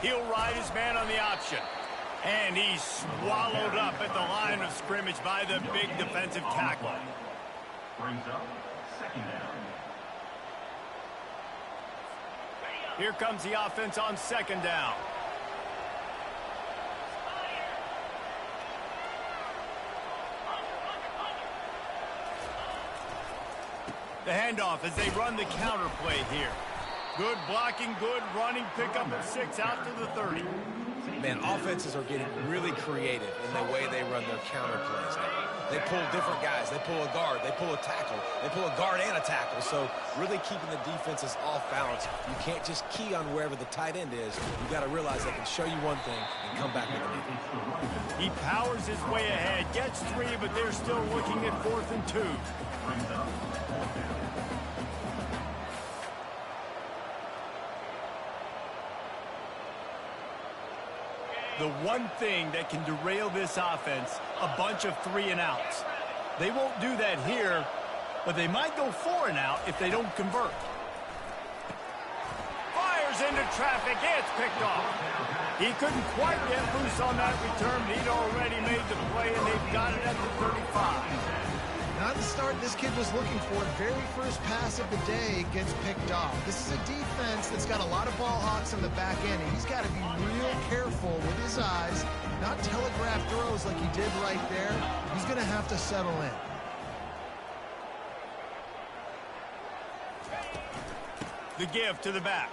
He'll ride his man on the option. And he's swallowed up at the line of scrimmage by the big defensive tackle. Brings up second down. Here comes the offense on second down. The handoff as they run the counter play here. Good blocking, good running, pickup of 6 out to the 30. Man, offenses are getting really creative in the way they run their counter plays. They pull different guys. They pull a guard. They pull a tackle. They pull a guard and a tackle. So really keeping the defenses off balance. You can't just key on wherever the tight end is. You got to realize they can show you one thing and come back with another. He powers his way ahead, gets 3, but they're still looking at 4th and 2. The one thing that can derail this offense, a bunch of 3 and outs. They won't do that here, but they might go 4 and out if they don't convert. Fires into traffic, it's picked off. He couldn't quite get loose on that return, but he'd already made the play, and they've got it at the 35. Not the start this kid was looking for. Very first pass of the day gets picked off. This is a defense that's got a lot of ball hawks on the back end, and he's got to be real careful with his eyes, not telegraph throws like he did right there. He's going to have to settle in. The give to the back.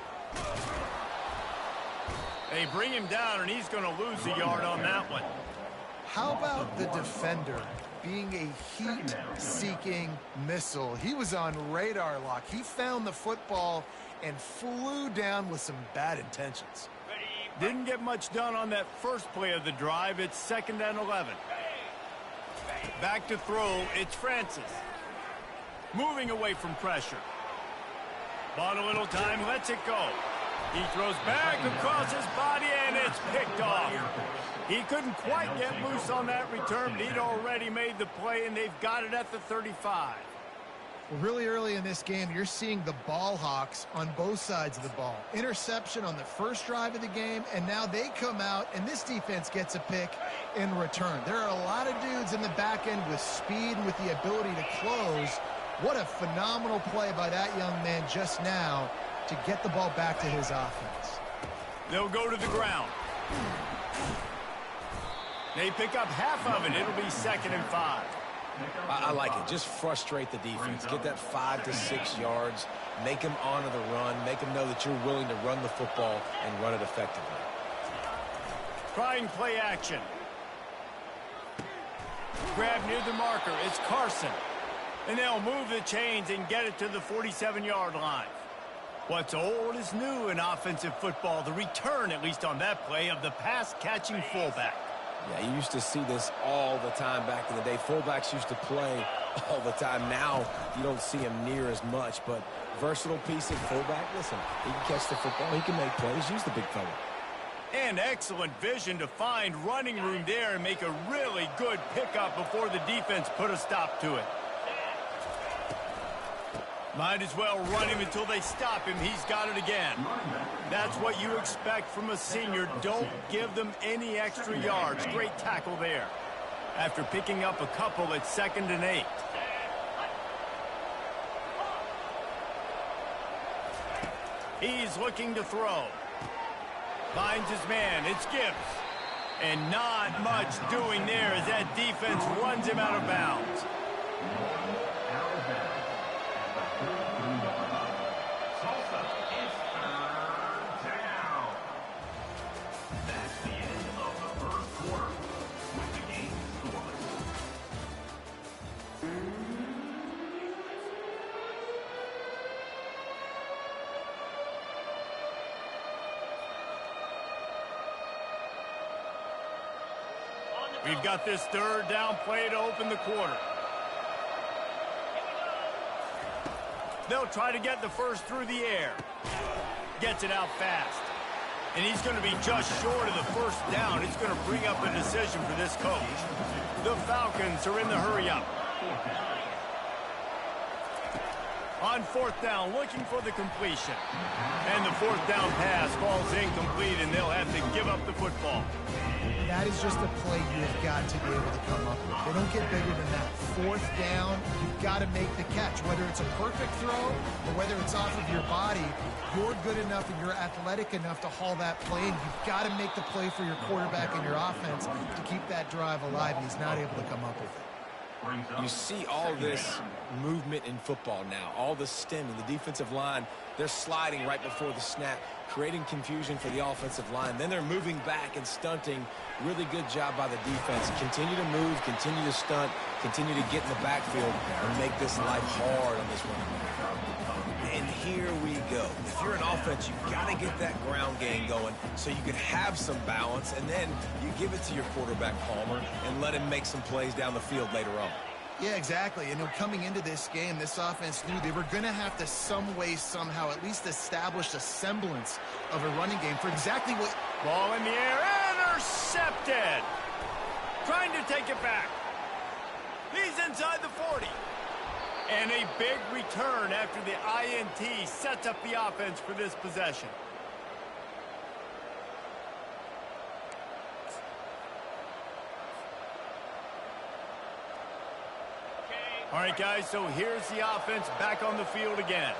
They bring him down, and he's going to lose a yard on that one. How about the defender being a heat-seeking missile? He was on radar lock. He found the football and flew down with some bad intentions. Didn't get much done on that first play of the drive. It's 2nd and 11. Back to throw, it's Francis. Moving away from pressure. Bought a little time, lets it go. He throws back across his body, and it's picked off. He couldn't quite get loose on that return, but he'd already made the play, and they've got it at the 35. Well, really early in this game, you're seeing the ball hawks on both sides of the ball. Interception on the first drive of the game, and now they come out, and this defense gets a pick in return. There are a lot of dudes in the back end with speed and with the ability to close. What a phenomenal play by that young man just now to get the ball back to his offense. They'll go to the ground. They pick up half of it. It'll be 2nd and 5. I like it. Just frustrate the defense. Get that 5 to 6 yards. Make them honor the run. Make them know that you're willing to run the football and run it effectively. Trying play action. Grab near the marker. It's Carson. And they'll move the chains and get it to the 47-yard line. What's old is new in offensive football. The return, at least on that play, of the pass-catching fullback. Yeah, you used to see this all the time back in the day. Fullbacks used to play all the time. Now you don't see him near as much, but versatile piece of fullback. Listen, he can catch the football. He can make plays. Use the big fella. And excellent vision to find running room there and make a really good pickup before the defense put a stop to it. Might as well run him until they stop him. He's got it again. That's what you expect from a senior. Don't give them any extra yards. Great tackle there. After picking up a couple, it's 2nd and 8. He's looking to throw. Finds his man. It's Gibbs. And not much doing there as that defense runs him out of bounds. We've got this 3rd down play to open the quarter. They'll try to get the first through the air. Gets it out fast. And he's going to be just short of the first down. It's going to bring up a decision for this coach. The Falcons are in the hurry-up. On fourth down, looking for the completion. And the fourth down pass falls incomplete, and they'll have to give up the football. That is just a play you've got to be able to come up with. They don't get bigger than that. Fourth down, you've got to make the catch. Whether it's a perfect throw or whether it's off of your body, you're good enough and you're athletic enough to haul that play, and you've got to make the play for your quarterback and your offense to keep that drive alive, and he's not able to come up with it. You see all this movement in football now, all the stemming, the defensive line, they're sliding right before the snap, creating confusion for the offensive line. Then they're moving back and stunting. Really good job by the defense. Continue to move, continue to stunt, continue to get in the backfield and make this life hard on this running back. And here we go. If you're an offense, you've got to get that ground game going so you can have some balance, and then you give it to your quarterback, Palmer, and let him make some plays down the field later on. Yeah, exactly. And coming into this game, this offense knew they were going to have to some way, somehow, at least establish a semblance of a running game for exactly what... Ball in the air, intercepted. Trying to take it back. He's inside the 40. And a big return after the INT sets up the offense for this possession. All right, guys, so here's the offense back on the field again.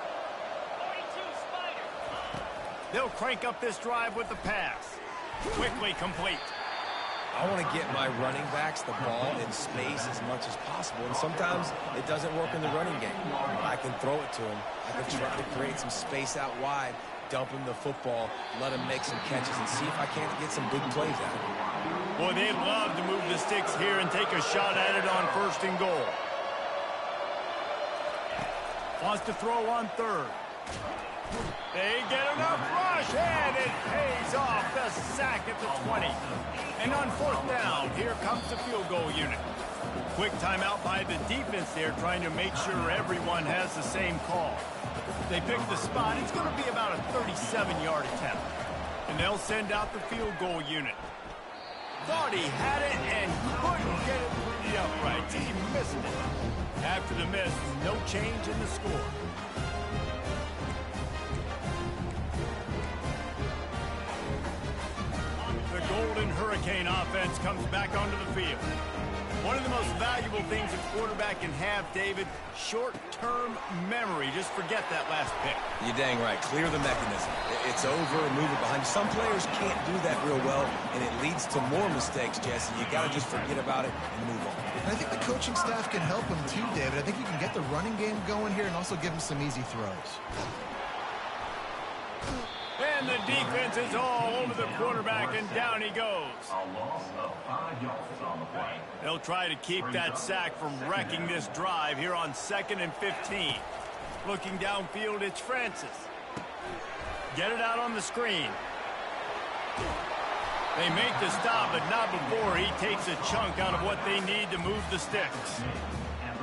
They'll crank up this drive with the pass. Quickly complete. I want to get my running backs the ball in space as much as possible, and sometimes it doesn't work in the running game. I can throw it to him. I can try to create some space out wide, dump him the football, let him make some catches, and see if I can't get some big plays out of him. Boy, they'd love to move the sticks here and take a shot at it on first and goal. Wants to throw on third. They get enough rush, and it pays off. The sack at the 20. And on fourth down, here comes the field goal unit. Quick timeout by the defense there, trying to make sure everyone has the same call. They pick the spot. It's going to be about a 37-yard attempt. And they'll send out the field goal unit. Thought he had it and couldn't get it through the uprights. He missed it. After the miss, no change in the score. The Golden Hurricane offense comes back onto the field. One of the most valuable things a quarterback can have, David, short-term memory. Just forget that last pick. You're dang right. Clear the mechanism. It's over, move it behind you. Some players can't do that real well, and it leads to more mistakes, Jesse. You got to just forget about it and move on. And I think the coaching staff can help him too, David. I think you can get the running game going here and also give him some easy throws. And the defense is all over the quarterback, and down he goes. A loss of 5 yards on the play. They'll try to keep that sack from wrecking this drive here on 2nd and 15. Looking downfield, it's Francis. Get it out on the screen. They make the stop, but not before he takes a chunk out of what they need to move the sticks.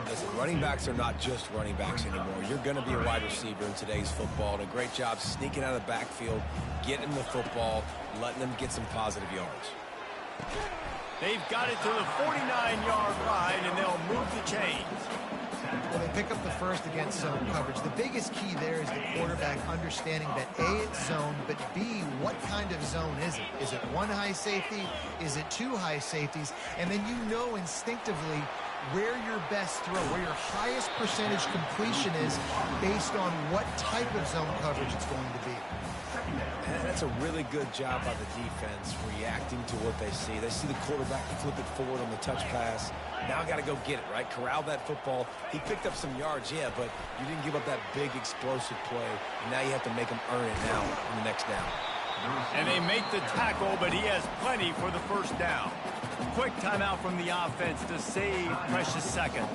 Listen, running backs are not just running backs anymore. You're going to be a wide receiver in today's football. And a great job sneaking out of the backfield, getting the football, letting them get some positive yards. They've got it to the 49-yard line, and they'll move the chains. Well, they pick up the first against zone coverage. The biggest key there is the quarterback understanding that A, it's zone, but B, what kind of zone is it? Is it one high safety? Is it two high safeties? And then you know instinctively where your best throw, where your highest percentage completion is based on what type of zone coverage it's going to be. And that's a really good job by the defense reacting to what they see. They see the quarterback flip it forward on the touch pass. Now I got to go get it, right? Corral that football. He picked up some yards, yeah, but you didn't give up that big explosive play. And now you have to make him earn it now in the next down. And they make the tackle, but he has plenty for the first down. Quick timeout from the offense to save precious seconds.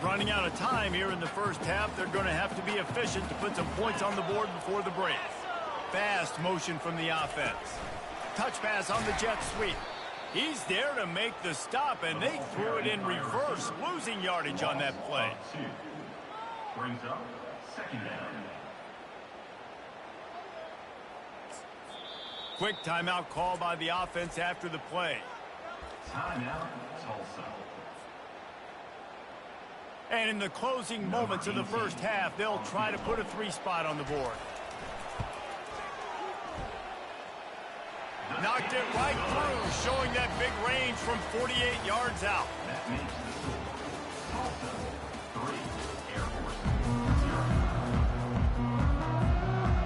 Running out of time here in the first half, they're going to have to be efficient to put some points on the board before the break. Fast motion from the offense. Touch pass on the jet sweep. He's there to make the stop, and they threw it in reverse, losing yardage on that play. Brings up 2nd down. Quick timeout call by the offense after the play. Timeout, Tulsa. And in the closing moments of the first half, they'll try to put a 3-spot on the board. Knocked it right through, showing that big range from 48 yards out. That makes the score Tulsa 3, Air Force 0.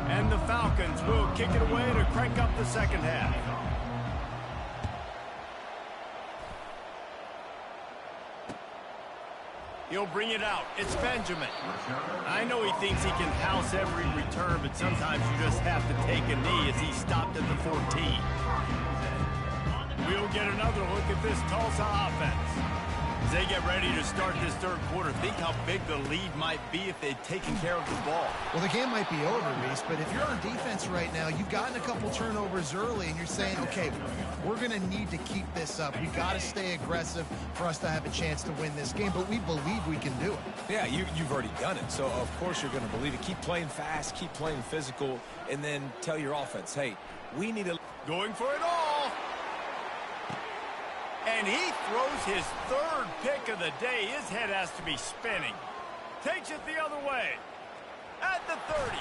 And the Falcons will kick it away to crank up the second half. He'll bring it out. It's Benjamin. I know he thinks he can house every return, but sometimes you just have to take a knee as he stopped at the 14. We'll get another look at this Tulsa offense. As they get ready to start this third quarter, think how big the lead might be if they'd taken care of the ball. Well, the game might be over, Reese, but if you're on defense right now, you've gotten a couple turnovers early, and you're saying, okay, we're going to need to keep this up. We've got to stay aggressive for us to have a chance to win this game, but we believe we can do it. Yeah, you've already done it, so of course you're going to believe it. Keep playing fast, keep playing physical, and then tell your offense, hey, we need to... Going for it all. And he throws his third pick of the day. His head has to be spinning. Takes it the other way. At the 30.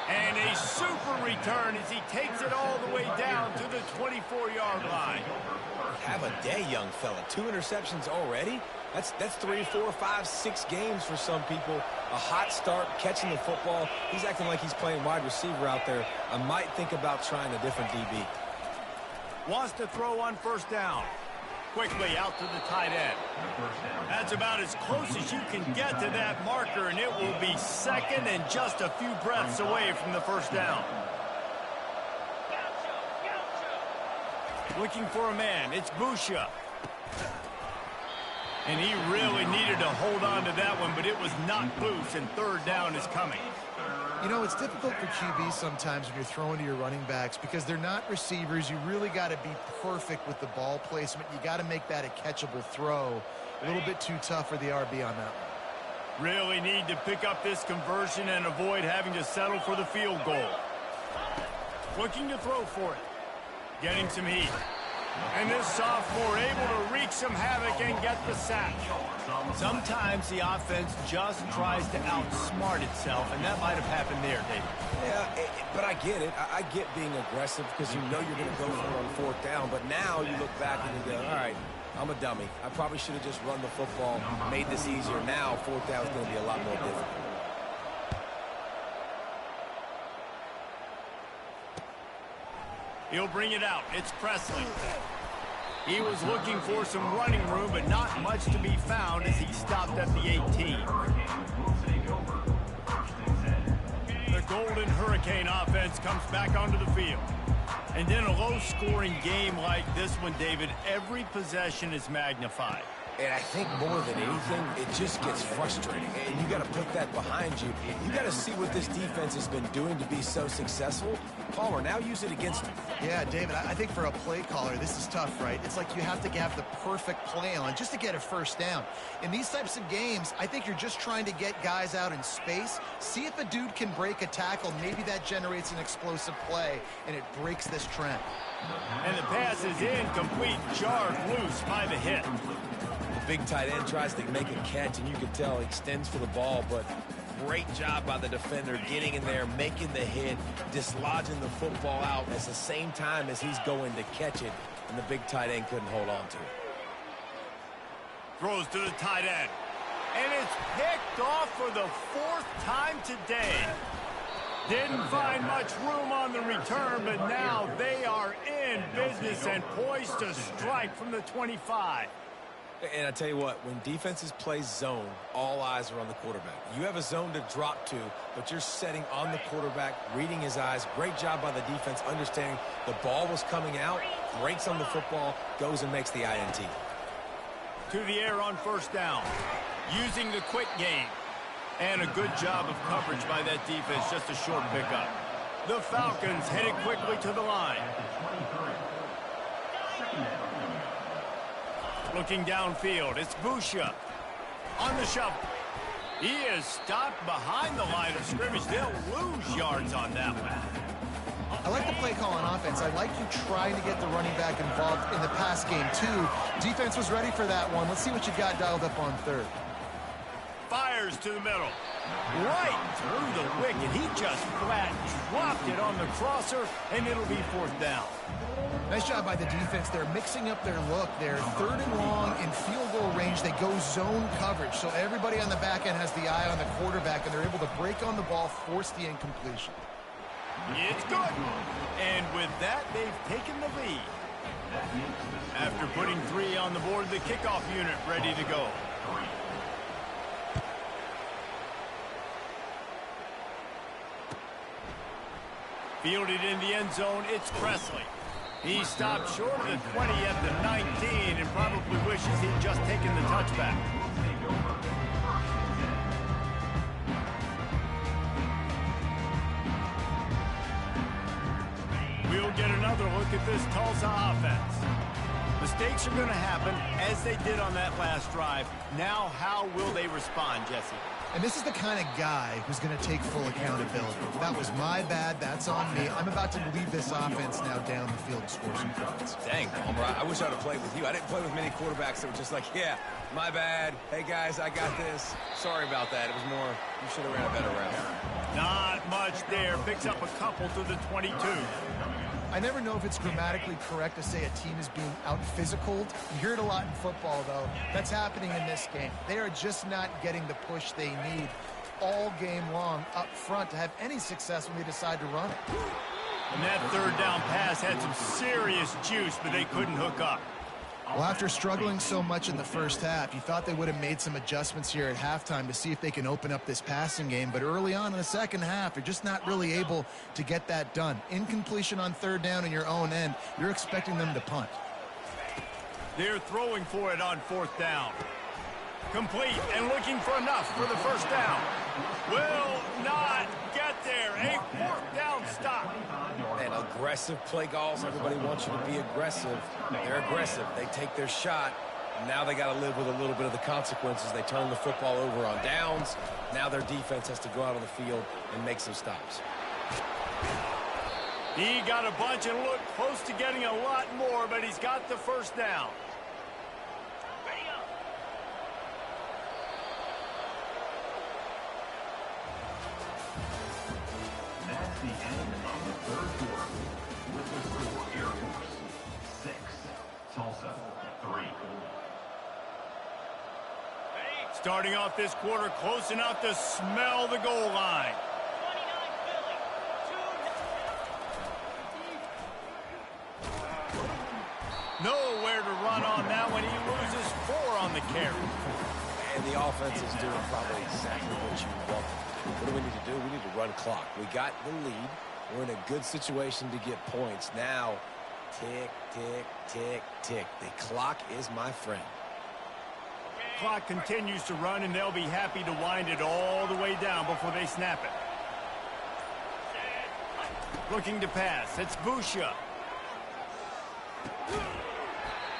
And a super return as he takes it all the way down to the 24-yard line. Have a day, young fella. 2 interceptions already? That's 3, 4, 5, 6 games for some people. A hot start, catching the football. He's acting like he's playing wide receiver out there. I might think about trying a different DB. Wants to throw on first down. Quickly out to the tight end. That's about as close as you can get to that marker, and it will be second and just a few breaths away from the first down. Looking for a man. It's Busha. And he really needed to hold on to that one, but it was knocked loose, and third down is coming. You know, it's difficult for QBs sometimes when you're throwing to your running backs because they're not receivers. You really got to be perfect with the ball placement. You got to make that a catchable throw. A little bit too tough for the RB on that one. Really need to pick up this conversion and avoid having to settle for the field goal. Looking to throw for it. Getting some heat. And this sophomore able to wreak some havoc and get the sack. Sometimes the offense just tries to outsmart itself, and that might have happened there, David. Yeah, but I get it. I get being aggressive because you know you're going to go for it on fourth down. But now you look back and you go, all right, I'm a dummy. I probably should have just run the football, made this easier. Now fourth down is going to be a lot more difficult. He'll bring it out. It's Presley. He was looking for some running room, but not much to be found as he stopped at the 18. The Golden Hurricane offense comes back onto the field. And in a low-scoring game like this one, David, every possession is magnified. And I think more than anything, it just gets frustrating. And you got to put that behind you. You got to see what this defense has been doing to be so successful. Palmer, now use it against him. Yeah, David, I think for a play caller, this is tough, right? It's like you have to have the perfect play on just to get a first down. In these types of games, I think you're just trying to get guys out in space, see if a dude can break a tackle. Maybe that generates an explosive play, and it breaks this trend. And the pass is incomplete, jarred loose by the hit. The big tight end tries to make a catch, and you can tell he extends for the ball, but great job by the defender getting in there, making the hit, dislodging the football out at the same time as he's going to catch it, and the big tight end couldn't hold on to it. Throws to the tight end. And it's picked off for the 4th time today. Didn't find much room on the return, but now they are in business and poised to strike from the 25. And I tell you what, when defenses play zone, all eyes are on the quarterback. You have a zone to drop to, but you're setting on the quarterback, reading his eyes. Great job by the defense, understanding the ball was coming out, breaks on the football, goes and makes the INT. To the air on first down, using the quick game. And a good job of coverage by that defense, just a short pickup. The Falcons headed quickly to the line. Looking downfield, it's Busha on the shovel. He is stopped behind the line of scrimmage. They'll lose yards on that one. I like the play call on offense. I like you trying to get the running back involved in the pass game, too. Defense was ready for that one. Let's see what you got dialed up on third. fires to the middle. Right through the wicket. He just flat dropped it on the crosser, and it'll be 4th down. Nice job by the defense. They're mixing up their look. They're 3rd and long in field goal range. They go zone coverage, so everybody on the back end has the eye on the quarterback, and they're able to break on the ball, force the incompletion. It's good. And with that, they've taken the lead. After putting 3 on the board, the kickoff unit ready to go. Fielded in the end zone, it's Presley. He stopped short of the 20 at the 19 and probably wishes he'd just taken the touchback. We'll get another look at this Tulsa offense. Mistakes are going to happen, as they did on that last drive. Now, how will they respond, Jesse? And this is the kind of guy who's going to take full accountability. That was my bad. That's on me. I'm about to lead this offense now down the field and score some points. Dang, Palmer, I wish I'd have played with you. I didn't play with many quarterbacks that were just like, yeah, my bad. Hey, guys, I got this. Sorry about that. It was more, you should have ran a better route. Not much there. Picks up a couple to the 22. I never know if it's grammatically correct to say a team is being out-physicaled. You hear it a lot in football, though. That's happening in this game. They are just not getting the push they need all game long up front to have any success when they decide to run it. And that 3rd down pass had some serious juice, but they couldn't hook up. Well, after struggling so much in the first half, you thought they would have made some adjustments here at halftime to see if they can open up this passing game. But early on in the second half, you're just not really able to get that done. Incompletion on 3rd down in your own end, you're expecting them to punt. They're throwing for it on 4th down. Complete and looking for enough for the 1st down. Will not get there. A 4th down stop. Man, aggressive play calls. Everybody wants you to be aggressive. They're aggressive. They take their shot. Now they got to live with a little bit of the consequences. They turn the football over on downs. Now their defense has to go out on the field and make some stops. He got a bunch and looked close to getting a lot more, but he's got the 1st down. That's the end of the 3rd quarter. With the score, Air Force 6, Tulsa 3. Starting off this quarter close enough to smell the goal line. Nowhere to run on that one. He loses 4 on the carry. And the offense is doing probably exactly what you want. What do we need to do? We need to run clock. We got the lead. We're in a good situation to get points. Now, tick, tick, tick, tick. The clock is my friend. Clock continues to run, and they'll be happy to wind it all the way down before they snap it. Looking to pass. It's Busha.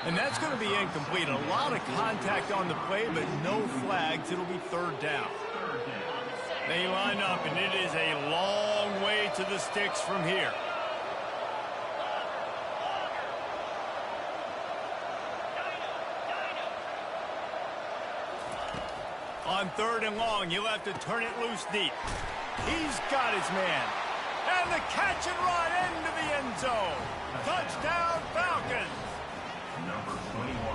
And that's going to be incomplete. A lot of contact on the play, but no flags. It'll be 3rd down. They line up, and it is a long way to the sticks from here. On 3rd and long, he'll have to turn it loose deep. He's got his man. And the catch and run into the end zone. Touchdown, Falcons.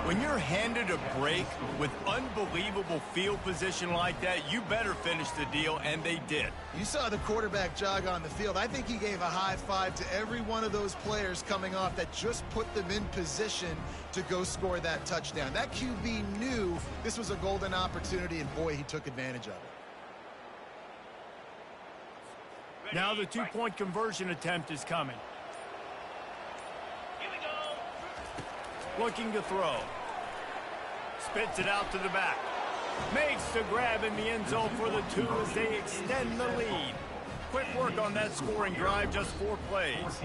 When you're handed a break with unbelievable field position like that, you better finish the deal, and they did. You saw the quarterback jog on the field. I think he gave a high five to every one of those players coming off that just put them in position to go score that touchdown. That QB knew this was a golden opportunity, and boy, he took advantage of it. Now the 2-point conversion attempt is coming. Looking to throw. Spits it out to the back. Makes the grab in the end zone for the 2 as they extend the lead. Quick work on that scoring drive, just 4 plays.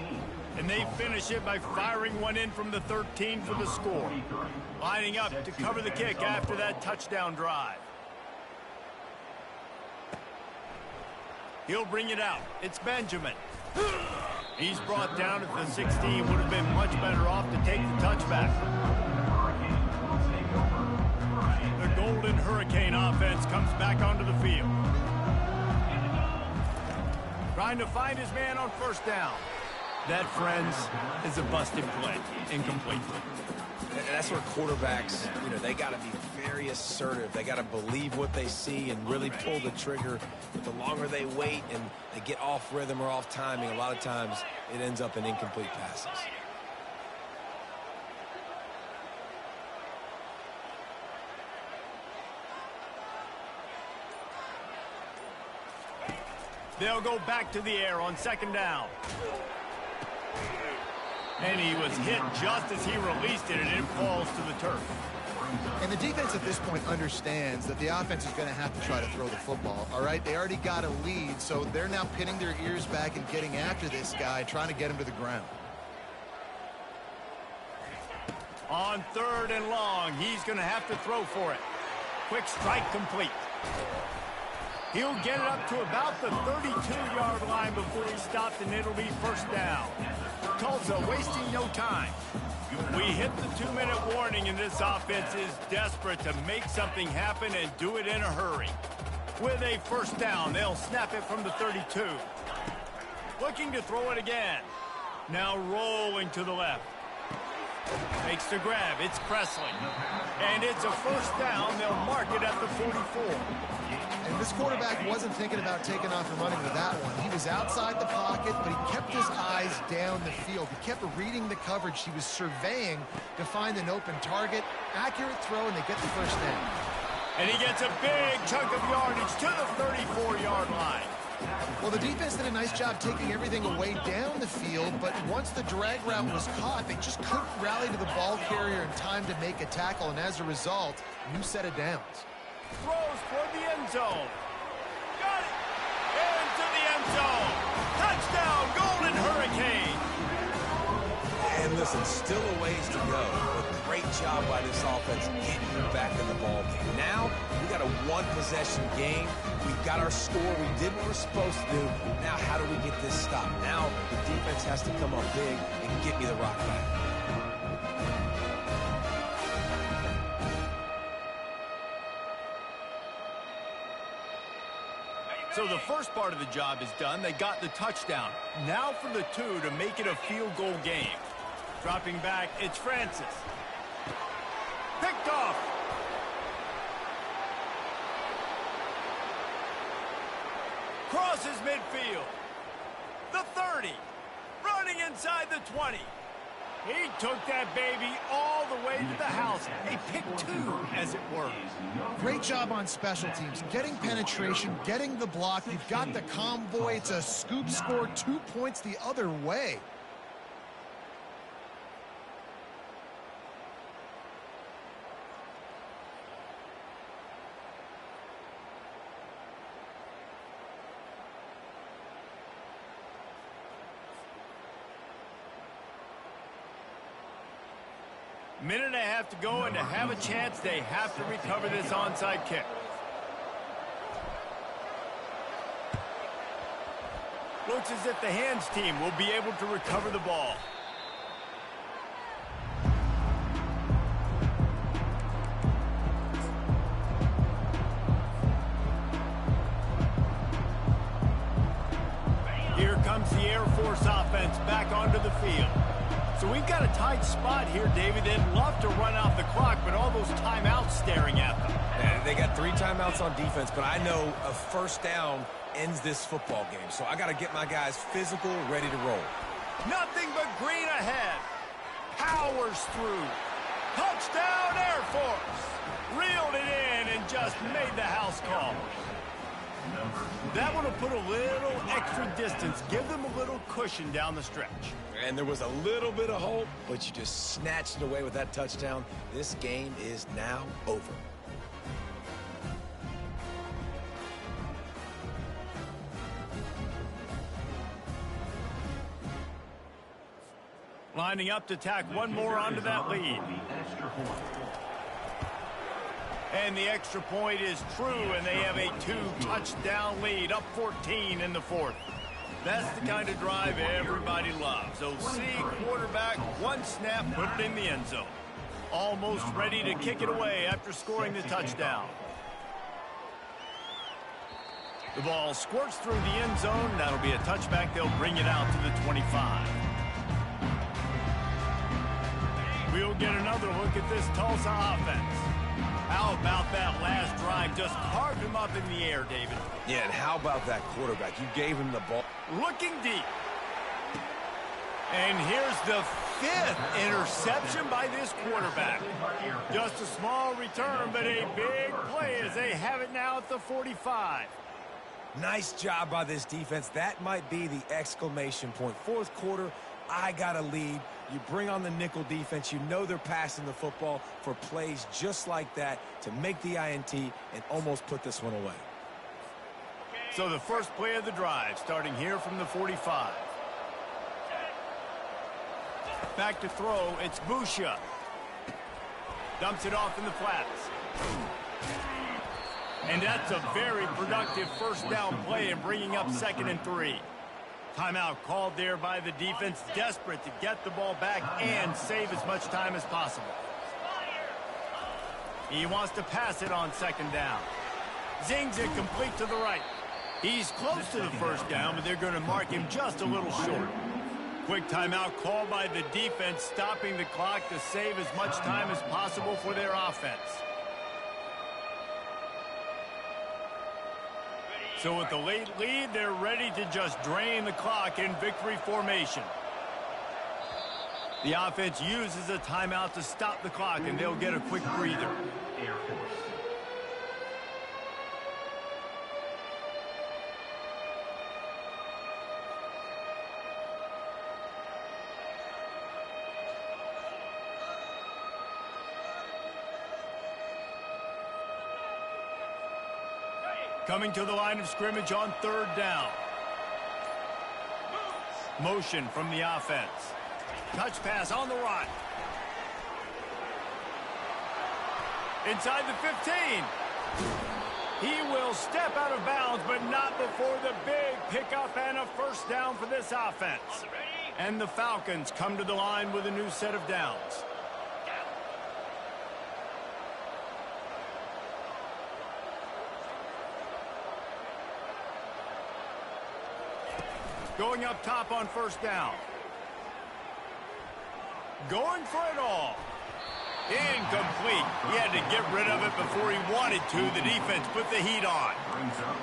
And they finish it by firing one in from the 13 for the score. Lining up to cover the kick after that touchdown drive. He'll bring it out. It's Benjamin. He's brought down at the 16. Would have been much better off to take the touchback. The goal Golden Hurricane offense comes back onto the field. Trying to find his man on first down. That, friends, is a busted play. Incomplete. And that's where quarterbacks, they got to be very assertive. They got to believe what they see and really pull the trigger. But the longer they wait and they get off rhythm or off timing, a lot of times it ends up in incomplete passes. They'll go back to the air on second down. And he was hit just as he released it, and it falls to the turf. And the defense at this point understands that the offense is going to have to try to throw the football, all right? They already got a lead, so they're now pinning their ears back and getting after this guy, trying to get him to the ground. On third and long, he's going to have to throw for it. Quick strike complete. He'll get it up to about the 32-yard line before he stopped, and it'll be first down. Tulsa wasting no time. We hit the 2-minute warning, and this offense is desperate to make something happen and do it in a hurry. With a first down, they'll snap it from the 32. Looking to throw it again. Now rolling to the left. Makes the grab. It's Presley. And it's a first down. They'll mark it at the 44. And this quarterback wasn't thinking about taking off and running with that one. He was outside the pocket, but he kept his eyes down the field. He kept reading the coverage. He was surveying to find an open target. Accurate throw, and they get the first down. And he gets a big chunk of yardage to the 34-yard line. Well, the defense did a nice job taking everything away down the field, but once the drag route was caught, they just couldn't rally to the ball carrier in time to make a tackle, and as a result, new set of downs. Throws for the end zone. Got it. Into the end zone. Touchdown, Golden Hurricane. And listen, still a ways to go, but great job by this offense getting you back in the ball game. Now, we got a one-possession game. We've got our score. We did what we're supposed to do. Now, how do we get this stopped? Now, the defense has to come up big and get me the rock back. So the first part of the job is done. They got the touchdown. Now for the two to make it a field goal game. Dropping back, it's Francis. Picked off. Crosses midfield. The 30. Running inside the 20. He took that baby all the way to the house. A pick two, as it were. Great job on special teams. Getting penetration, getting the block. You've got the convoy. It's a scoop score, 2 points the other way. Minute and a half to go, and to have a chance, they have to recover this onside kick. Looks as if the hands team will be able to recover the ball. Here comes the Air Force offense back onto the field. So we've got a tight spot here, David. They'd love to run out the clock, but all those timeouts staring at them. Yeah, they got 3 timeouts on defense, but I know a first down ends this football game. So I got to get my guys physical, ready to roll. Nothing but green ahead. Powers through. Touchdown, Air Force. Reeled it in and just made the house call. That one will put a little extra distance, give them a little cushion down the stretch. And there was a little bit of hope, but you just snatched it away with that touchdown. This game is now over. Lining up to tack one more onto that lead. And the extra point is true, and they have a 2-touchdown lead, up 14 in the fourth. That's the kind of drive everybody loves. OC, quarterback, one snap, put it in the end zone. almost ready to kick it away after scoring the touchdown. The ball squirts through the end zone. That'll be a touchback. They'll bring it out to the 25. We'll get another look at this Tulsa offense. How about that last drive? Just carved him up in the air, David. Yeah, and how about that quarterback? You gave him the ball. Looking deep. And here's the 5th interception by this quarterback. Just a small return, but a big play as they have it now at the 45. Nice job by this defense. That might be the exclamation point. Fourth quarter, I got a lead. You bring on the nickel defense. You know they're passing the football for plays just like that to make the INT and almost put this one away. So the first play of the drive starting here from the 45. Back to throw, it's Busha. Dumps it off in the flats. And that's a very productive first down play and bringing up 2nd and 3. Timeout called there by the defense, desperate to get the ball back and save as much time as possible. He wants to pass it on 2nd down. Zings it complete to the right. He's close to the first down, but they're going to mark him just a little short. Quick timeout called by the defense, stopping the clock to save as much time as possible for their offense. So with the late lead, they're ready to just drain the clock in victory formation. The offense uses a timeout to stop the clock, and they'll get a quick breather. Air Force. Coming to the line of scrimmage on 3rd down. Motion from the offense. Touch pass on the run. Inside the 15. He will step out of bounds, but not before the big pickup and a first down for this offense. And the Falcons come to the line with a new set of downs. Going up top on 1st down. Going for it all. Incomplete. He had to get rid of it before he wanted to. The defense put the heat on.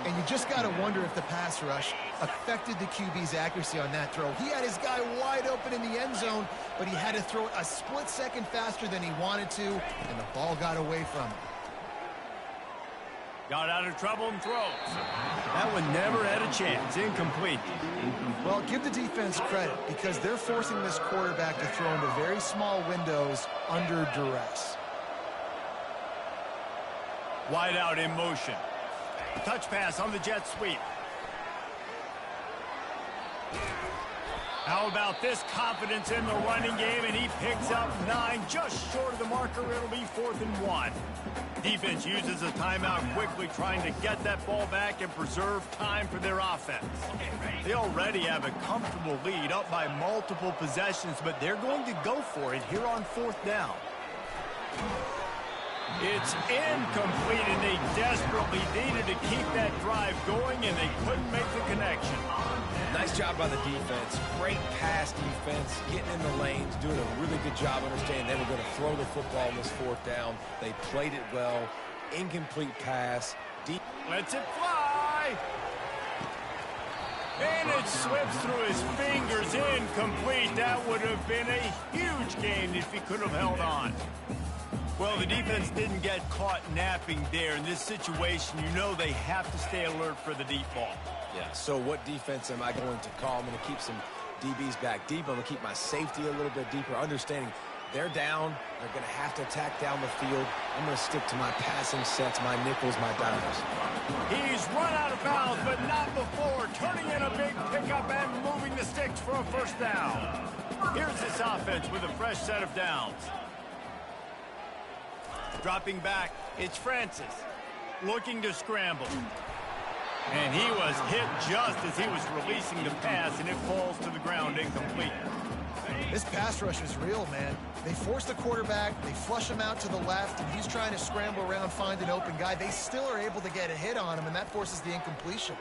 And you just got to wonder if the pass rush affected the QB's accuracy on that throw. He had his guy wide open in the end zone, but he had to throw it a split second faster than he wanted to, and the ball got away from him. Got out of trouble and throws. That one never had a chance. Incomplete. Well, give the defense credit because they're forcing this quarterback to throw into very small windows under duress. Wide out in motion. Touch pass on the jet sweep. How about this confidence in the running game, and he picks up 9, just short of the marker. It'll be 4th and 1. Defense uses a timeout quickly, trying to get that ball back and preserve time for their offense. They already have a comfortable lead, up by multiple possessions, but they're going to go for it here on 4th down. It's incomplete, and they desperately needed to keep that drive going, and they couldn't make the connection. Nice job by the defense. Great pass defense, getting in the lanes, doing a really good job understanding they were going to throw the football in this 4th down. They played it well. Incomplete pass. Lets it fly. And it slips through his fingers. Incomplete. That would have been a huge gain if he could have held on. Well, the defense didn't get caught napping there. In this situation, you know they have to stay alert for the deep ball. Yeah, so what defense am I going to call? I'm going to keep some DBs back deep. I'm going to keep my safety a little bit deeper, understanding they're down. They're going to have to attack down the field. I'm going to stick to my passing sets, my nickels, my dimes. He's run out of bounds, but not before. Turning in a big pickup and moving the sticks for a first down. Here's this offense with a fresh set of downs. Dropping back, it's Francis. Looking to scramble. And he was hit just as he was releasing the pass, and it falls to the ground incomplete. This pass rush is real, man. They force the quarterback, they flush him out to the left, and he's trying to scramble around, find an open guy. They still are able to get a hit on him, and that forces the incompletion.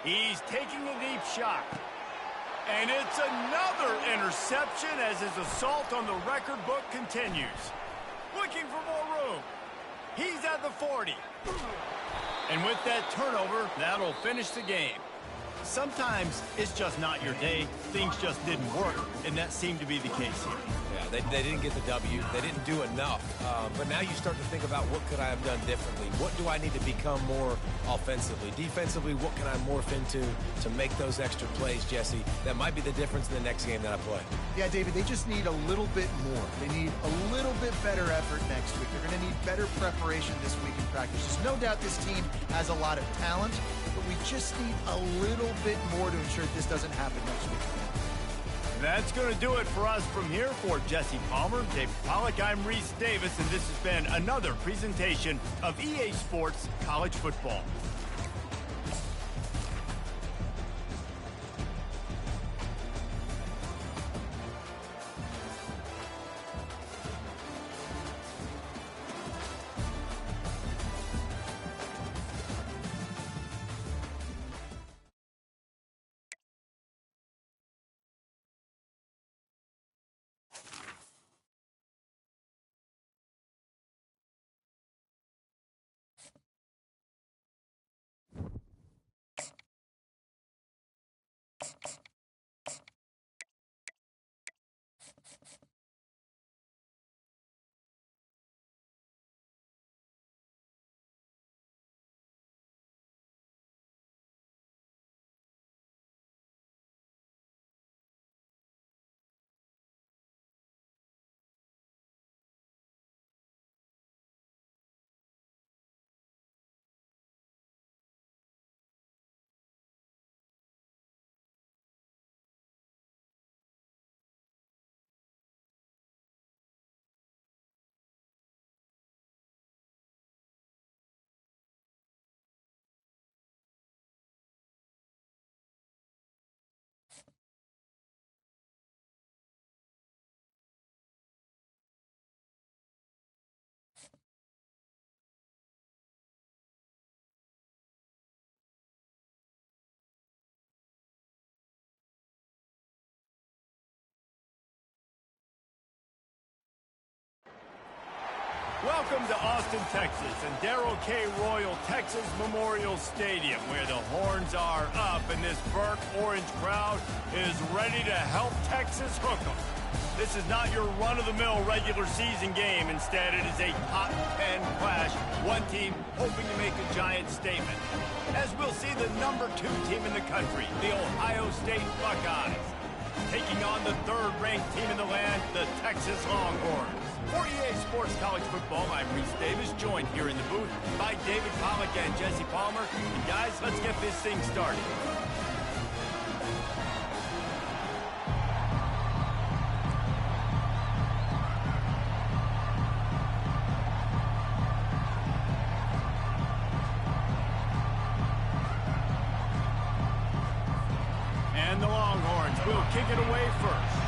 He's taking a deep shot. And it's another interception as his assault on the record book continues. Looking for more room. He's at the 40. And with that turnover, that'll finish the game. Sometimes it's just not your day. Things just didn't work, and that seemed to be the case here. Yeah, they didn't get the W. They didn't do enough. But now you start to think about what could I have done differently? What do I need to become more offensively? Defensively, what can I morph into to make those extra plays, Jesse? That might be the difference in the next game that I play. Yeah, David, they just need a little bit more. They need a little bit better effort next week. They're going to need better preparation this week in practice. There's no doubt this team has a lot of talent, but we just need a little bit more to ensure this doesn't happen next week. That's going to do it for us from here. For Jesse Palmer, David Pollack, I'm Reese Davis, and this has been another presentation of EA Sports College Football. Welcome to Austin, Texas, and Darrell K. Royal Texas Memorial Stadium, where the horns are up and this burnt orange crowd is ready to help Texas hook 'em. This is not your run-of-the-mill regular season game. Instead, it is a hot pen clash, one team hoping to make a giant statement. As we'll see the #2 team in the country, the Ohio State Buckeyes, taking on the third-ranked team in the land, the Texas Longhorns. For EA Sports College Football, I'm Reese Davis, joined here in the booth by David Pollack and Jesse Palmer. And guys, let's get this thing started. And the Longhorns will kick it away first.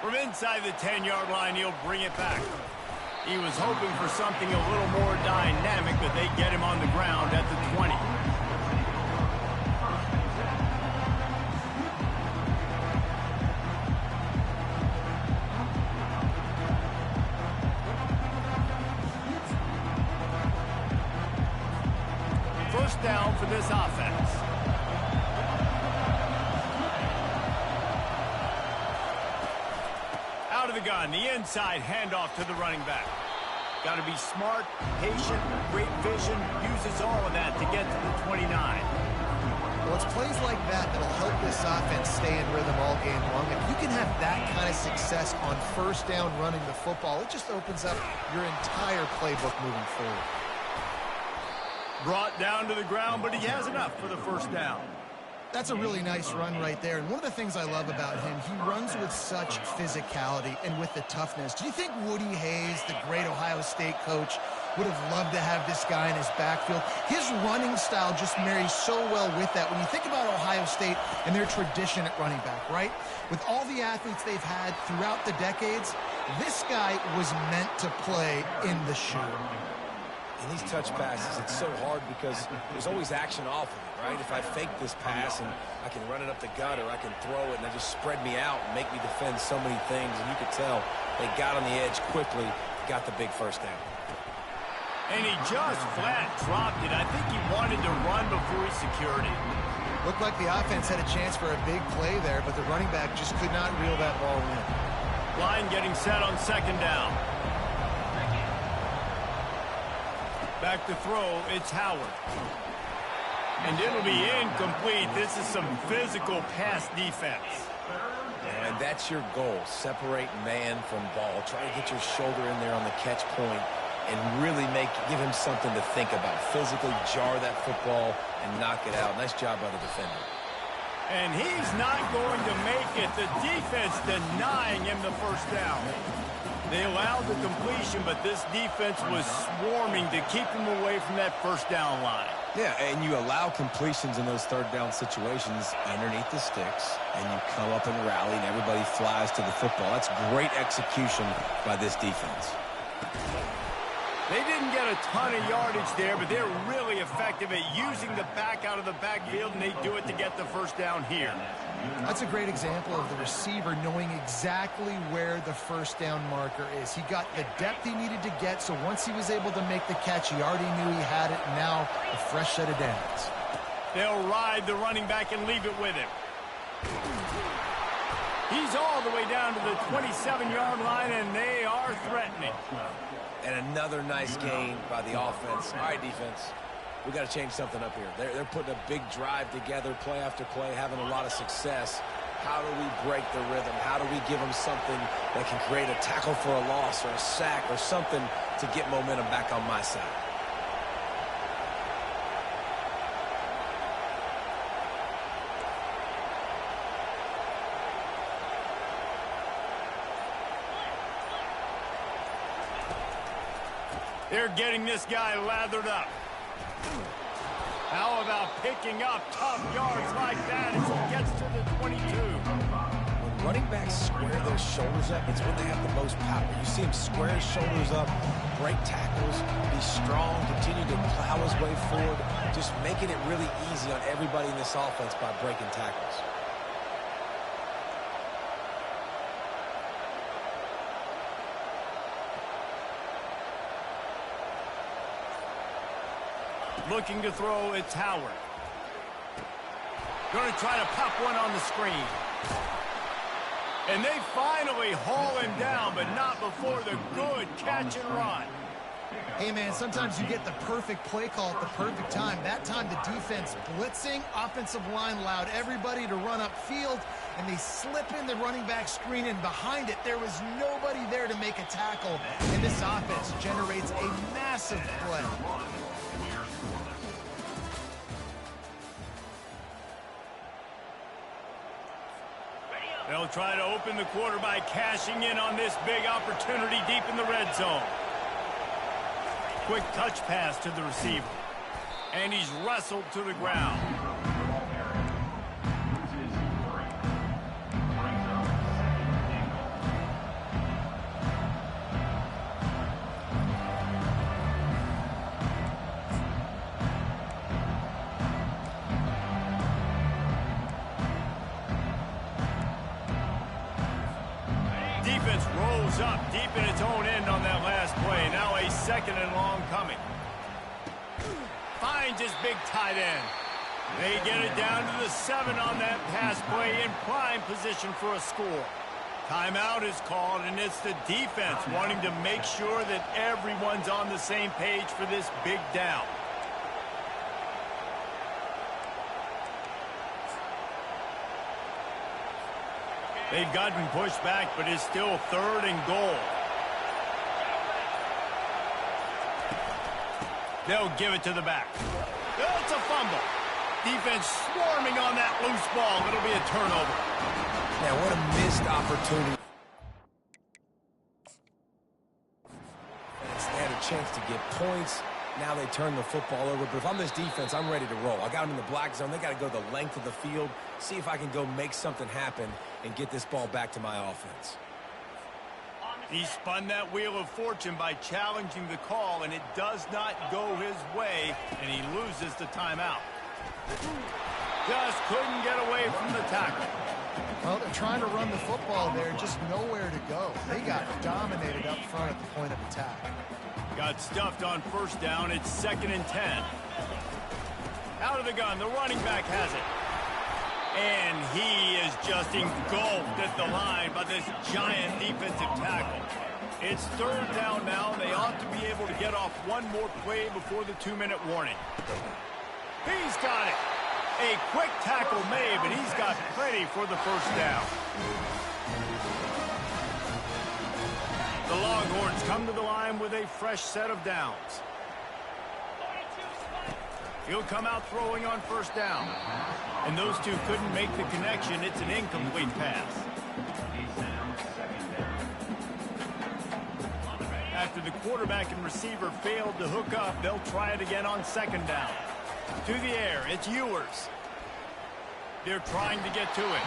From inside the 10-yard line, he'll bring it back. He was hoping for something a little more dynamic, but they get him on the ground at the 20. First down for this offense. Out of the gun, the inside handoff to the running back. Got to be smart, patient, great vision, uses all of that to get to the 29. Well, it's plays like that that'll help this offense stay in rhythm all game long. If you can have that kind of success on first down running the football, it just opens up your entire playbook moving forward. Brought down to the ground, but he has enough for the first down. That's a really nice run right there. And one of the things I love about him, he runs with such physicality and with the toughness. Do you think Woody Hayes, the great Ohio State coach, would have loved to have this guy in his backfield? His running style just marries so well with that. When you think about Ohio State and their tradition at running back, right? With all the athletes they've had throughout the decades, this guy was meant to play in the shoe. In these touch passes, it's so hard because there's always action off of it, right? If I fake this pass and I can run it up the gut, or I can throw it and they just spread me out and make me defend so many things, and you could tell they got on the edge quickly, got the big first down. And he just flat dropped it. I think he wanted to run before he secured it. Looked like the offense had a chance for a big play there, but the running back just could not reel that ball in. Line getting set on second down. Back to throw, it's Howard. And it'll be incomplete. This is some physical pass defense. And that's your goal, separate man from ball. Try to get your shoulder in there on the catch point and really give him something to think about. Physically jar that football and knock it out. Nice job by the defender. And he's not going to make it. The defense denying him the first down. They allowed the completion, but this defense was swarming to keep him away from that first down line. Yeah, and you allow completions in those third down situations underneath the sticks, and you come up and rally, and everybody flies to the football. That's great execution by this defense. They didn't get a ton of yardage there, but they're really effective at using the back out of the backfield, and they do it to get the first down here. That's a great example of the receiver knowing exactly where the first down marker is. He got the depth he needed to get, so once he was able to make the catch, he already knew he had it. Now a fresh set of downs. They'll ride the running back and leave it with him. He's all the way down to the 27-yard line, and they are threatening. And another nice gain by the offense. All right, defense, we got to change something up here. They're putting a big drive together, play after play, having a lot of success. How do we break the rhythm? How do we give them something that can create a tackle for a loss or a sack or something to get momentum back on my side? They're getting this guy lathered up. How about picking up tough yards like that as he gets to the 22? When running backs square those shoulders up, it's when they have the most power. You see him square his shoulders up, break tackles, be strong, continue to plow his way forward, just making it really easy on everybody in this offense by breaking tackles. Looking to throw, it's Howard. Going to try to pop one on the screen. And they finally haul him down, but not before the good catch and run. Hey, man, sometimes you get the perfect play call at the perfect time. That time the defense blitzing, offensive line allowed everybody to run upfield, and they slip in the running back screen, and behind it there was nobody there to make a tackle, and this offense generates a massive play. They'll try to open the quarter by cashing in on this big opportunity deep in the red zone. Quick touch pass to the receiver. And he's wrestled to the ground. Defense rolls up deep in its own end on that last play. Now a second and long coming. Finds his big tight end. They get it down to the 7 on that pass play in prime position for a score. Timeout is called, and it's the defense wanting to make sure that everyone's on the same page for this big down. They've gotten pushed back, but it's still 3rd and goal. They'll give it to the back. It's a fumble. Defense swarming on that loose ball. It'll be a turnover. Now, what a missed opportunity. They had a chance to get points. Now they turn the football over. But if I'm this defense, I'm ready to roll. I got them in the black zone. They got to go the length of the field, see if I can go make something happen and get this ball back to my offense. He spun that wheel of fortune by challenging the call, and it does not go his way, and he loses the timeout. Just couldn't get away from the tackle. Well, they're trying to run the football there, just nowhere to go. They got dominated up front at the point of attack. Got stuffed on first down. It's 2nd and 10. Out of the gun, the running back has it. And he is just engulfed at the line by this giant defensive tackle. It's 3rd down now. They ought to be able to get off one more play before the 2-minute warning. He's got it. A quick tackle made, but he's got plenty for the first down. The Longhorns come to the line with a fresh set of downs. He'll come out throwing on first down. And those two couldn't make the connection. It's an incomplete pass. After the quarterback and receiver failed to hook up, they'll try it again on 2nd down. To the air, it's Ewers. They're trying to get to it.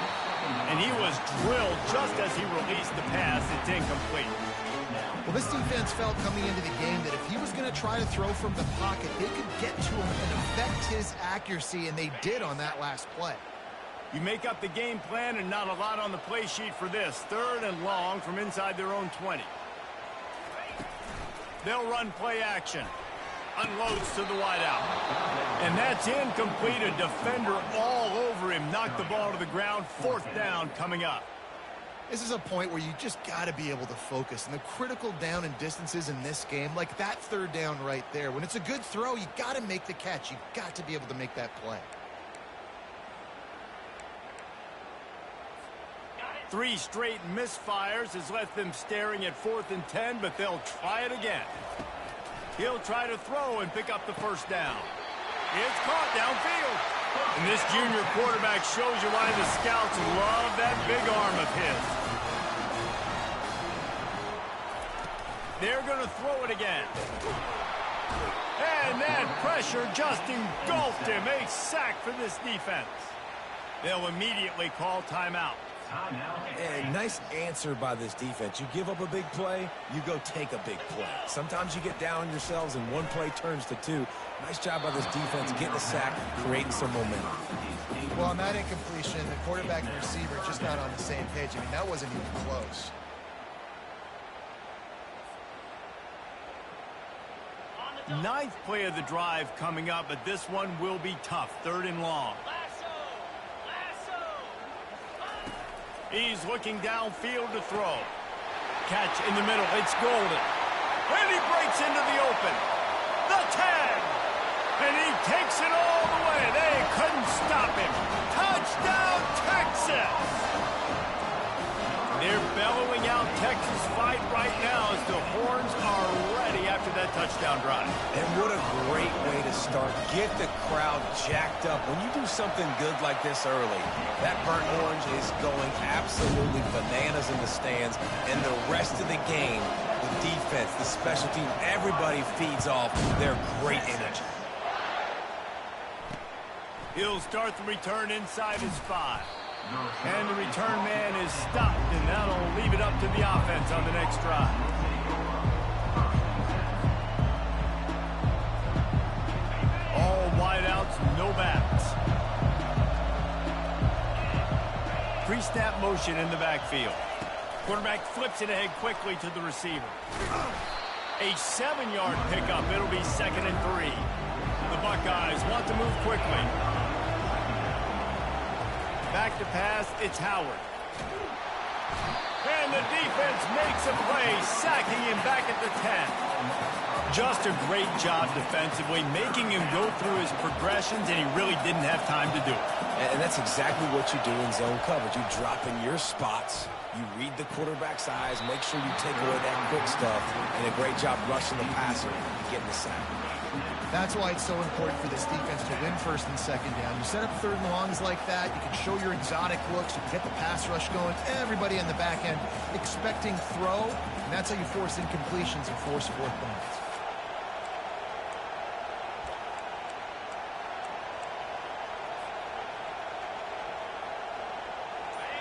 And he was drilled just as he released the pass. It's incomplete. Well, this defense felt coming into the game that if he was going to try to throw from the pocket, they could get to him and affect his accuracy, and they did on that last play. You make up the game plan and not a lot on the play sheet for this. 3rd and long from inside their own 20. They'll run play action. Unloads to the wideout. And that's incomplete. A defender all over him. Knocked the ball to the ground. 4th down coming up. This is a point where you just got to be able to focus. And the critical down and distances in this game, like that 3rd down right there, when it's a good throw, you got to make the catch. You've got to be able to make that play. 3 straight misfires has left them staring at 4th and 10, but they'll try it again. He'll try to throw and pick up the first down. It's caught downfield. And this junior quarterback shows you why the scouts love that big arm of his. They're going to throw it again. And that pressure just engulfed him. A sack for this defense. They'll immediately call timeout. And nice answer by this defense. You give up a big play, you go take a big play. Sometimes you get down on yourselves and one play turns to 2. Nice job by this defense getting a sack, creating some momentum. Well, on that incompletion, the quarterback and receiver just not on the same page. I mean, that wasn't even close. Ninth play of the drive coming up, but this one will be tough. 3rd and long. He's looking downfield to throw. Catch in the middle. It's Golden. And he breaks into the open. The 10. And he takes it all the way. They couldn't stop him. Touchdown, Texas. They're bellowing out Texas fight right now as the horns are ready after that touchdown drive. And what a great way to start. Get the crowd jacked up. When you do something good like this early, that burnt orange is going absolutely bananas in the stands. And the rest of the game, the defense, the special team, everybody feeds off their great energy. He'll start the return inside his 5. And the return man is stopped, and that'll leave it up to the offense on the next drive. All wideouts, no backs. Pre-snap motion in the backfield. Quarterback flips it ahead quickly to the receiver. A 7-yard pickup. It'll be 2nd and 3. The Buckeyes want to move quickly. Back to pass, it's Howard. And the defense makes a play, sacking him back at the 10. Just a great job defensively, making him go through his progressions, and he really didn't have time to do it. And that's exactly what you do in zone coverage. You drop in your spots, you read the quarterback's eyes, make sure you take away that quick stuff, and a great job rushing the passer and getting the sack. That's why it's so important for this defense to win first and second down. You set up third and longs like that, you can show your exotic looks, you can get the pass rush going, everybody on the back end expecting throw, and that's how you force incompletions and force fourth downs.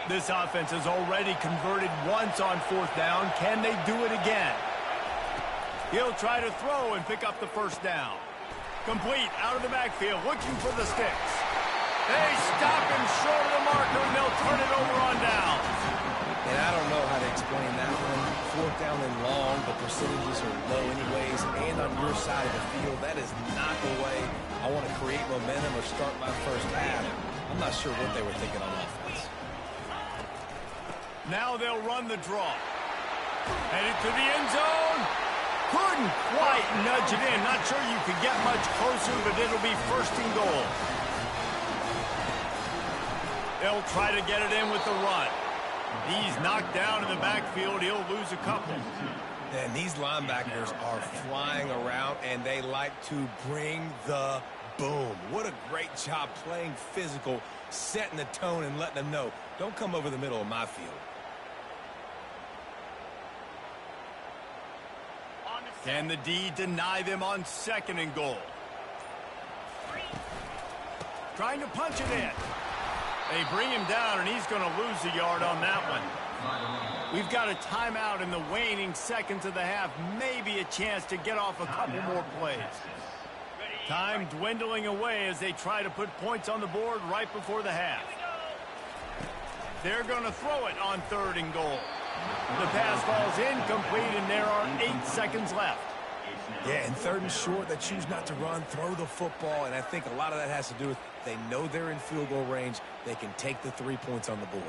This offense has already converted once on fourth down. Can they do it again? He'll try to throw and pick up the first down. Complete out of the backfield, looking for the sticks. They stop him short of the marker, and they'll turn it over on down. And I don't know how to explain that one. Fourth down and long, the percentages are low anyways, and on your side of the field, that is not the way I want to create momentum or start my first half. I'm not sure what they were thinking on offense. Now they'll run the draw. Headed to the end zone. Couldn't quite nudge it in. Not sure you could get much closer, but it'll be first and goal. They'll try to get it in with the run. He's knocked down in the backfield. He'll lose a couple. And these linebackers are flying around, and they like to bring the boom. What a great job playing physical, setting the tone and letting them know, don't come over the middle of my field. Can the D deny them on second and goal? Trying to punch it in. They bring him down, and he's going to lose a yard on that one. We've got a timeout in the waning seconds of the half. Maybe a chance to get off a couple more plays. Time dwindling away as they try to put points on the board right before the half. They're going to throw it on third and goal. The pass falls incomplete, and there are 8 seconds left. Yeah, and third and short, they choose not to run, throw the football, and I think a lot of that has to do with they know they're in field goal range. They can take the 3 points on the board.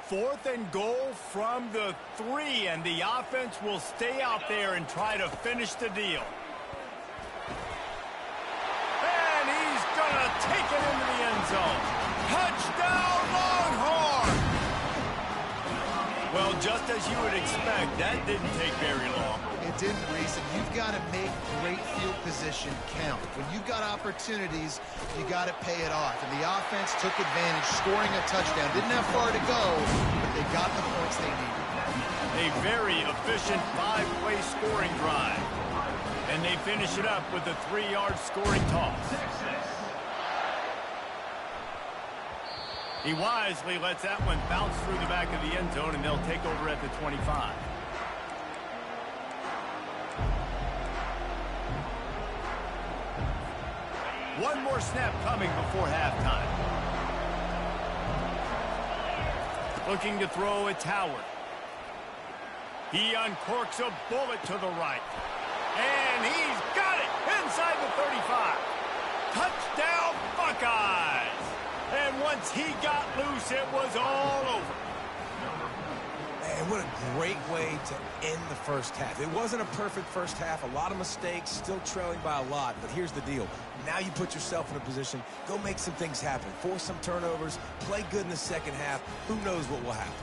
Fourth and goal from the 3, and the offense will stay out there and try to finish the deal. And he's going to take it into the end zone. Touchdown, Longhorn! Well, just as you would expect, that didn't take very long. It didn't, Reese, and you've got to make great field position count. When you've got opportunities, you got to pay it off. And the offense took advantage, scoring a touchdown. Didn't have far to go, but they got the points they needed. A very efficient 5-play scoring drive. And they finish it up with a 3-yard scoring toss. He wisely lets that one bounce through the back of the end zone, and they'll take over at the 25. One more snap coming before halftime. Looking to throw, it's Howard. He uncorks a bullet to the right. And he's got it inside the 35. Touchdown, Buckeyes! And once he got loose, it was all over. Man, what a great way to end the first half. It wasn't a perfect first half. A lot of mistakes, still trailing by a lot. But here's the deal. Now you put yourself in a position, go make some things happen. Force some turnovers, play good in the second half. Who knows what will happen?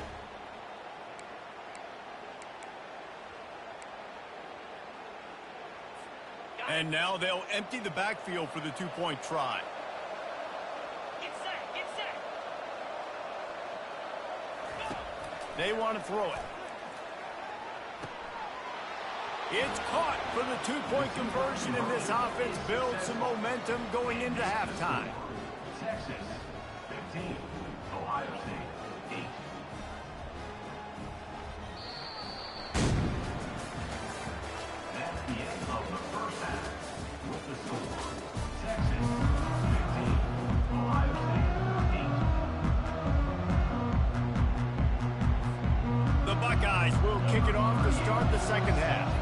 And now they'll empty the backfield for the 2-point try. Get set. They want to throw it. It's caught for the 2-point conversion, and this offense builds some momentum going into halftime. Texas 15, Ohio State 8. That's the end of the first half. With the score, Texas 15, Ohio State 8. The Buckeyes will kick it off to start the second half.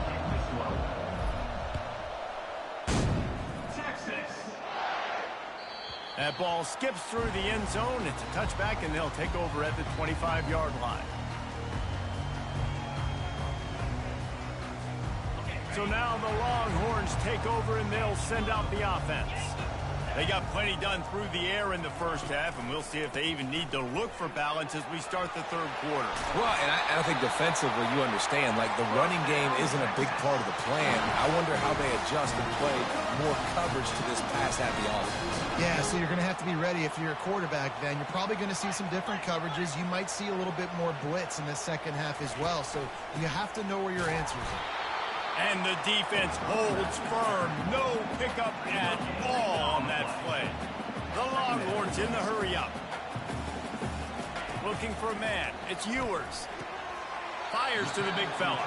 That ball skips through the end zone. It's a touchback, and they'll take over at the 25-yard line. So now the Longhorns take over, and they'll send out the offense. They got plenty done through the air in the first half, and we'll see if they even need to look for balance as we start the third quarter. Well, and I think defensively, you understand, like the running game isn't a big part of the plan. I wonder how they adjust and play more coverage to this pass-happy offense. Yeah, so you're going to have to be ready if you're a quarterback then. You're probably going to see some different coverages. You might see a little bit more blitz in the second half as well, so you have to know where your answers are. And the defense holds firm. No pickup at all on that play. The Longhorns in the hurry-up. Looking for a man. It's Ewers. Fires to the big fella.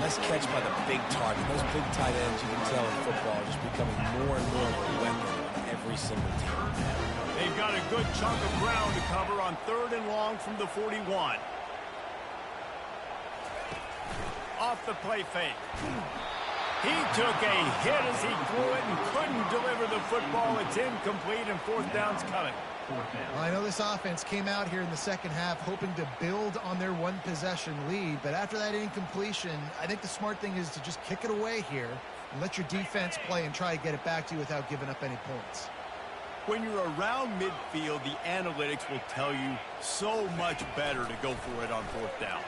Nice catch by the big target. Those big tight ends, you can tell in football, are just becoming more and more of a weapon on every single team. They've got a good chunk of ground to cover on 3rd and long from the 41. Off the play fake. He took a hit as he threw it and couldn't deliver the football. It's incomplete and 4th down's coming. Well, I know this offense came out here in the second half hoping to build on their one-possession lead, but after that incompletion, I think the smart thing is to just kick it away here and let your defense play and try to get it back to you without giving up any points. When you're around midfield, the analytics will tell you so much better to go for it on 4th down.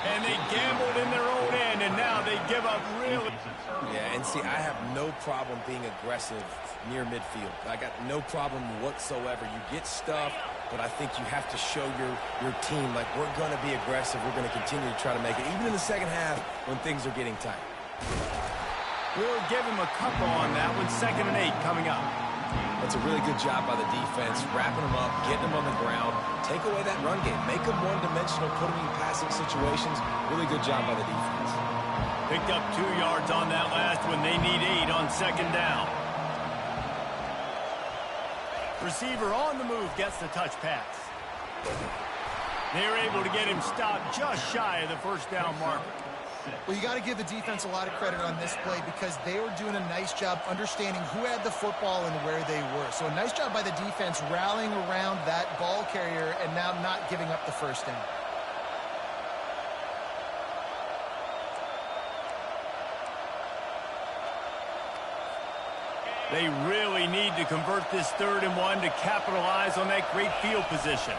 And they gambled in their own end, and now they give up really. Yeah, and see, I have no problem being aggressive near midfield. I got no problem whatsoever. You get stuff, but I think you have to show your team, like, we're going to be aggressive. We're going to continue to try to make it, even in the second half when things are getting tight. We'll give him a couple on that one. 2nd and 8 coming up. That's a really good job by the defense, wrapping them up, getting them on the ground. Take away that run game. Make them one-dimensional, put them in passing situations. Really good job by the defense. Picked up 2 yards on that last one. They need 8 on 2nd down. Receiver on the move gets the touch pass. They're able to get him stopped just shy of the 1st down marker. Well, you got to give the defense a lot of credit on this play because they were doing a nice job understanding who had the football and where they were. So a nice job by the defense rallying around that ball carrier and now not giving up the 1st down. They really need to convert this 3rd and 1 to capitalize on that great field position.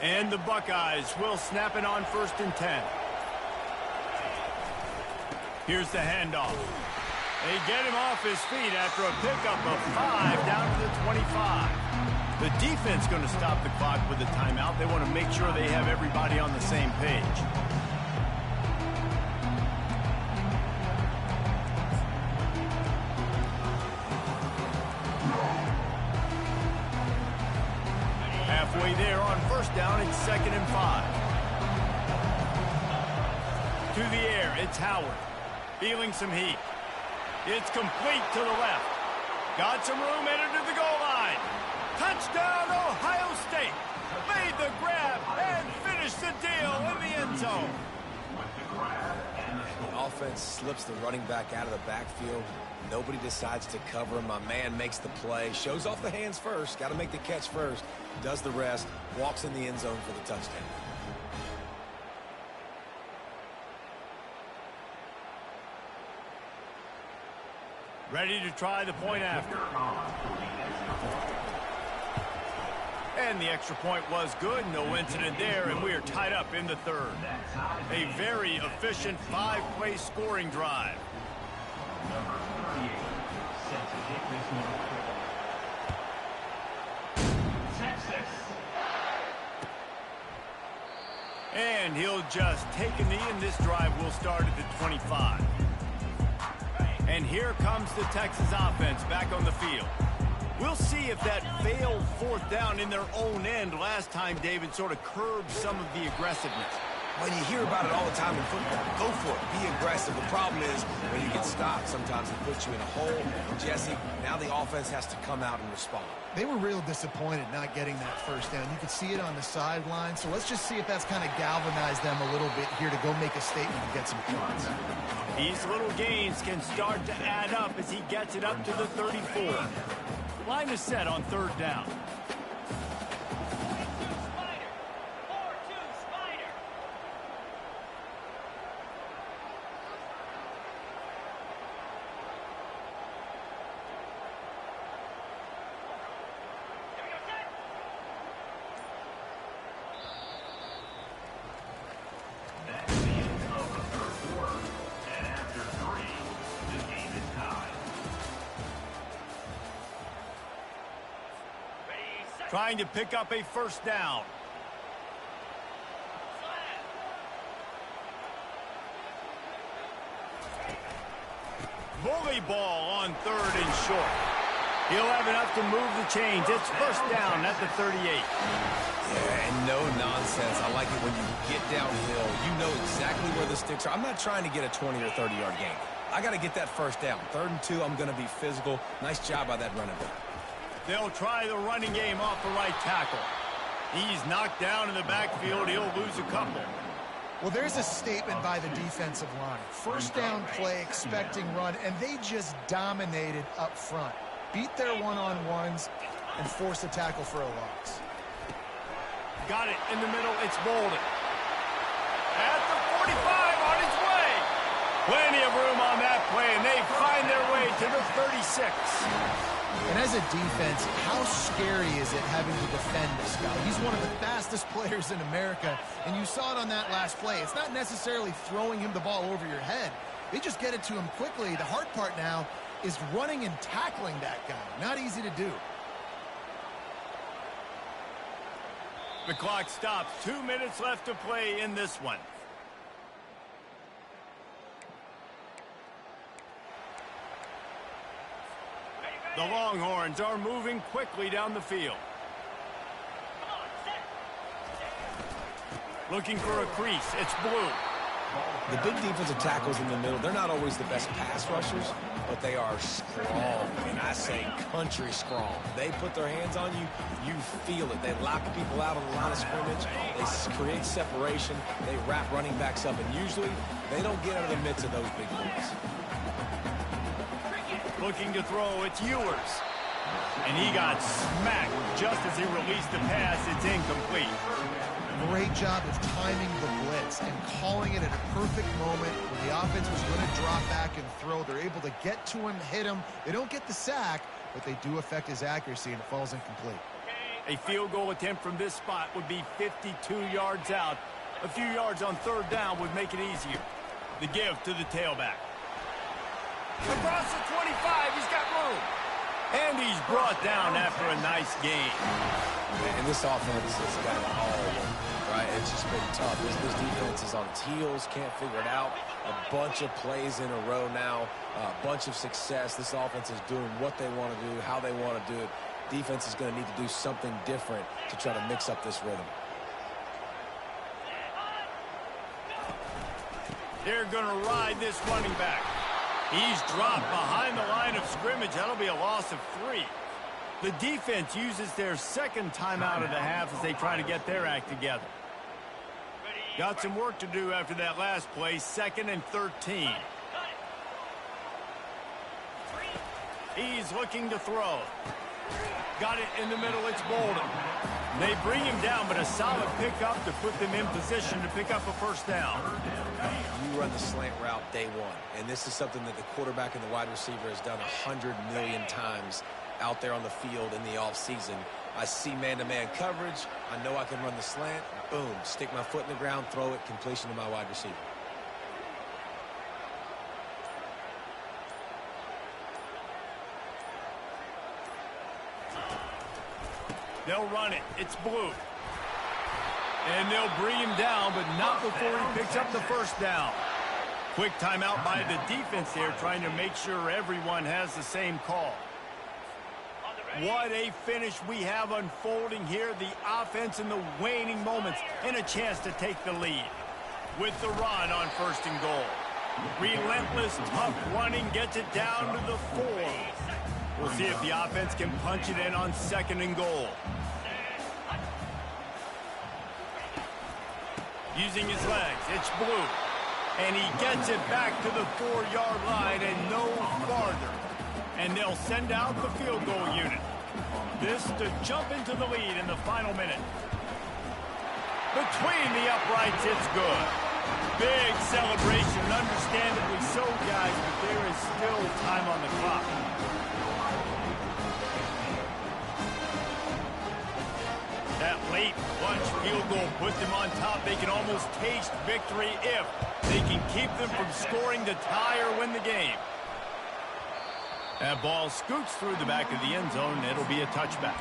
And the Buckeyes will snap it on 1st and 10. Here's the handoff. They get him off his feet after a pickup of 5 down to the 25. The defense going to stop the clock with a timeout. They want to make sure they have everybody on the same page. Halfway there on 1st down, it's 2nd and 5. To the air, it's Howard. Feeling some heat. It's complete to the left. Got some room, entered to the goal line. Touchdown, Ohio State. Made the grab and finished the deal in the end zone. The offense slips the running back out of the backfield. Nobody decides to cover him. My man makes the play. Shows off the hands first. Got to make the catch first. Does the rest. Walks in the end zone for the touchdown. Ready to try the point after. And the extra point was good. No incident there, and we are tied up in the 3rd. A very efficient 5-play scoring drive. Number 38, set to kick this one. Texas. And he'll just take a knee, and this drive will start at the 25. And here comes the Texas offense back on the field. We'll see if that failed 4th down in their own end last time, David, sort of curbed some of the aggressiveness. Well, you hear about it all the time in football. Go for it. Be aggressive. The problem is when you get stopped, sometimes it puts you in a hole. And Jesse, now the offense has to come out and respond. They were real disappointed not getting that first down. You could see it on the sideline. So let's just see if that's kind of galvanized them a little bit here to go make a statement and get some points. These little gains can start to add up as he gets it up to the 34. Line is set on third down. Trying to pick up a first down. Bully ball on third and short. He'll have enough to move the chains. It's first down at the 38. Yeah, and no nonsense. I like it when you get downhill. You know exactly where the sticks are. I'm not trying to get a 20 or 30-yard gain. I got to get that first down. 3rd and 2, I'm going to be physical. Nice job by that running back. They'll try the running game off the right tackle. He's knocked down in the backfield. He'll lose a couple. Well, there's a statement by the defensive line. First down play, expecting run, and they just dominated up front. Beat their one-on-ones and force a tackle for a loss. Got it in the middle. It's Bolden. At the 45 on his way. Plenty of room on that play, and they find their way to the 36. And as a defense, how scary is it having to defend this guy? He's one of the fastest players in America, and you saw it on that last play. It's not necessarily throwing him the ball over your head. They just get it to him quickly. The hard part now is running and tackling that guy. Not easy to do. The clock stops. 2 minutes left to play in this one. The Longhorns are moving quickly down the field. Looking for a crease. It's Blue. The big defensive tackles in the middle, they're not always the best pass rushers, but they are strong, and I say country strong. They put their hands on you, you feel it. They lock people out on the line of scrimmage. They create separation. They wrap running backs up, and usually they don't get out of the midst of those big boys. Looking to throw, it's Ewers. And he got smacked just as he released the pass. It's incomplete. Great job of timing the blitz and calling it at a perfect moment when the offense was going to drop back and throw. They're able to get to him, hit him. They don't get the sack, but they do affect his accuracy, and it falls incomplete. A field goal attempt from this spot would be 52 yards out. A few yards on third down would make it easier. The give to the tailback. Across the 25, he's got room. And he's brought down after a nice game. And this offense has got it all, right? It's just been tough. This defense is on its heels, can't figure it out. A bunch of plays in a row now, a bunch of success. This offense is doing what they want to do, how they want to do it. Defense is going to need to do something different to try to mix up this rhythm. They're going to ride this running back. He's dropped behind the line of scrimmage. That'll be a loss of 3. The defense uses their second timeout of the half as they try to get their act together. Got some work to do after that last play. 2nd and 13. He's looking to throw. Got it in the middle. It's Bolden. They bring him down, but a solid pickup to put them in position to pick up a first down. You run the slant route day one, and this is something that the quarterback and the wide receiver has done 100 million times out there on the field in the offseason. I see man-to-man coverage. I know I can run the slant. Boom, stick my foot in the ground, throw it, completion to my wide receiver. They'll run it. It's Blue. And they'll bring him down, but not before he picks up the first down. Quick timeout by the defense there, trying to make sure everyone has the same call. What a finish we have unfolding here. The offense in the waning moments and a chance to take the lead. with the run on 1st and goal. Relentless, tough running gets it down to the 4. We'll see if the offense can punch it in on 2nd and goal. Using his legs, it's Blue. And he gets it back to the 4-yard line and no farther. And they'll send out the field goal unit. This to jump into the lead in the final minute. Between the uprights, it's good. Big celebration, understandably so, guys, but there is still time on the clock. That late clutch field goal puts them on top. They can almost taste victory if they can keep them from scoring to tie or win the game. That ball scoots through the back of the end zone, and it'll be a touchback.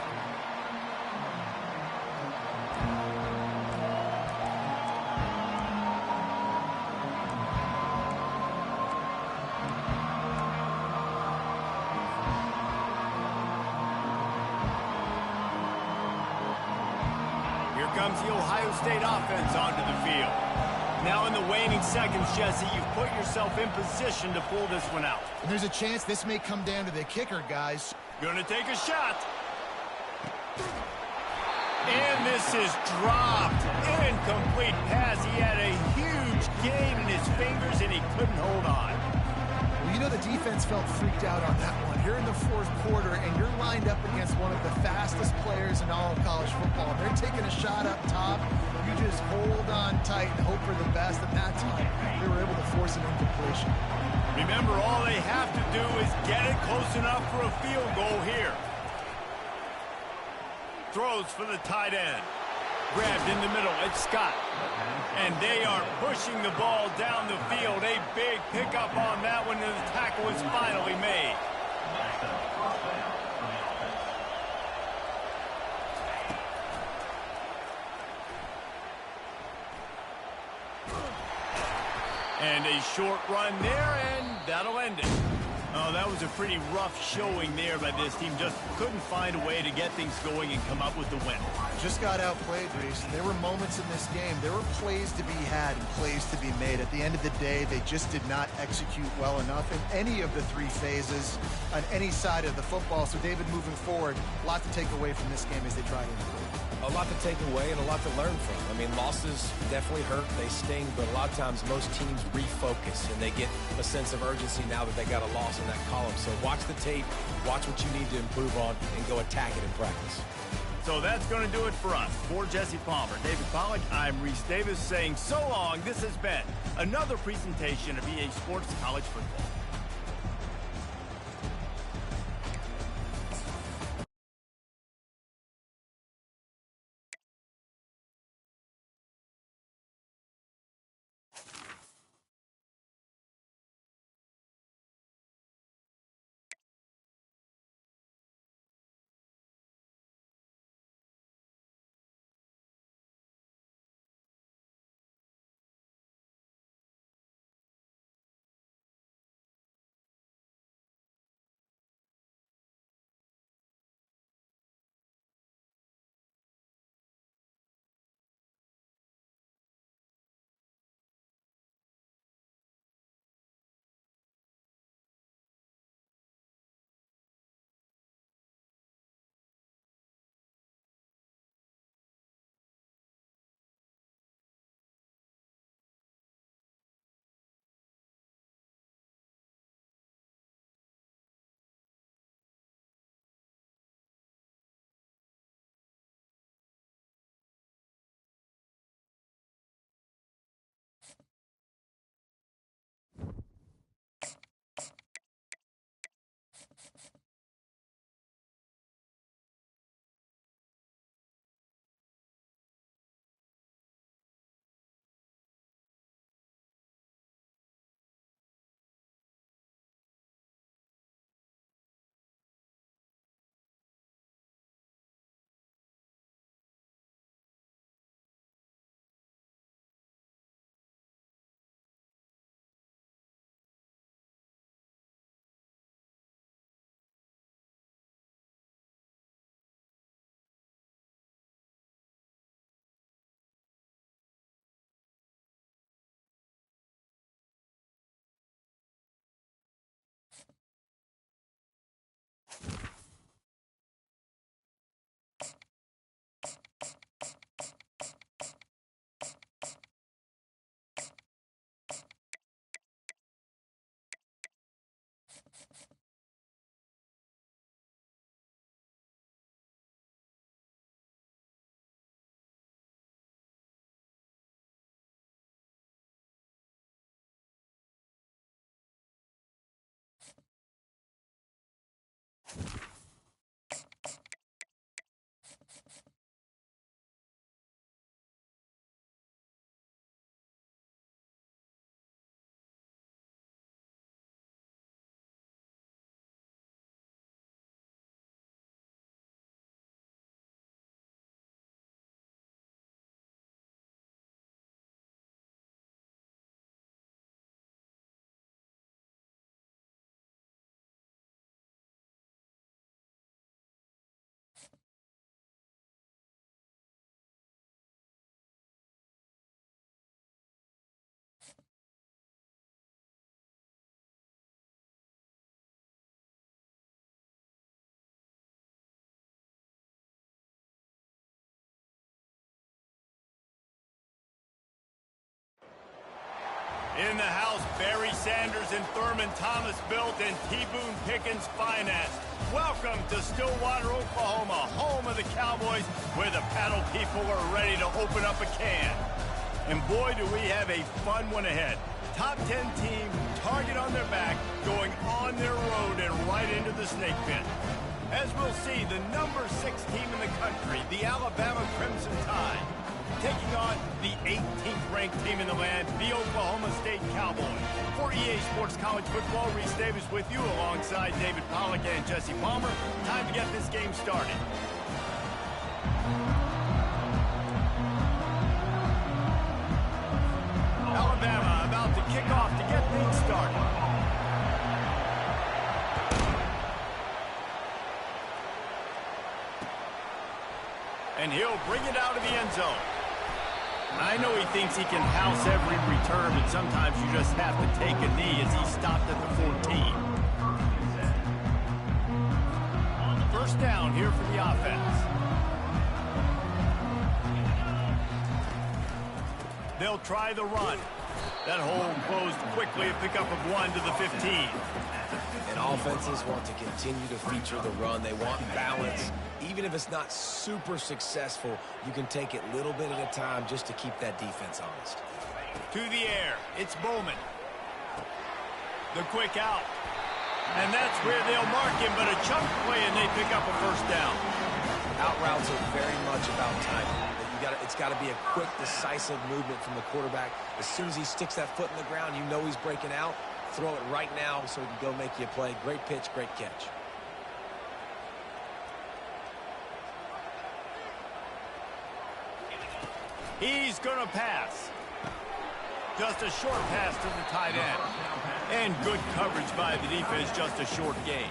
Here comes the Ohio State offense onto the field. Now in the waning seconds, Jesse, you've put yourself in position to pull this one out. And there's a chance this may come down to the kicker, guys. Gonna take a shot. And this is dropped. Incomplete pass. He had a huge gain in his fingers, and he couldn't hold on. Well, you know the defense felt freaked out on that one. You're in the 4th quarter, and you're lined up against one of the fastest players in all of college football. They're taking a shot up top. You just hold on tight and hope for the best. And that time, they were able to force an incompletion. Remember, all they have to do is get it close enough for a field goal here. Throws for the tight end. Grabbed in the middle. It's Scott. And they are pushing the ball down the field. A big pickup on that one, and the tackle is finally made. And a short run there, and that'll end it. Oh, that was a pretty rough showing there by this team. Just couldn't find a way to get things going and come up with the win. Just got outplayed, Reese. There were moments in this game. There were plays to be had and plays to be made. At the end of the day, they just did not execute well enough in any of the 3 phases on any side of the football. So, David, moving forward, a lot to take away from this game as they try to improve. A lot to take away and a lot to learn from. I mean, losses definitely hurt, they sting, but a lot of times most teams refocus and they get a sense of urgency now that they got a loss in that column. So watch the tape, watch what you need to improve on, and go attack it in practice. So that's going to do it for us. For Jesse Palmer, David Pollack, I'm Reese Davis saying so long. This has been another presentation of EA Sports College Football. In the house, Barry Sanders and Thurman Thomas built and T. Boone Pickens financed. Welcome to Stillwater, Oklahoma, home of the Cowboys, where the paddle people are ready to open up a can. And boy, do we have a fun one ahead. Top 10 team, target on their back, going on their road and right into the snake pit. As we'll see, the number 6 team in the country, the Alabama Crimson Tide, taking on the 18th ranked team in the land, the Oklahoma State Cowboys. For EA Sports College Football, Reese Davis with you alongside David Pollack and Jesse Palmer. Time to get this game started. Alabama about to kick off to get things started. And he'll bring it out of the end zone. I know he thinks he can house every return, but sometimes you just have to take a knee as he stopped at the 14. First down here for the offense. They'll try the run. That hole closed quickly, a pickup of 1 to the 15. And offenses want to continue to feature the run. They want balance. Even if it's not super successful, you can take it little bit at a time just to keep that defense honest. To the air, it's Bowman. The quick out. And that's where they'll mark him, but a chunk play and they pick up a first down. Out routes are very much about timing. It's got to be a quick, decisive movement from the quarterback. As soon as he sticks that foot in the ground, you know he's breaking out. Throw it right now so he can go make you a play. Great pitch, great catch. He's going to pass. Just a short pass to the tight end. And good coverage by the defense, just a short gain.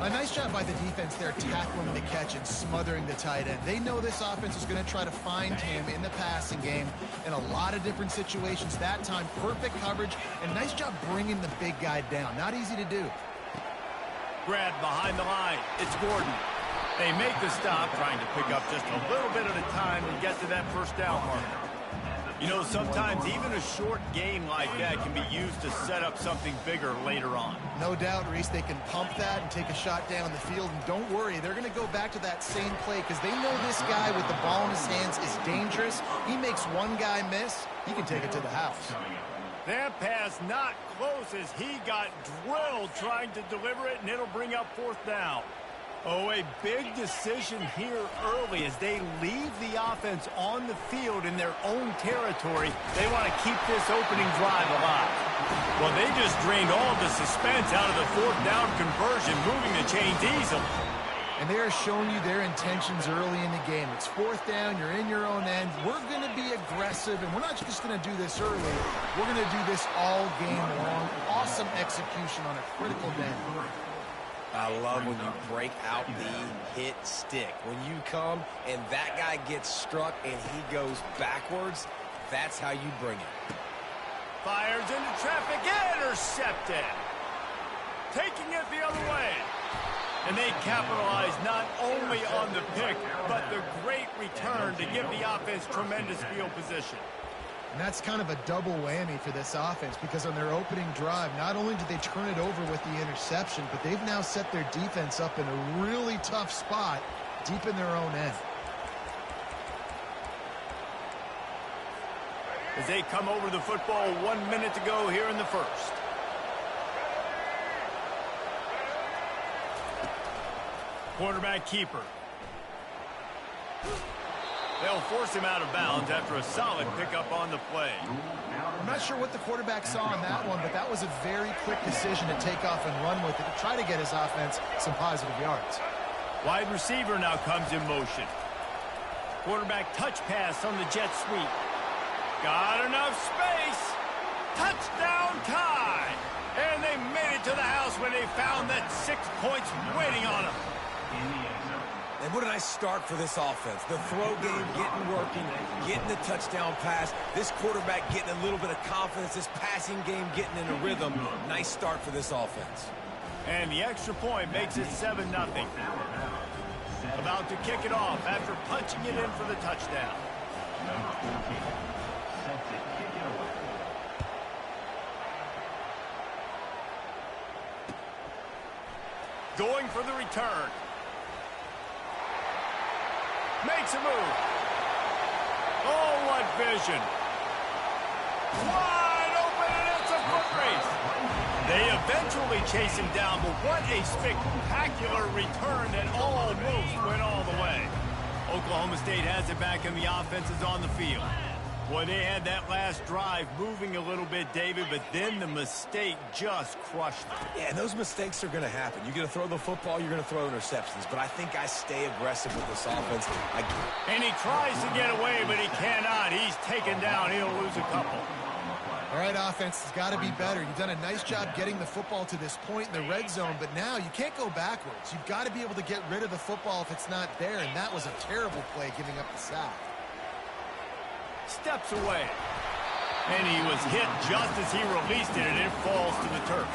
A nice job by the defense there, tackling the catch and smothering the tight end. They know this offense is going to try to find him in the passing game in a lot of different situations. That time, perfect coverage, and nice job bringing the big guy down. Not easy to do. Grab behind the line. It's Gordon. They make the stop, trying to pick up just a little bit at a time and get to that first down marker. You know, sometimes even a short game like that can be used to set up something bigger later on. No doubt, Reese, they can pump that and take a shot down the field. And don't worry, they're going to go back to that same play because they know this guy with the ball in his hands is dangerous. He makes one guy miss, he can take it to the house. That pass not close as he got drilled trying to deliver it, and it'll bring up fourth down. Oh, a big decision here early as they leave the offense on the field in their own territory. They want to keep this opening drive alive. Well, they just drained all the suspense out of the fourth down conversion, moving the chains easily. And they are showing you their intentions early in the game. It's fourth down, you're in your own end. We're going to be aggressive, and we're not just going to do this early. We're going to do this all game long. Awesome execution on a critical down. I love when you break out the hit stick. When you come and that guy gets struck and he goes backwards, that's how you bring it. Fires into traffic, intercepted. Taking it the other way. And they capitalize not only on the pick, but the great return to give the offense tremendous field position. And that's kind of a double whammy for this offense because on their opening drive, not only did they turn it over with the interception, but they've now set their defense up in a really tough spot deep in their own end. As they come over the football, 1 minute to go here in the first. Quarterback keeper. They'll force him out of bounds after a solid pickup on the play. I'm not sure what the quarterback saw on that one, but that was a very quick decision to take off and run with it to try to get his offense some positive yards. Wide receiver now comes in motion. Quarterback touch pass on the jet sweep. Got enough space. Touchdown tie. And they made it to the house when they found that 6 points waiting on them. And what a nice start for this offense. The throw game getting working, getting the touchdown pass. This quarterback getting a little bit of confidence. This passing game getting in a rhythm. Nice start for this offense. And the extra point makes it 7-0. About to kick it off after punching it in for the touchdown. Going for the return. Makes a move. Oh, what vision. Wide open, and it's a foot race. They eventually chase him down, but what a spectacular return that almost went all the way. Oklahoma State has it back, and the offense is on the field. Boy, they had that last drive moving a little bit, David, but then the mistake just crushed them. Yeah, and those mistakes are going to happen. You're going to throw the football, you're going to throw interceptions. But I think I stay aggressive with this offense. And he tries to get away, but he cannot. He's taken down. He'll lose a couple. All right, offense has got to be better. You've done a nice job getting the football to this point in the red zone, but now you can't go backwards. You've got to be able to get rid of the football if it's not there, and that was a terrible play giving up the sack. Steps away. And he was hit just as he released it, and it falls to the turf.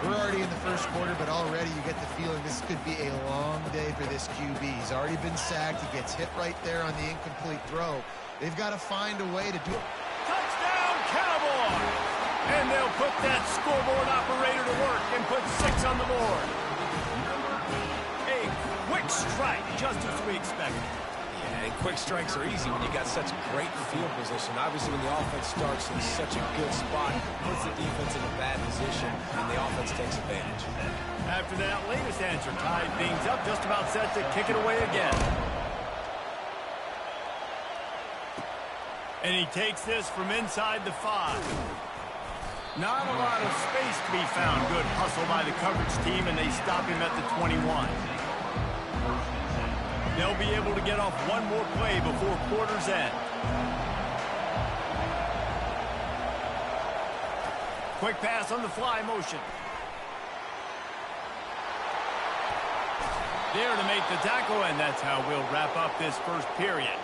We're already in the first quarter, but already you get the feeling this could be a long day for this QB. He's already been sacked. He gets hit right there on the incomplete throw. They've got to find a way to do it. Touchdown, Cowboy! And they'll put that scoreboard operator to work and put 6 on the board. A quick strike, just as we expected. And quick strikes are easy when you got such great field position. Obviously, when the offense starts in such a good spot, puts the defense in a bad position, and the offense takes advantage. After that latest answer tied things up, just about set to kick it away again. And he takes this from inside the 5. Not a lot of space to be found. Good hustle by the coverage team, and they stop him at the 21. They'll be able to get off one more play before quarter's end. Quick pass on the fly motion. There to make the tackle, and that's how we'll wrap up this first period.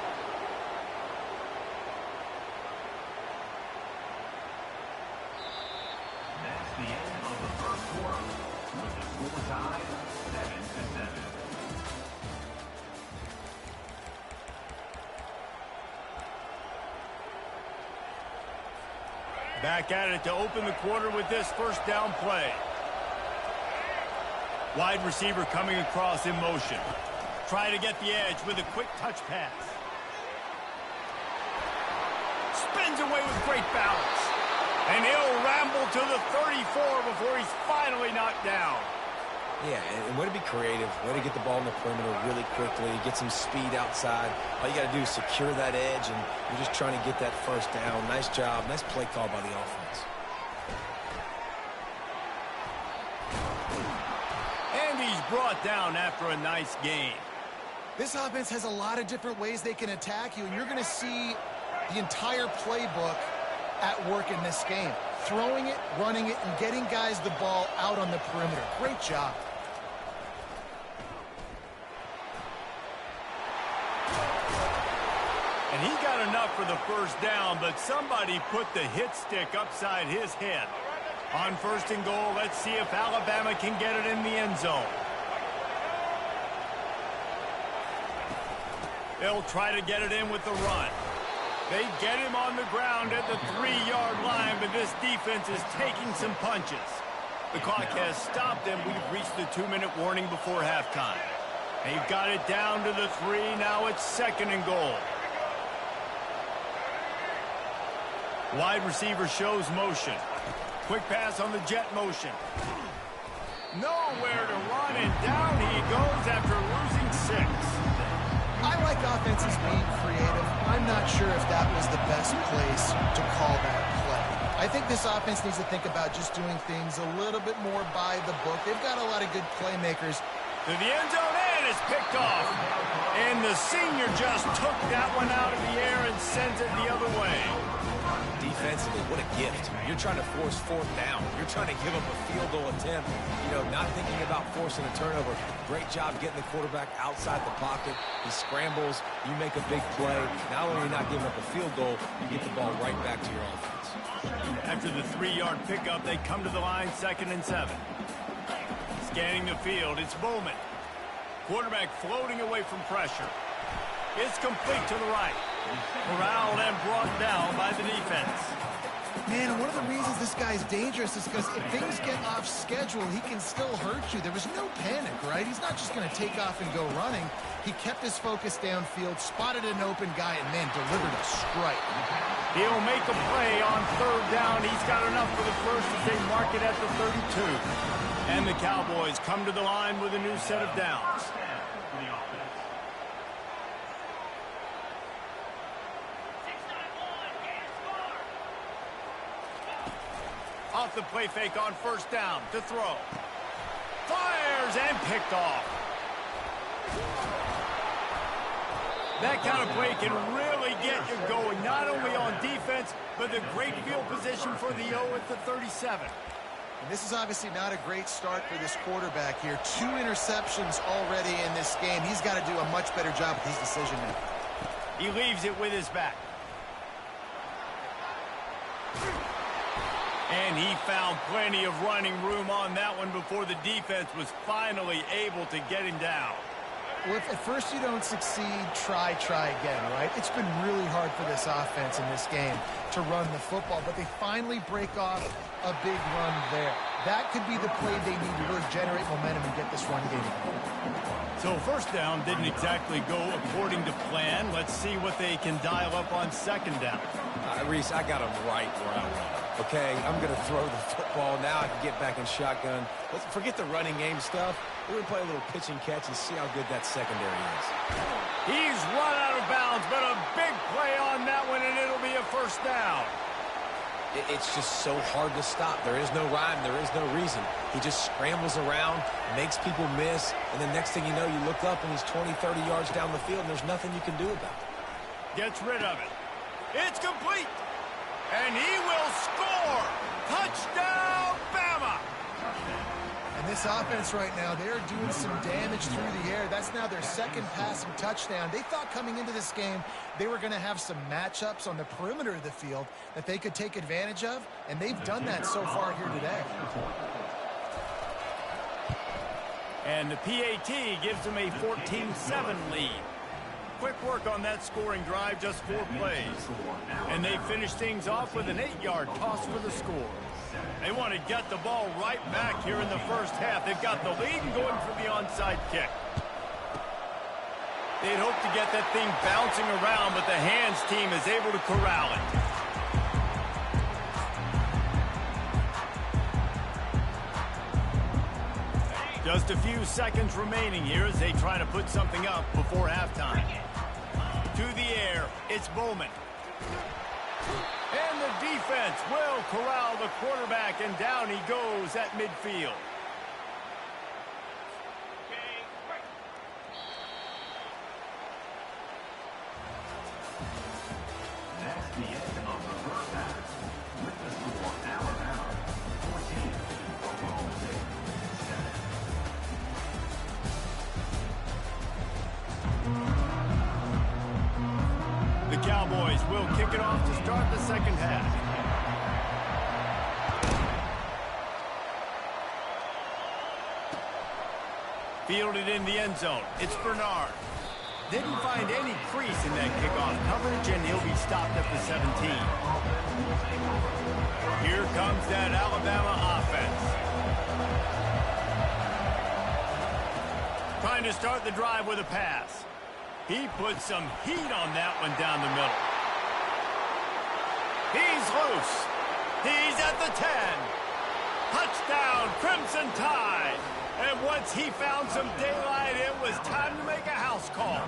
That's the end of the first quarter, with the score tied 7-7. Back at it to open the quarter with this first down play. Wide receiver coming across in motion. Try to get the edge with a quick touch pass. Spins away with great balance. And he'll ramble to the 34 before he's finally knocked down. Yeah, and way to be creative, way to get the ball in the perimeter really quickly, get some speed outside. All you got to do is secure that edge, and you're just trying to get that first down. Nice job. Nice play call by the offense. And he's brought down after a nice gain. This offense has a lot of different ways they can attack you, and you're going to see the entire playbook at work in this game. Throwing it, running it, and getting guys the ball out on the perimeter. Great job. And he got enough for the first down, but somebody put the hit stick upside his head. On 1st and goal, let's see if Alabama can get it in the end zone. They'll try to get it in with the run. They get him on the ground at the 3-yard line, but this defense is taking some punches. The clock has stopped, and we've reached the 2-minute warning before halftime. They've got it down to the 3. Now it's 2nd and goal. Wide receiver shows motion. Quick pass on the jet motion. Nowhere to run, and down he goes after losing 6. I like offenses being creative. I'm not sure if that was the best place to call that play. I think this offense needs to think about just doing things a little bit more by the book. They've got a lot of good playmakers. To the end zone, and it's picked off. And the senior just took that one out of the air and sends it the other way. Defensively, what a gift. You're trying to force 4th down. You're trying to give up a field goal attempt. You know, not thinking about forcing a turnover. Great job getting the quarterback outside the pocket. He scrambles. You make a big play. Not only are you not giving up a field goal, you get the ball right back to your offense. After the 3-yard pickup, they come to the line 2nd and 7. Scanning the field, it's Bowman. Quarterback floating away from pressure. It's complete to the right. Corralled and brought down by the defense. Man, and one of the reasons this guy's dangerous is because if things get off schedule, he can still hurt you. There was no panic, right? He's not just going to take off and go running. He kept his focus downfield, spotted an open guy, and, man, delivered a strike. He'll make a play on third down. He's got enough for the first as they mark it at the 32. And the Cowboys come to the line with a new set of downs. Off the play fake on first down to throw. Fires and picked off. That kind of play can really get you going, not only on defense, but the great field position for the O at the 37. And this is obviously not a great start for this quarterback here. 2 interceptions already in this game. He's got to do a much better job with his decision making. He leaves it with his back. And he found plenty of running room on that one before the defense was finally able to get him down. Well, if at first you don't succeed, try again, right? It's been really hard for this offense in this game to run the football, but they finally break off a big run there. That could be the play they need to really generate momentum and get this run game going. So first down didn't exactly go according to plan. Let's see what they can dial up on second down. Reese, I got him right where I want him. Okay, I'm going to throw the football. Now I can get back in shotgun. Let's forget the running game stuff. We're going to play a little pitch and catch and see how good that secondary is. He's run out of bounds, but a big play on that one, and it'll be a first down. It's just so hard to stop. There is no rhyme. There is no reason. He just scrambles around, makes people miss, and the next thing you know, you look up and he's 20, 30 yards down the field, and there's nothing you can do about it. Gets rid of it. It's complete. And he will score. Touchdown, Bama. And this offense right now, they're doing some damage through the air. That's now their second passing touchdown. They thought coming into this game they were going to have some matchups on the perimeter of the field that they could take advantage of, and they've done that so far here today. And the PAT gives them a 14-7 lead. Quick work on that scoring drive, just 4 plays. And they finish things off with an 8-yard toss for the score. They want to get the ball right back here in the first half. They've got the lead and going for the onside kick. They'd hope to get that thing bouncing around, but the hands team is able to corral it. Just a few seconds remaining here as they try to put something up before halftime. To the air, it's Bowman. And the defense will corral the quarterback, and down he goes at midfield. That's the end of the first half. With the score Alabama 14, Oklahoma State 7. The Cowboys will kick it off to start the second half. Fielded in the end zone. It's Bernard. Didn't find any crease in that kickoff coverage, and he'll be stopped at the 17. Here comes that Alabama offense. Trying to start the drive with a pass. He put some heat on that one down the middle. He's loose. He's at the 10. Touchdown, Crimson Tide. And once he found some daylight, it was time to make a house call.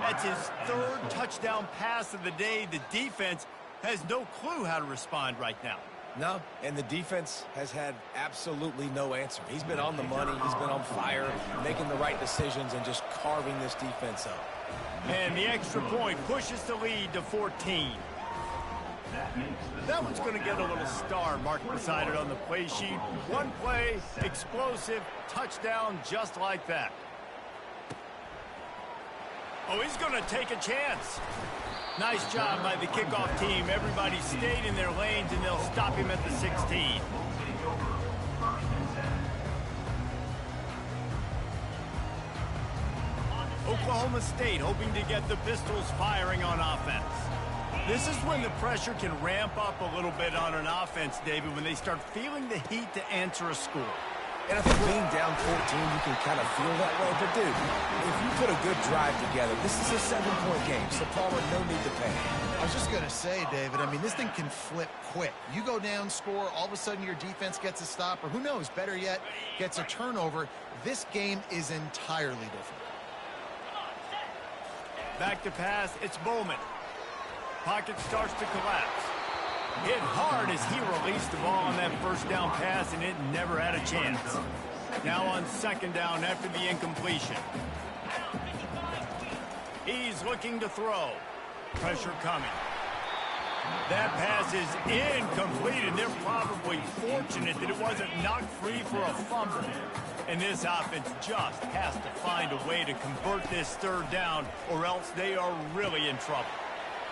That's his 3rd touchdown pass of the day. The defense has no clue how to respond right now. No, and the defense has had absolutely no answer. He's been on the money. He's been on fire, making the right decisions and just carving this defense up. And the extra point pushes the lead to 14. That one's going to get a little star marked beside it on the play sheet. One play, explosive, touchdown just like that. Oh, he's going to take a chance. Nice job by the kickoff team. Everybody stayed in their lanes, and they'll stop him at the 16. Oklahoma State hoping to get the Pistols firing on offense. This is when the pressure can ramp up a little bit on an offense, David, when they start feeling the heat to answer a score. And I think being down 14, you can kind of feel that way. But, dude, if you put a good drive together, this is a 7-point game. So, Palmer, no need to panic. I was just going to say, David, I mean, this thing can flip quick. You go down, score, all of a sudden your defense gets a stop, or who knows, better yet, gets a turnover. This game is entirely different. Back to pass, it's Bowman. Pocket starts to collapse. Hit hard as he released the ball on that first down pass, and it never had a chance. Now on second down after the incompletion. He's looking to throw. Pressure coming. That pass is incomplete, and they're probably fortunate that it wasn't knocked free for a fumble. And this offense just has to find a way to convert this third down, or else they are really in trouble.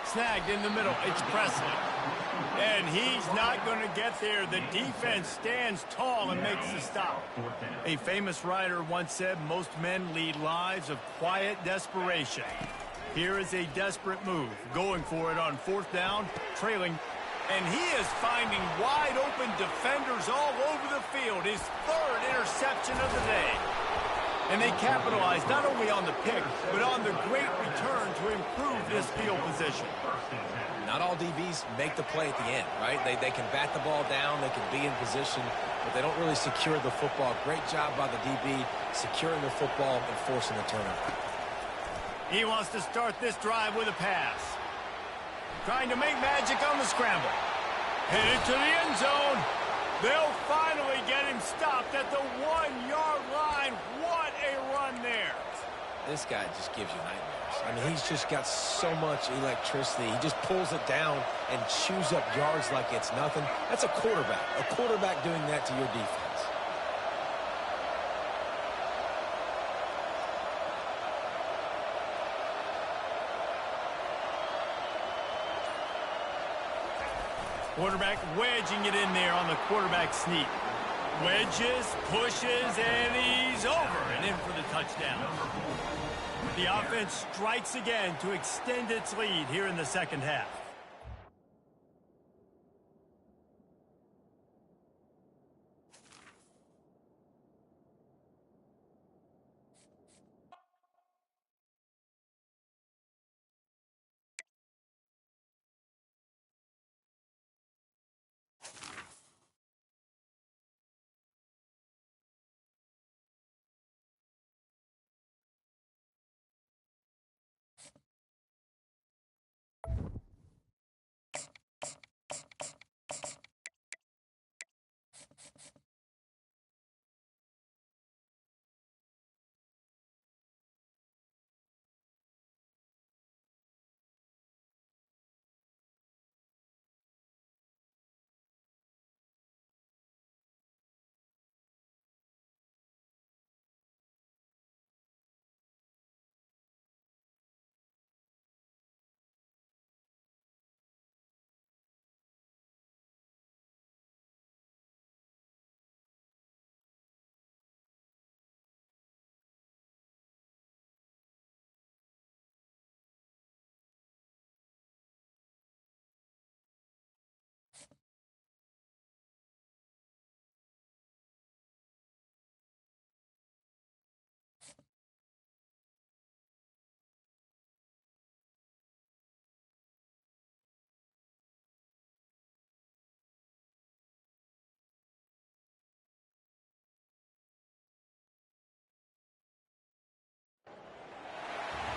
Snagged in the middle, it's Presley. And he's not going to get there. The defense stands tall and makes the stop. A famous writer once said, most men lead lives of quiet desperation. Here is a desperate move, going for it on fourth down, trailing. And he is finding wide open defenders all over the field. His third interception of the day. And they capitalized not only on the pick, but on the great return to improve this field position. Not all DBs make the play at the end, right? They can bat the ball down, they can be in position, but they don't really secure the football. Great job by the DB securing the football and forcing the turnover. He wants to start this drive with a pass. Trying to make magic on the scramble. Headed to the end zone. They'll finally get him stopped at the 1-yard line. What a run there. This guy just gives you nightmares. I mean, he's just got so much electricity. He just pulls it down and chews up yards like it's nothing. That's a quarterback. A quarterback doing that to your defense. Quarterback wedging it in there on the quarterback sneak. Wedges, pushes, and he's over and in for the touchdown. The offense strikes again to extend its lead here in the second half.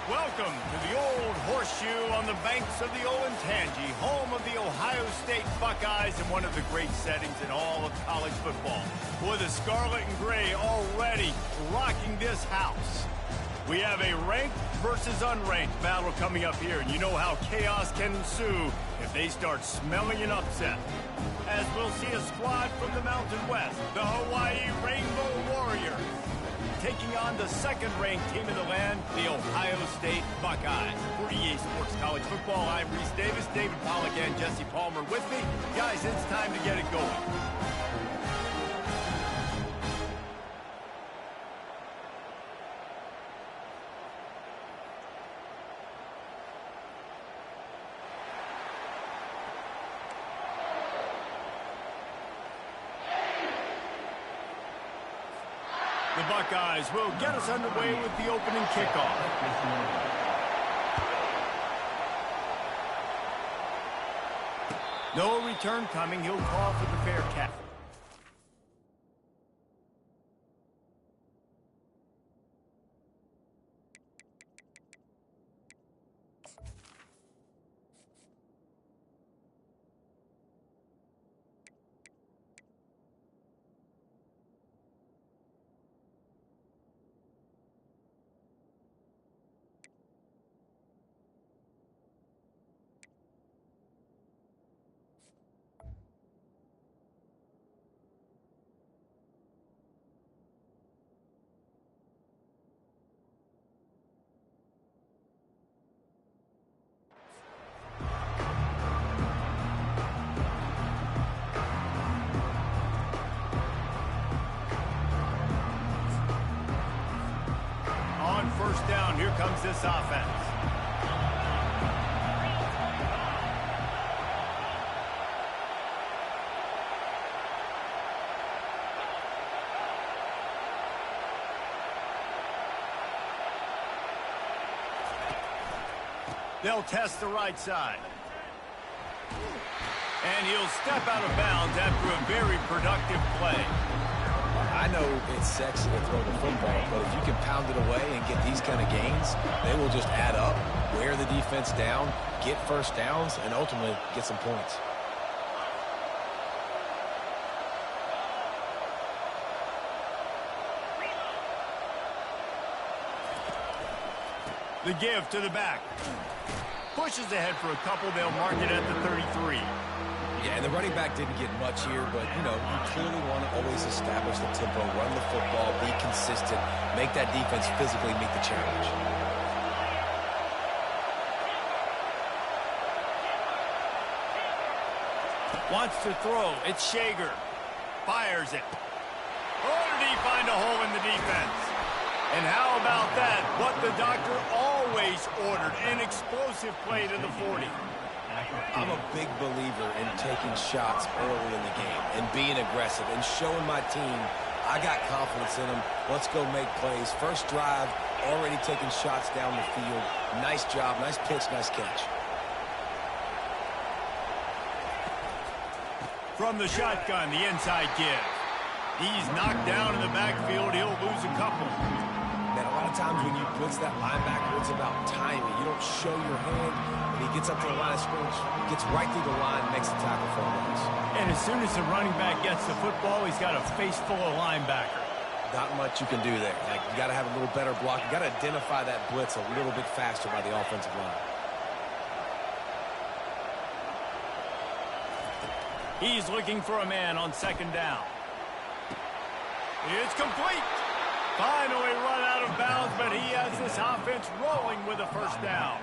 Welcome to the Old Horseshoe on the banks of the old Ncaa25, home of the Ohio State Buckeyes and one of the great settings in all of college football. Boy, the scarlet and gray already rocking this house. We have a ranked versus unranked battle coming up here, and you know how chaos can ensue if they start smelling an upset. As we'll see a squad from the Mountain West, the Hawaii Rainbow Warriors, taking on the second-ranked team in the land, the Ohio State Buckeyes. For EA Sports College Football, I'm Reese Davis, David Pollack, and Jesse Palmer with me. Guys, it's time to get it going. The Buckeyes will get us underway with the opening kickoff. No return coming. He'll call for the fair catch. First down, here comes this offense. They'll test the right side. And he'll step out of bounds after a very productive play. I know it's sexy to throw the football, but if you can pound it away and get these kind of gains, they will just add up, wear the defense down, get first downs, and ultimately get some points. The give to the back. Pushes ahead for a couple. They'll mark it at the 33. Yeah, and the running back didn't get much here, but, you know, you clearly want to always establish the tempo, run the football, be consistent, make that defense physically meet the challenge. Wants to throw. It's Shager. Fires it. Oh, did he find a hole in the defense? And how about that? What the doctor always ordered, an explosive play to the 40. I'm a big believer in taking shots early in the game and being aggressive and showing my team I got confidence in them. Let's go make plays. First drive, already taking shots down the field. Nice job, nice pitch, nice catch. From the shotgun, the inside give. He's knocked down in the backfield. He'll lose a couple. Man, a lot of times when you blitz that linebacker, it's about timing. You don't show your hand, and he gets up to the line of scrimmage, gets right through the line, makes the tackle for a loss. And as soon as the running back gets the football, he's got a face full of linebacker. Not much you can do there. Like, you got to have a little better block. You got to identify that blitz a little bit faster by the offensive line. He's looking for a man on second down. It's complete. Finally run out of bounds, but he has this offense rolling with a first down.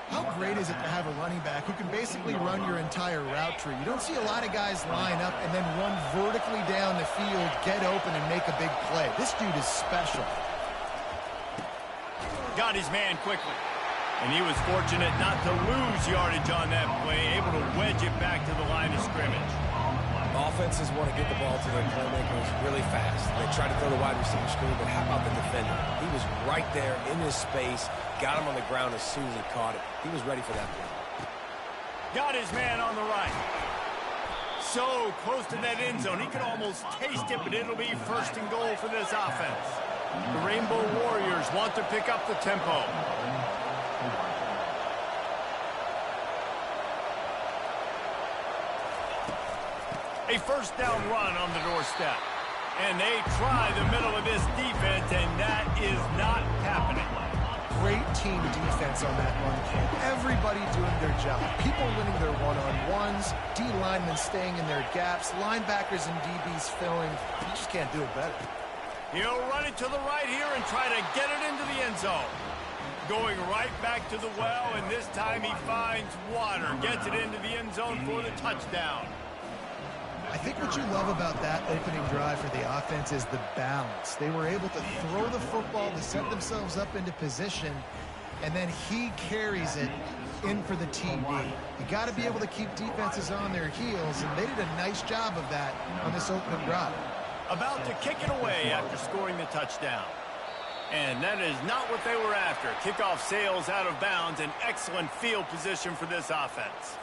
How great is it to have a running back who can basically run your entire route tree? You don't see a lot of guys line up and then run vertically down the field, get open, and make a big play. This dude is special. Got his man quickly. And he was fortunate not to lose yardage on that play, able to wedge it back to the line of scrimmage. Offenses want to get the ball to their playmakers really fast. They try to throw the wide receiver screen, but how about the defender? He was right there in his space, got him on the ground as soon as he caught it. He was ready for that play. Got his man on the right. So close to that end zone, he could almost taste it, but it'll be first and goal for this offense. The Rainbow Warriors want to pick up the tempo. A first down run on the doorstep. And they try the middle of this defense, and that is not happening. Great team defense on that run play. Everybody doing their job. People winning their one-on-ones, D linemen staying in their gaps, linebackers and DBs filling. You just can't do it better. He'll run it to the right here and try to get it into the end zone. Going right back to the well, and this time he finds water. Gets it into the end zone for the touchdown. I think what you love about that opening drive for the offense is the balance. They were able to throw the football to set themselves up into position, and then he carries it in for the TD. You got to be able to keep defenses on their heels, and they did a nice job of that on this opening drive. About to kick it away after scoring the touchdown. And that is not what they were after. Kickoff sails out of bounds. An excellent field position for this offense.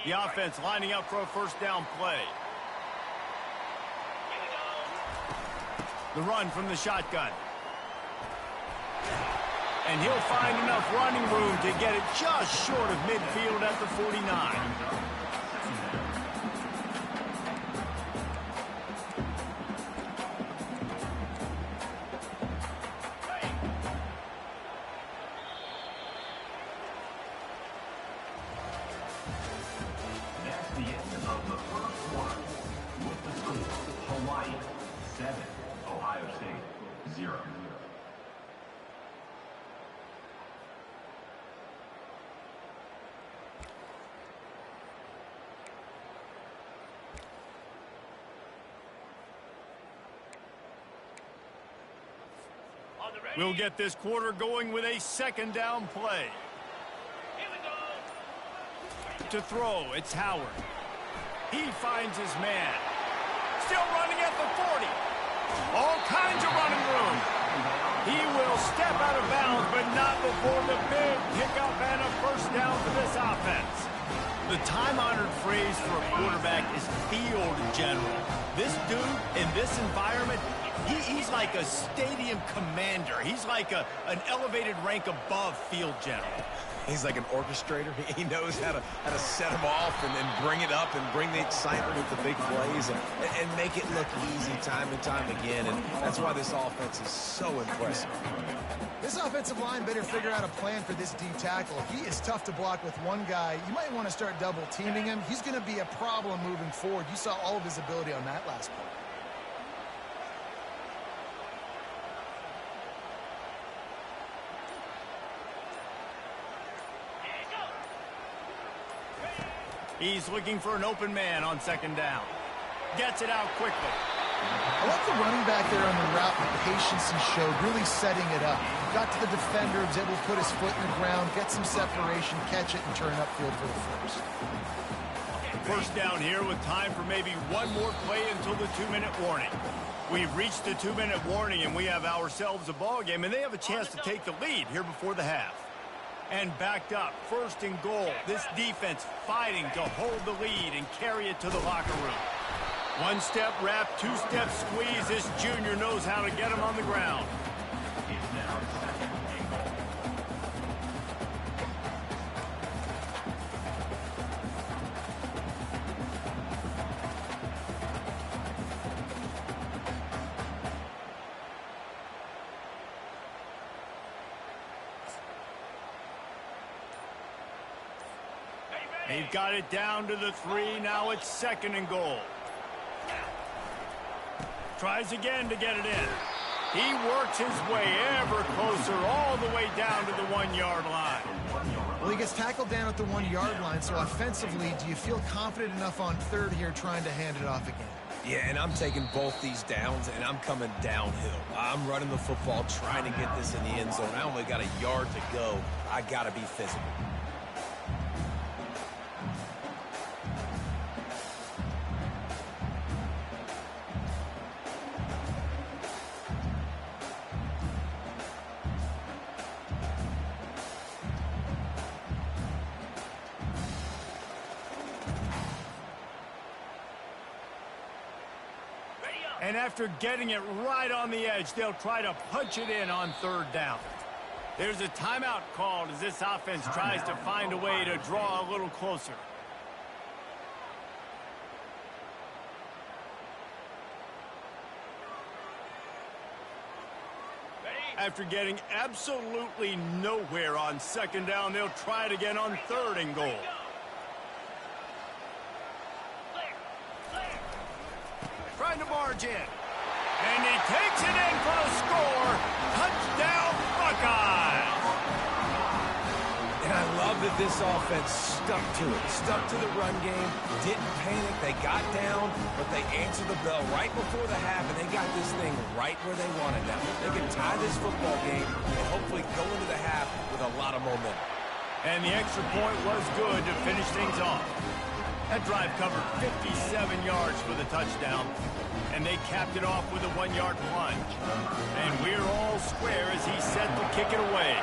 The offense lining up for a first down play. The run from the shotgun. And he'll find enough running room to get it just short of midfield at the 49. That's the end of the first quarter. With the score, Hawaii 7, Ohio State 0. We'll get this quarter going with a second down play. To throw, it's Howard. He finds his man. Still running at the 40. All kinds of running room. He will step out of bounds, but not before the big pickup and a first down for this offense. The time-honored phrase for a quarterback is field general. This dude, in this environment, he's like a stadium commander. He's like an elevated rank above field general. He's like an orchestrator. He knows how to set them off and then bring it up and bring the excitement with the big plays and make it look easy time and time again. And that's why this offense is so impressive. This offensive line better figure out a plan for this D tackle. He is tough to block with one guy. You might want to start double teaming him. He's going to be a problem moving forward. You saw all of his ability on that last play. He's looking for an open man on second down. Gets it out quickly. I like the running back there on the route, the patience he showed, really setting it up. Got to the defender, was able to put his foot in the ground, get some separation, catch it, and turn upfield for the first. First down here with time for maybe one more play until the 2-minute warning. We've reached the 2-minute warning, and we have ourselves a ball game, and they have a chance to take the lead here before the half. And backed up, first and goal. This defense fighting to hold the lead and carry it to the locker room. One-step wrap, two-step squeeze. This junior knows how to get him on the ground. It's now second and goal. They've got it down to the 3. Now it's second and goal. Tries again to get it in. He works his way ever closer all the way down to the 1-yard line. Well, he gets tackled down at the 1-yard line, so offensively, do you feel confident enough on third here trying to hand it off again? Yeah, and I'm taking both these downs, and I'm coming downhill. I'm running the football, trying to get this in the end zone. I only got a yard to go. I got to be physical. And after getting it right on the edge, they'll try to punch it in on third down. There's a timeout called as this offense tries to find a way to draw a little closer. After getting absolutely nowhere on second down, they'll try it again on third and goal. Trying to barge in. And he takes it in for a score. Touchdown, Buckeyes. And I love that this offense stuck to it, stuck to the run game, didn't panic. They got down, but they answered the bell right before the half, and they got this thing right where they wanted now. They can tie this football game and hopefully go into the half with a lot of momentum. And the extra point was good to finish things off. That drive covered 57 yards for the touchdown, and they capped it off with a 1-yard plunge. And we're all square as he's set to kick it away.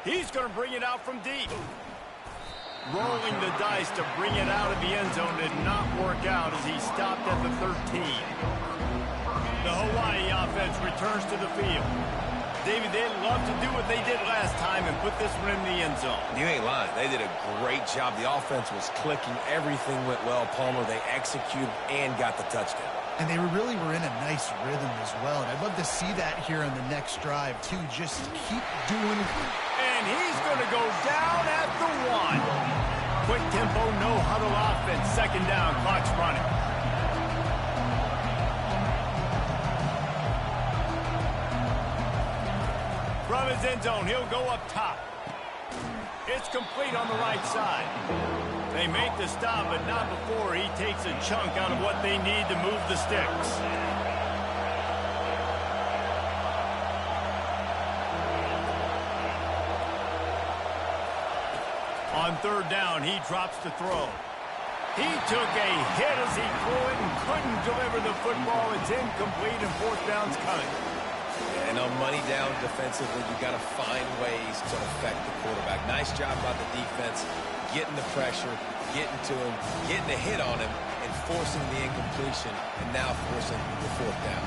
He's going to bring it out from deep. Rolling the dice to bring it out of the end zone did not work out as he stopped at the 13. The Hawaii offense returns to the field. David, they'd love to do what they did last time and put this one in the end zone. You ain't lying. They did a great job. The offense was clicking. Everything went well, Palmer. They executed and got the touchdown. And they really were in a nice rhythm as well. And I'd love to see that here on the next drive, too. Just keep doing it. And he's going to go down at the 1. Quick tempo, no huddle offense. Second down, clock's running. From his end zone, he'll go up top. It's complete on the right side. They make the stop, but not before he takes a chunk out of what they need to move the sticks. On third down, he drops to throw. He took a hit as he threw it and couldn't deliver the football. It's incomplete and fourth down's coming. And on money down defensively, you got to find ways to affect the quarterback. Nice job by the defense, getting the pressure, getting to him, getting a hit on him, and forcing the incompletion, and now forcing the fourth down.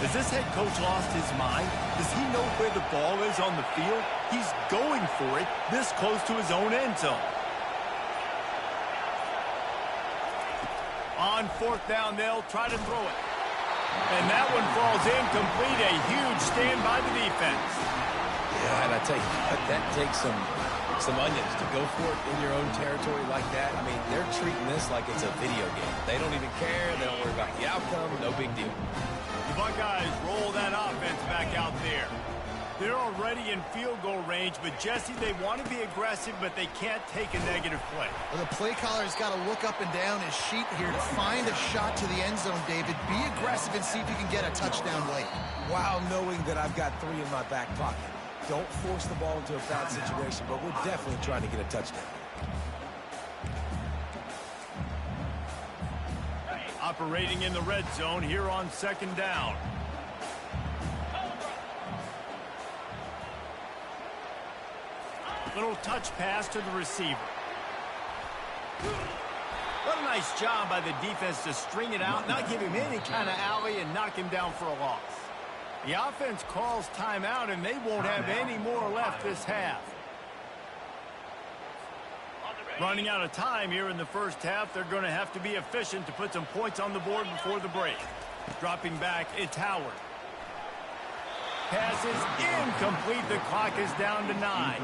Has this head coach lost his mind? Does he know where the ball is on the field? He's going for it this close to his own end zone. On fourth down, they'll try to throw it. And that one falls incomplete. A huge stand by the defense. Yeah, and I tell you what, that takes some onions to go for it in your own territory like that. I mean, they're treating this like it's a video game. They don't even care. They don't worry about the outcome. No big deal. The Buckeyes roll that offense back out there. They're already in field goal range, but Jesse, they want to be aggressive, but they can't take a negative play. Well, the play caller's got to look up and down his sheet here to find a shot to the end zone, David. Be aggressive and see if you can get a touchdown late. While knowing that I've got 3 in my back pocket. Don't force the ball into a bad situation, but we're definitely trying to get a touchdown. Operating in the red zone here on second down. Little touch pass to the receiver. What a nice job by the defense to string it out, not give him any kind of alley, and knock him down for a loss. The offense calls timeout, and they won't have any more left this half. Running out of time here in the first half. They're going to have to be efficient to put some points on the board before the break. Dropping back, it's Howard. Pass is incomplete. The clock is down to 9.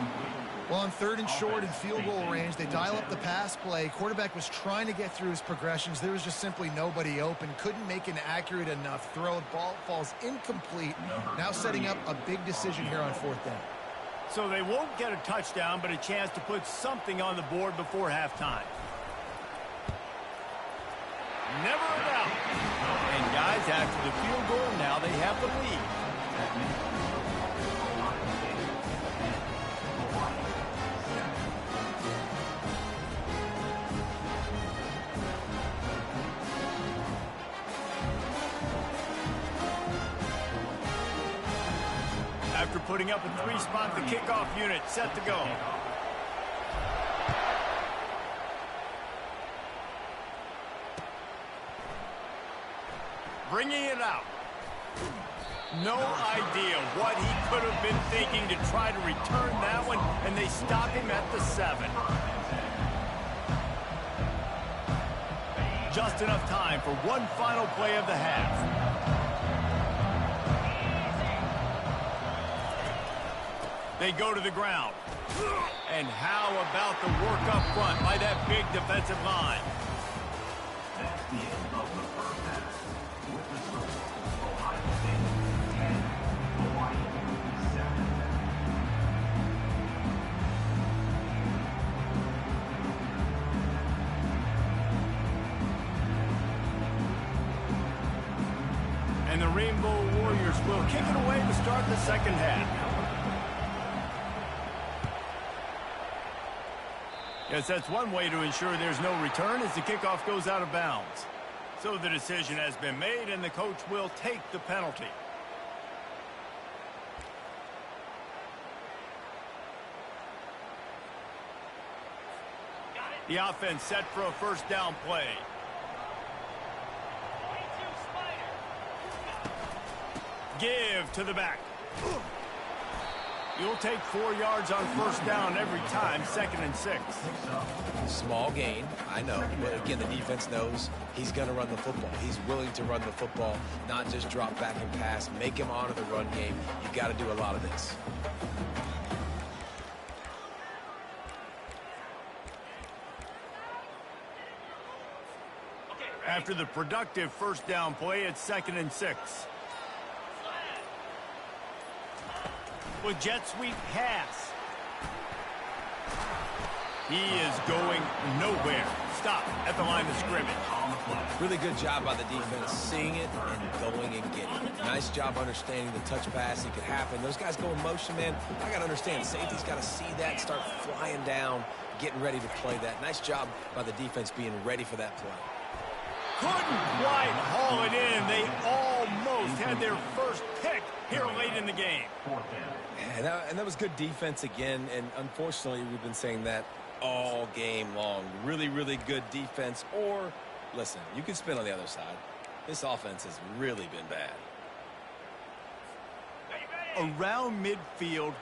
Well, on third and short in field goal range, they dial up the pass play. Quarterback was trying to get through his progressions. There was just simply nobody open. Couldn't make an accurate enough throw. Ball falls incomplete. Now setting up a big decision here on fourth down. So they won't get a touchdown, but a chance to put something on the board before halftime. Never a doubt. And guys, after the field goal, now they have the lead. After putting up a 3-spot, the kickoff unit set to go. Bringing it out. No idea what he could have been thinking to try to return that one, and they stop him at the 7. Just enough time for one final play of the half. They go to the ground. And how about the work up front by that big defensive line? That's the end of the first half. With the score, Ohio State 10, Hawaii 7. And the Rainbow Warriors will kick it away to start the second half. Yes, that's one way to ensure there's no return as the kickoff goes out of bounds. So the decision has been made, and the coach will take the penalty. The offense set for a first down play. 22 Spider. Give to the back. You'll take 4 yards on first down every time, 2nd and 6. Small gain, I know. But again, the defense knows he's going to run the football. He's willing to run the football, not just drop back and pass. Make him honor the run game. You got to do a lot of this. After the productive first down play, it's 2nd and 6. With jet sweep pass. He is going nowhere. Stop at the line of scrimmage. Really good job by the defense, seeing it and going and getting it. Nice job understanding the touch pass. It could happen. Those guys go in motion, man. I got to understand. Safety's got to see that, start flying down, getting ready to play that. Nice job by the defense being ready for that play. Couldn't quite haul it in. They almost had their first pick here late in the game. And that was good defense again, and unfortunately, we've been saying that all game long. Really, really good defense, or, listen, you can spin on the other side. This offense has really been bad. Around midfield,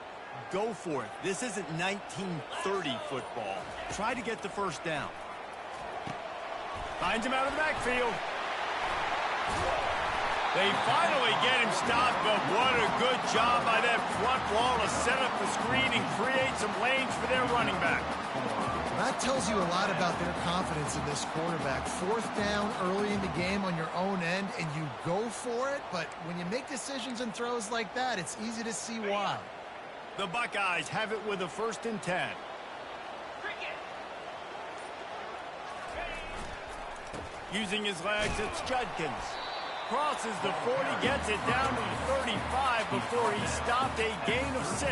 go for it. This isn't 1930 football. Try to get the first down. Finds him out of the backfield. They finally get him stopped, but what a good job by that front wall to set up the screen and create some lanes for their running back. That tells you a lot about their confidence in this quarterback. 4th down early in the game on your own end, and you go for it, but when you make decisions and throws like that, it's easy to see why. The Buckeyes have it with a 1st and 10. Using his legs, it's Judkins. Crosses the 40, gets it down to the 35 before he stopped, a gain of 6.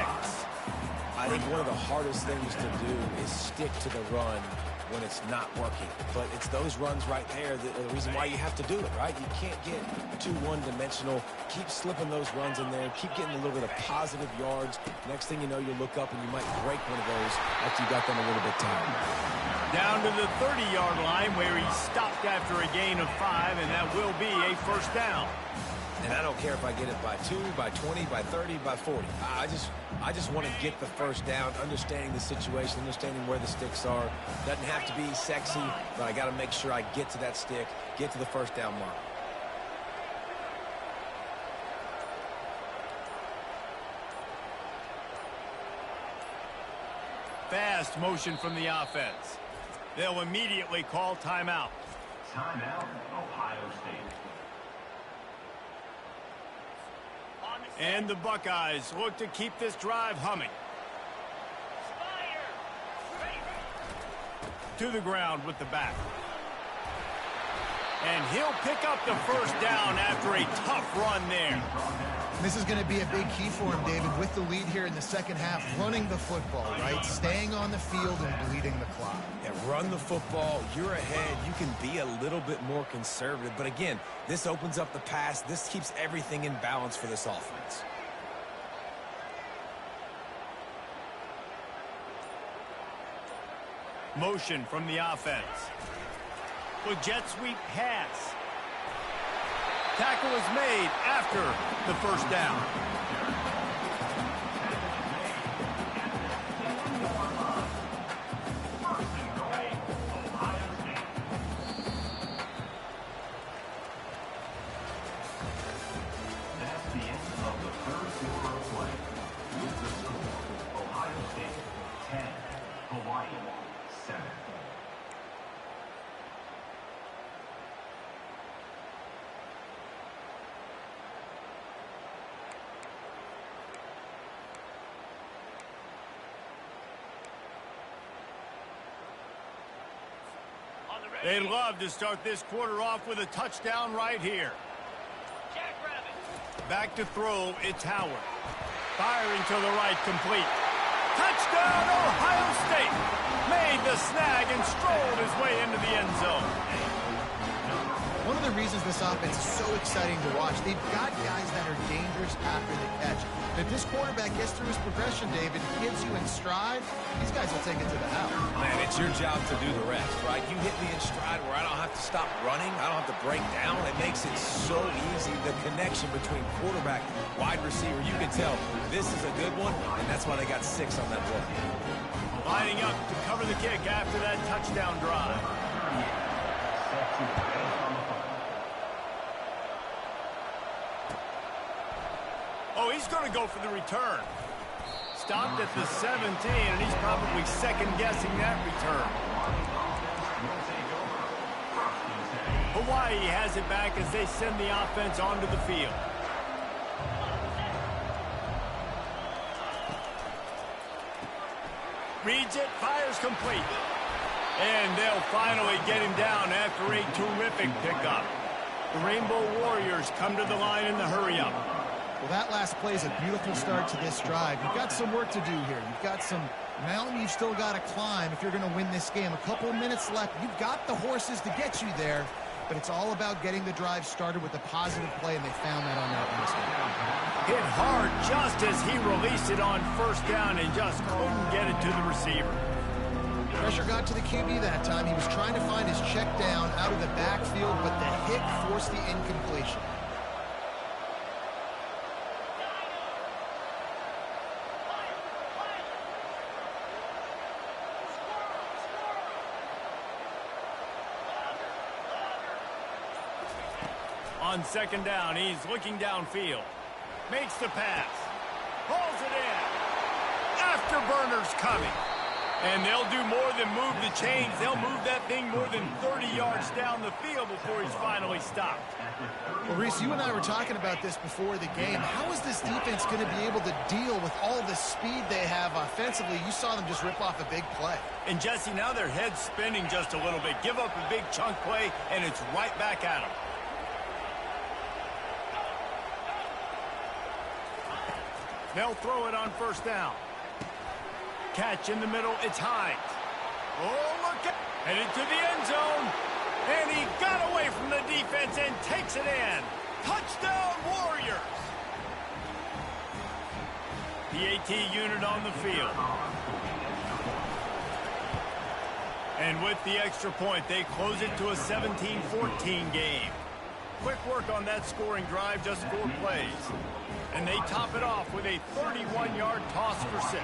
I think one of the hardest things to do is stick to the run when it's not working. But it's those runs right there that are the reason why you have to do it, right? You can't get too one-dimensional. Keep slipping those runs in there. Keep getting a little bit of positive yards. Next thing you know, you look up and you might break one of those after you got them a little bit tired. Down to the 30-yard line where he stopped after a gain of 5, and that will be a first down. And I don't care if I get it by 2, by 20, by 30, by 40. I just want to get the first down, understanding the situation, understanding where the sticks are. Doesn't have to be sexy, but I got to make sure I get to that stick, get to the first down mark. Fast motion from the offense. They'll immediately call timeout. Timeout, Ohio State. And the Buckeyes look to keep this drive humming. To the ground with the back. And he'll pick up the first down after a tough run there. This is going to be a big key for him, David, with the lead here in the second half, running the football, right? Staying on the field and bleeding the clock. Yeah, run the football. You're ahead. You can be a little bit more conservative. But again, this opens up the pass. This keeps everything in balance for this offense. Motion from the offense. With jet sweep pass. Tackle is made after the first down. That's the end of the third quarter of play. With the score, Ohio State 10, Hawaii 7. They'd love to start this quarter off with a touchdown right here. Back to throw, it's Howard. Firing to the right, complete. Touchdown, Ohio State! Made the snag and strolled his way into the end zone. One of the reasons this offense is so exciting to watch, they've got guys that are dangerous after the catch. If this quarterback gets through his progression, David, gets you in stride, these guys will take it to the house. Man, it's your job to do the rest, right? You hit me in stride where I don't have to stop running. I don't have to break down. It makes it so easy. The connection between quarterback, wide receiver, you can tell this is a good one, and that's why they got 6 on that play. Lining up to cover the kick after that touchdown drive. Oh, he's going to go for the return. Stopped at the 17, and he's probably second-guessing that return. Hawaii has it back as they send the offense onto the field. Reads it, fires complete. And they'll finally get him down after a terrific pickup. The Rainbow Warriors come to the line in the hurry-up. Well, that last play is a beautiful start to this drive. You've got some work to do here. You've got some mountain you've still got to climb if you're going to win this game. A couple of minutes left. You've got the horses to get you there, but it's all about getting the drive started with a positive play, and they found that on that last one. Hit hard just as he released it on first down and just couldn't get it to the receiver. Pressure got to the QB that time. He was trying to find his check down out of the backfield, but the hit forced the incompletion. On second down, he's looking downfield. Makes the pass. Pulls it in. Afterburners coming. And they'll do more than move the chains. They'll move that thing more than 30 yards down the field before he's finally stopped. Well, Reese, you and I were talking about this before the game. How is this defense going to be able to deal with all the speed they have offensively? You saw them just rip off a big play. And, Jesse, now their head's spinning just a little bit. Give up a big chunk play, and it's right back at them. They'll throw it on first down. Catch in the middle, it's Hines. Oh, look at headed to the end zone. And he got away from the defense and takes it in. Touchdown, Warriors. PAT unit on the field. And with the extra point, they close it to a 17-14 game. Quick work on that scoring drive, just 4 plays. And they top it off with a 31-yard toss for 6.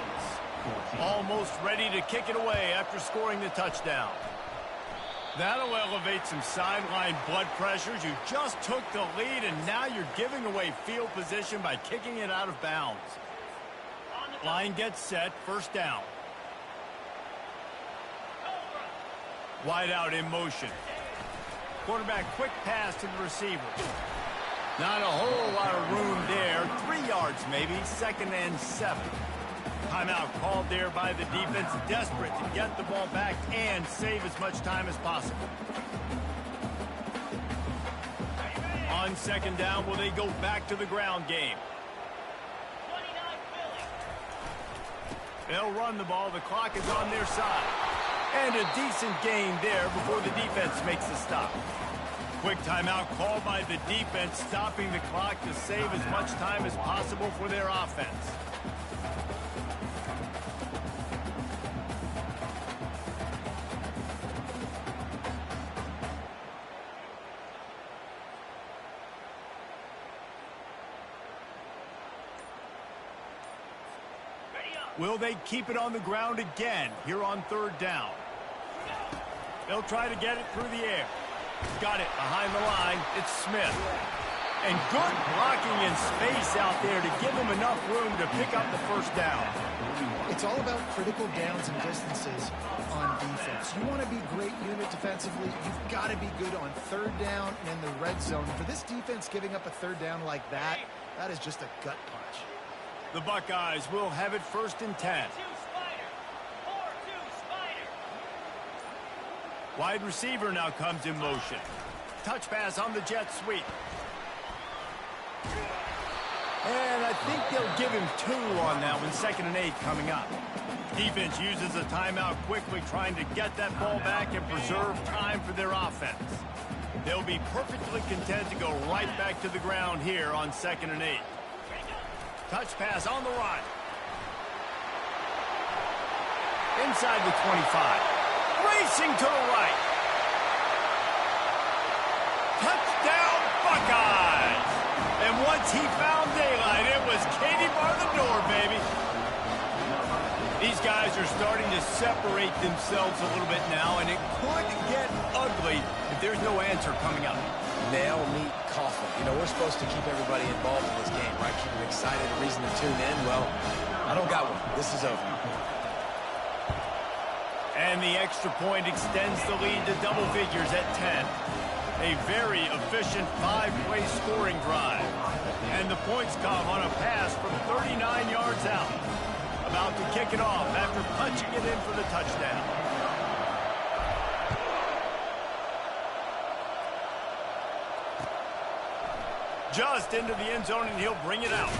Almost ready to kick it away after scoring the touchdown. That'll elevate some sideline blood pressures. You just took the lead, and now you're giving away field position by kicking it out of bounds. Line gets set, first down. Wide out in motion. Quarterback quick pass to the receiver. Not a whole lot of room there. 3 yards maybe, 2nd and 7. Timeout called there by the defense, desperate to get the ball back and save as much time as possible. On second down, will they go back to the ground game? They'll run the ball. The clock is on their side. And a decent gain there before the defense makes the stop. Quick timeout called by the defense, stopping the clock to save as much time as possible for their offense. Will they keep it on the ground again here on third down? They'll try to get it through the air. Got it behind the line. It's Smith. And good blocking in space out there to give him enough room to pick up the first down. It's all about critical downs and distances on defense. You want to be great unit defensively, you've got to be good on third down and in the red zone. For this defense giving up a third down like that, that is just a gut punch. The Buckeyes will have it 1st and 10. 2 spider. 4-2 spider. Wide receiver now comes in motion. Touch pass on the jet sweep. And I think they'll give him 2 on that one. 2nd and 8 coming up. Defense uses a timeout quickly, trying to get that ball back and preserve time for their offense. They'll be perfectly content to go right back to the ground here on 2nd and 8. Touch pass on the run. Inside the 25. Racing to the right. Touchdown, Buckeyes! And once he found daylight, it was Katie bar the door, baby. These guys are starting to separate themselves a little bit now, and it could get ugly if there's no answer coming up. Nail, meat, coffin. You know, we're supposed to keep everybody involved in this game, right? Keep them excited, a reason to tune in. Well, I don't got one. This is over. And the extra point extends the lead to double figures at 10. A very efficient 5-play scoring drive. And the points come on a pass from 39 yards out. About to kick it off after punching it in for the touchdown. Just into the end zone, and he'll bring it out.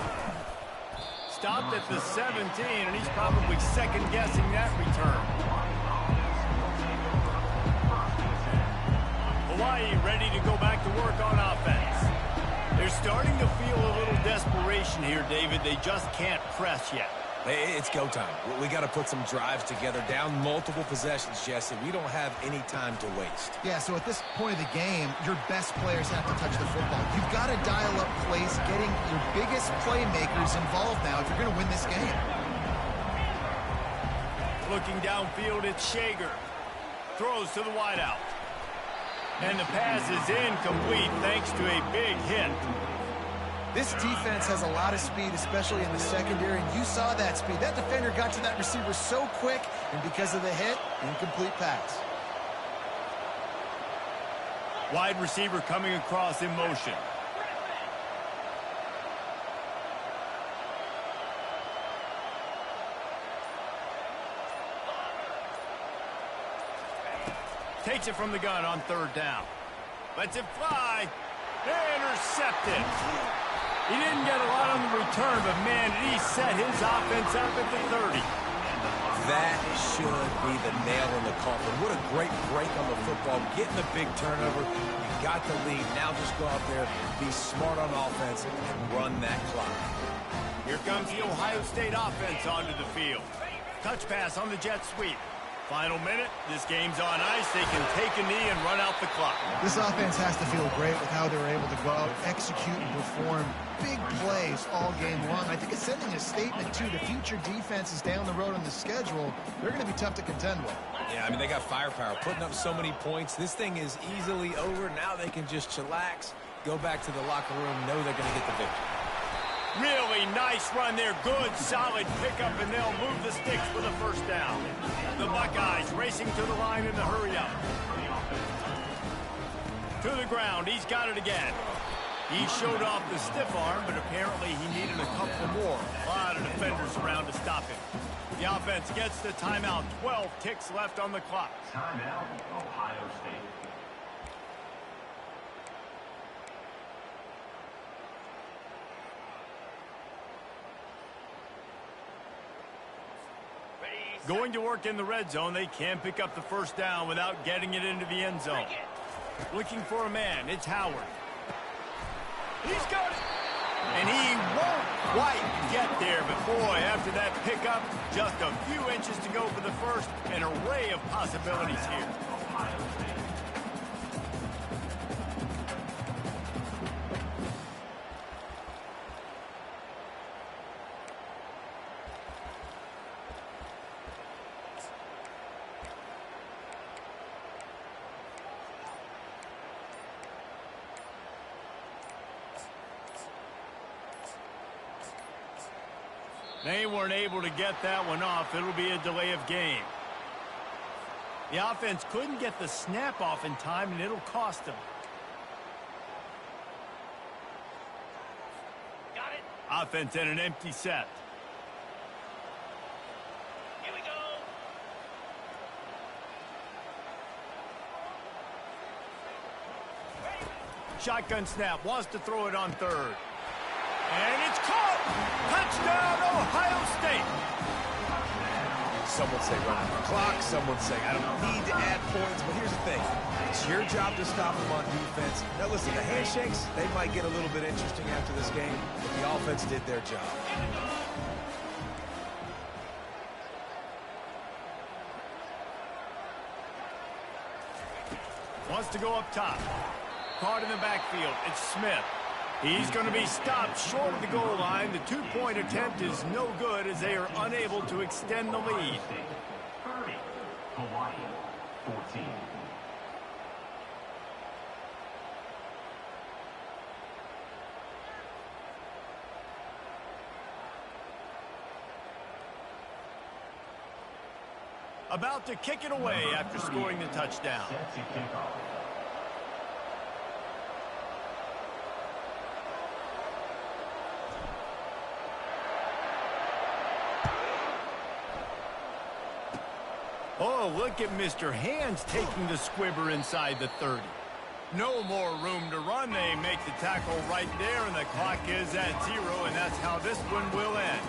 Stopped at the 17, and he's probably second-guessing that return. Hawaii ready to go back to work on offense. They're starting to feel a little desperation here, David. They just can't press yet. It's go time. We got to put some drives together, down multiple possessions, Jesse. We don't have any time to waste. Yeah, so at this point of the game, your best players have to touch the football. You've got to dial up plays, getting your biggest playmakers involved now if you're going to win this game. Looking downfield, it's Shager. Throws to the wideout. And the pass is incomplete thanks to a big hit. This defense has a lot of speed, especially in the secondary, and you saw that speed. That defender got to that receiver so quick, and because of the hit, incomplete pass. Wide receiver coming across in motion. Takes it from the gun on 3rd down. Lets it fly. Intercepted. He didn't get a lot on the return, but, man, he set his offense up at the 30. That should be the nail in the coffin. What a great break on the football. Getting the big turnover. You got the lead. Now just go out there, be smart on offense, and run that clock. Here comes the Ohio State offense onto the field. Touch pass on the jet sweep. Final minute. This game's on ice. They can take a knee and run out the clock. This offense has to feel great with how they were able to go out, execute, and perform big plays all game long. I think it's sending a statement, too, to future defenses down the road on the schedule. They're going to be tough to contend with. Yeah, I mean, they got firepower, putting up so many points. This thing is easily over. Now they can just chillax, go back to the locker room, know they're going to get the victory. Really nice run there. Good, solid pickup, and they'll move the sticks for the first down. The Buckeyes racing to the line in the hurry-up. To the ground. He's got it again. He showed off the stiff arm, but apparently he needed a couple more. A lot of defenders around to stop him. The offense gets the timeout. 12 ticks left on the clock. Timeout, Ohio State. Going to work in the red zone, they can pick up the first down without getting it into the end zone. Looking for a man, it's Howard. He's got it! And he won't quite get there, but boy, after that pickup, just a few inches to go for the first. An array of possibilities here. They weren't able to get that one off. It'll be a delay of game. The offense couldn't get the snap off in time, and it'll cost them. Got it. Offense in an empty set. Here we go. Shotgun snap, wants to throw it on third. And it's caught! Touchdown, Ohio State! Some would say run out the clock. Some would say I don't need to add points. But here's the thing. It's your job to stop them on defense. Now, listen, the handshakes, they might get a little bit interesting after this game, but the offense did their job. Wants to go up top. Caught in the backfield. It's Smith. He's going to be stopped short of the goal line. The two-point attempt is no good as they are unable to extend the lead. 30. Hawaii, 14. About to kick it away after scoring the touchdown. Set to kickoff. Oh, look at Mr. Hands taking the squibber inside the 30. No more room to run. They make the tackle right there, and the clock is at 0, and that's how this one will end.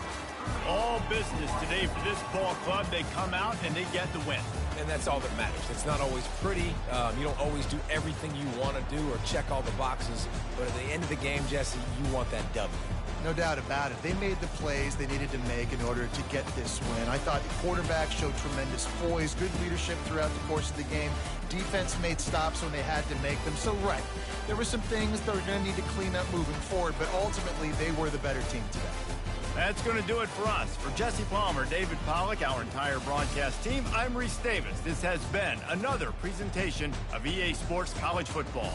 All business today for this ball club. They come out and they get the win. And that's all that matters. It's not always pretty. You don't always do everything you want to do or check all the boxes. But at the end of the game, Jesse, you want that W. No doubt about it. They made the plays they needed to make in order to get this win. I thought the quarterback showed tremendous poise, good leadership throughout the course of the game. Defense made stops when they had to make them. So, right, there were some things that were going to need to clean up moving forward, but ultimately they were the better team today. That's going to do it for us. For Jesse Palmer, David Pollack, our entire broadcast team, I'm Reese Davis. This has been another presentation of EA Sports College Football.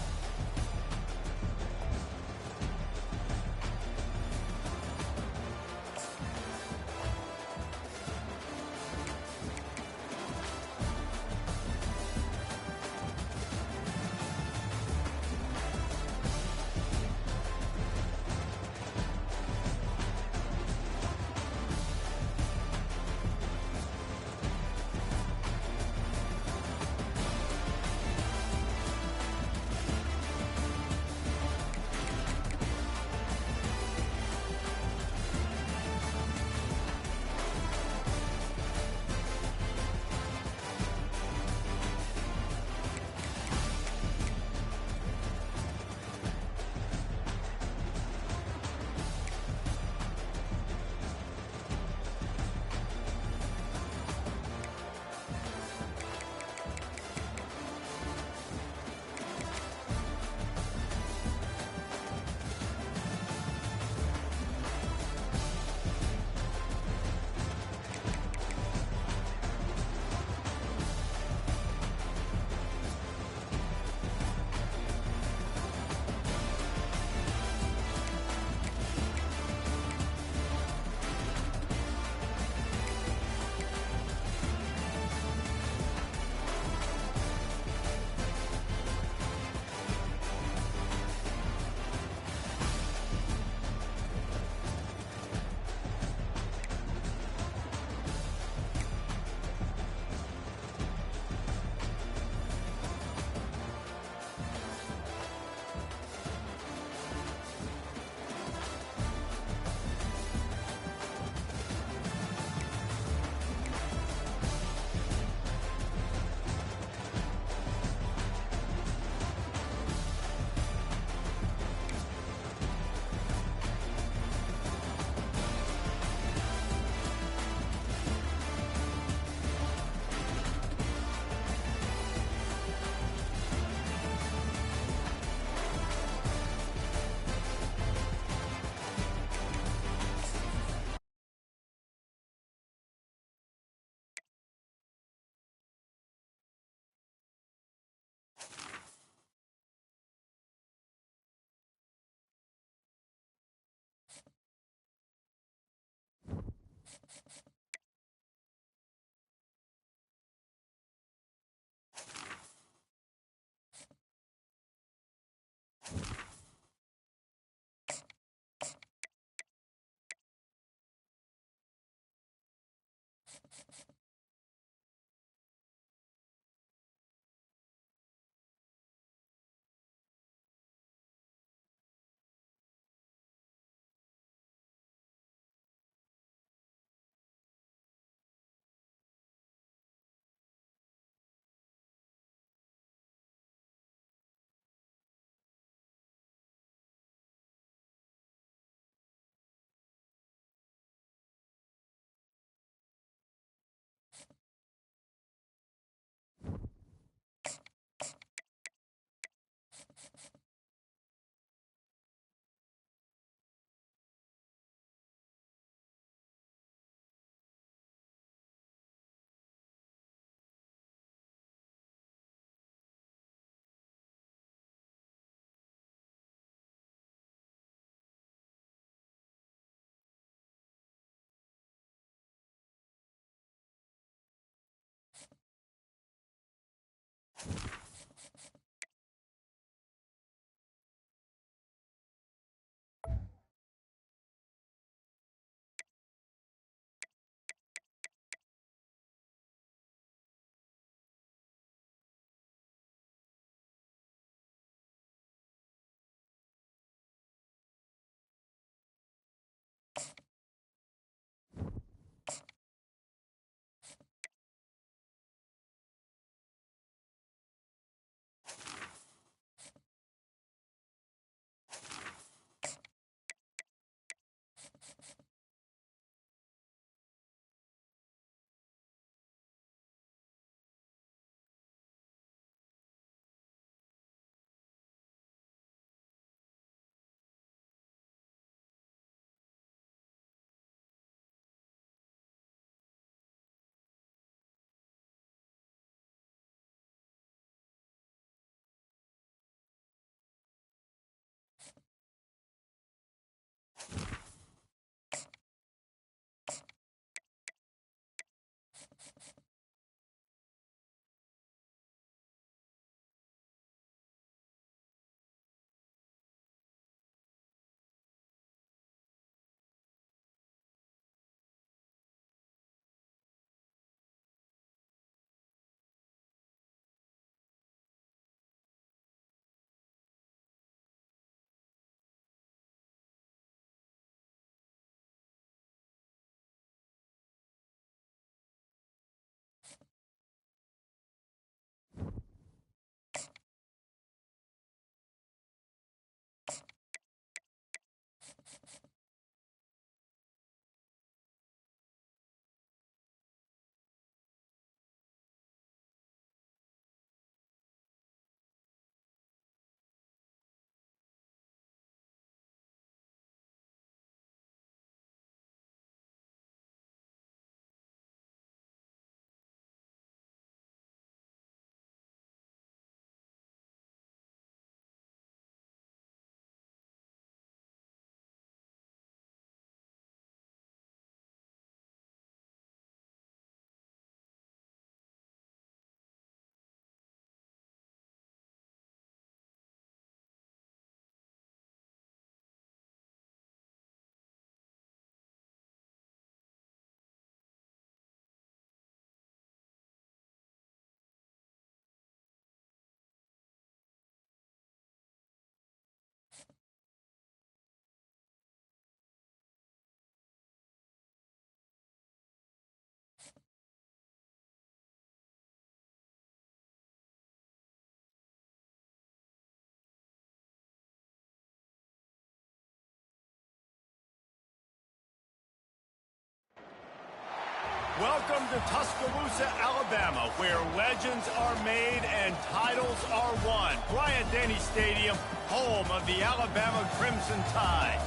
Welcome to Tuscaloosa, Alabama, where legends are made and titles are won. Bryant-Denny Stadium, home of the Alabama Crimson Tide.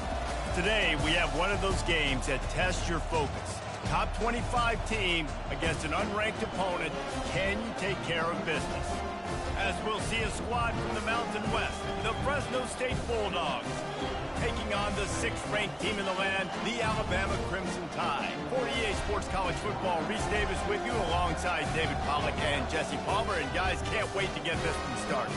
Today, we have one of those games that tests your focus. Top 25 team against an unranked opponent. Can you take care of business? As we'll see a squad from the Mountain West, the Fresno State Bulldogs, taking on the 6th-ranked team in the land, the Alabama Crimson Tide. 48 Sports College Football, Reese Davis with you alongside David Pollack and Jesse Palmer. And guys, can't wait to get this one started.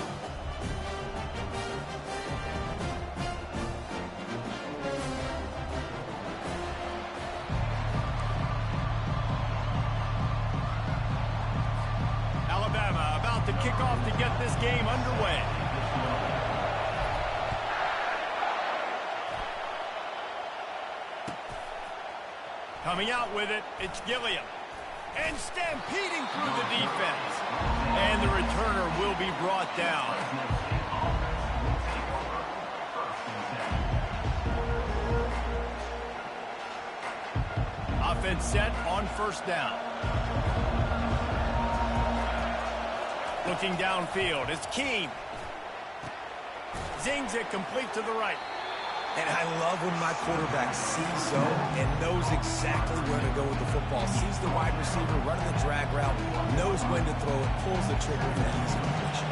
kickoff to get this game underway. Coming out with it, it's Gilliam. And stampeding through the defense. And the returner will be brought down. Offense set on first down. Looking downfield, it's Keene. Zings it complete to the right. And I love when my quarterback sees zone and knows exactly where to go with the football. Sees the wide receiver running the drag route, knows when to throw it, pulls the trigger for the easy completion.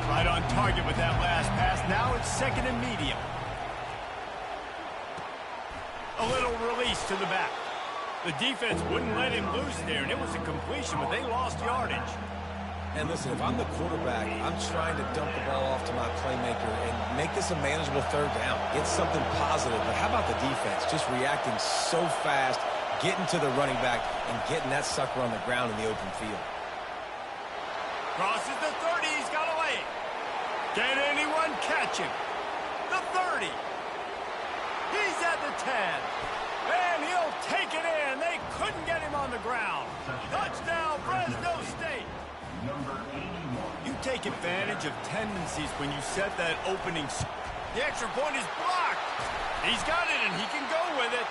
Right on target with that last pass. Now it's second and medium. A little release to the back. The defense wouldn't let him loose there, and it was a completion, but they lost yardage. And listen, if I'm the quarterback, I'm trying to dump the ball off to my playmaker and make this a manageable third down. It's something positive, but how about the defense? Just reacting so fast, getting to the running back, and getting that sucker on the ground in the open field. Crosses the 30, he's got a lane. Can anyone catch him? The 30. He's at the 10. And he'll take it in. They couldn't get him on the ground. Touchdown, Fresno State. Number 81. You take advantage of tendencies when you set that opening. The extra point is blocked. He's got it, and he can go with it.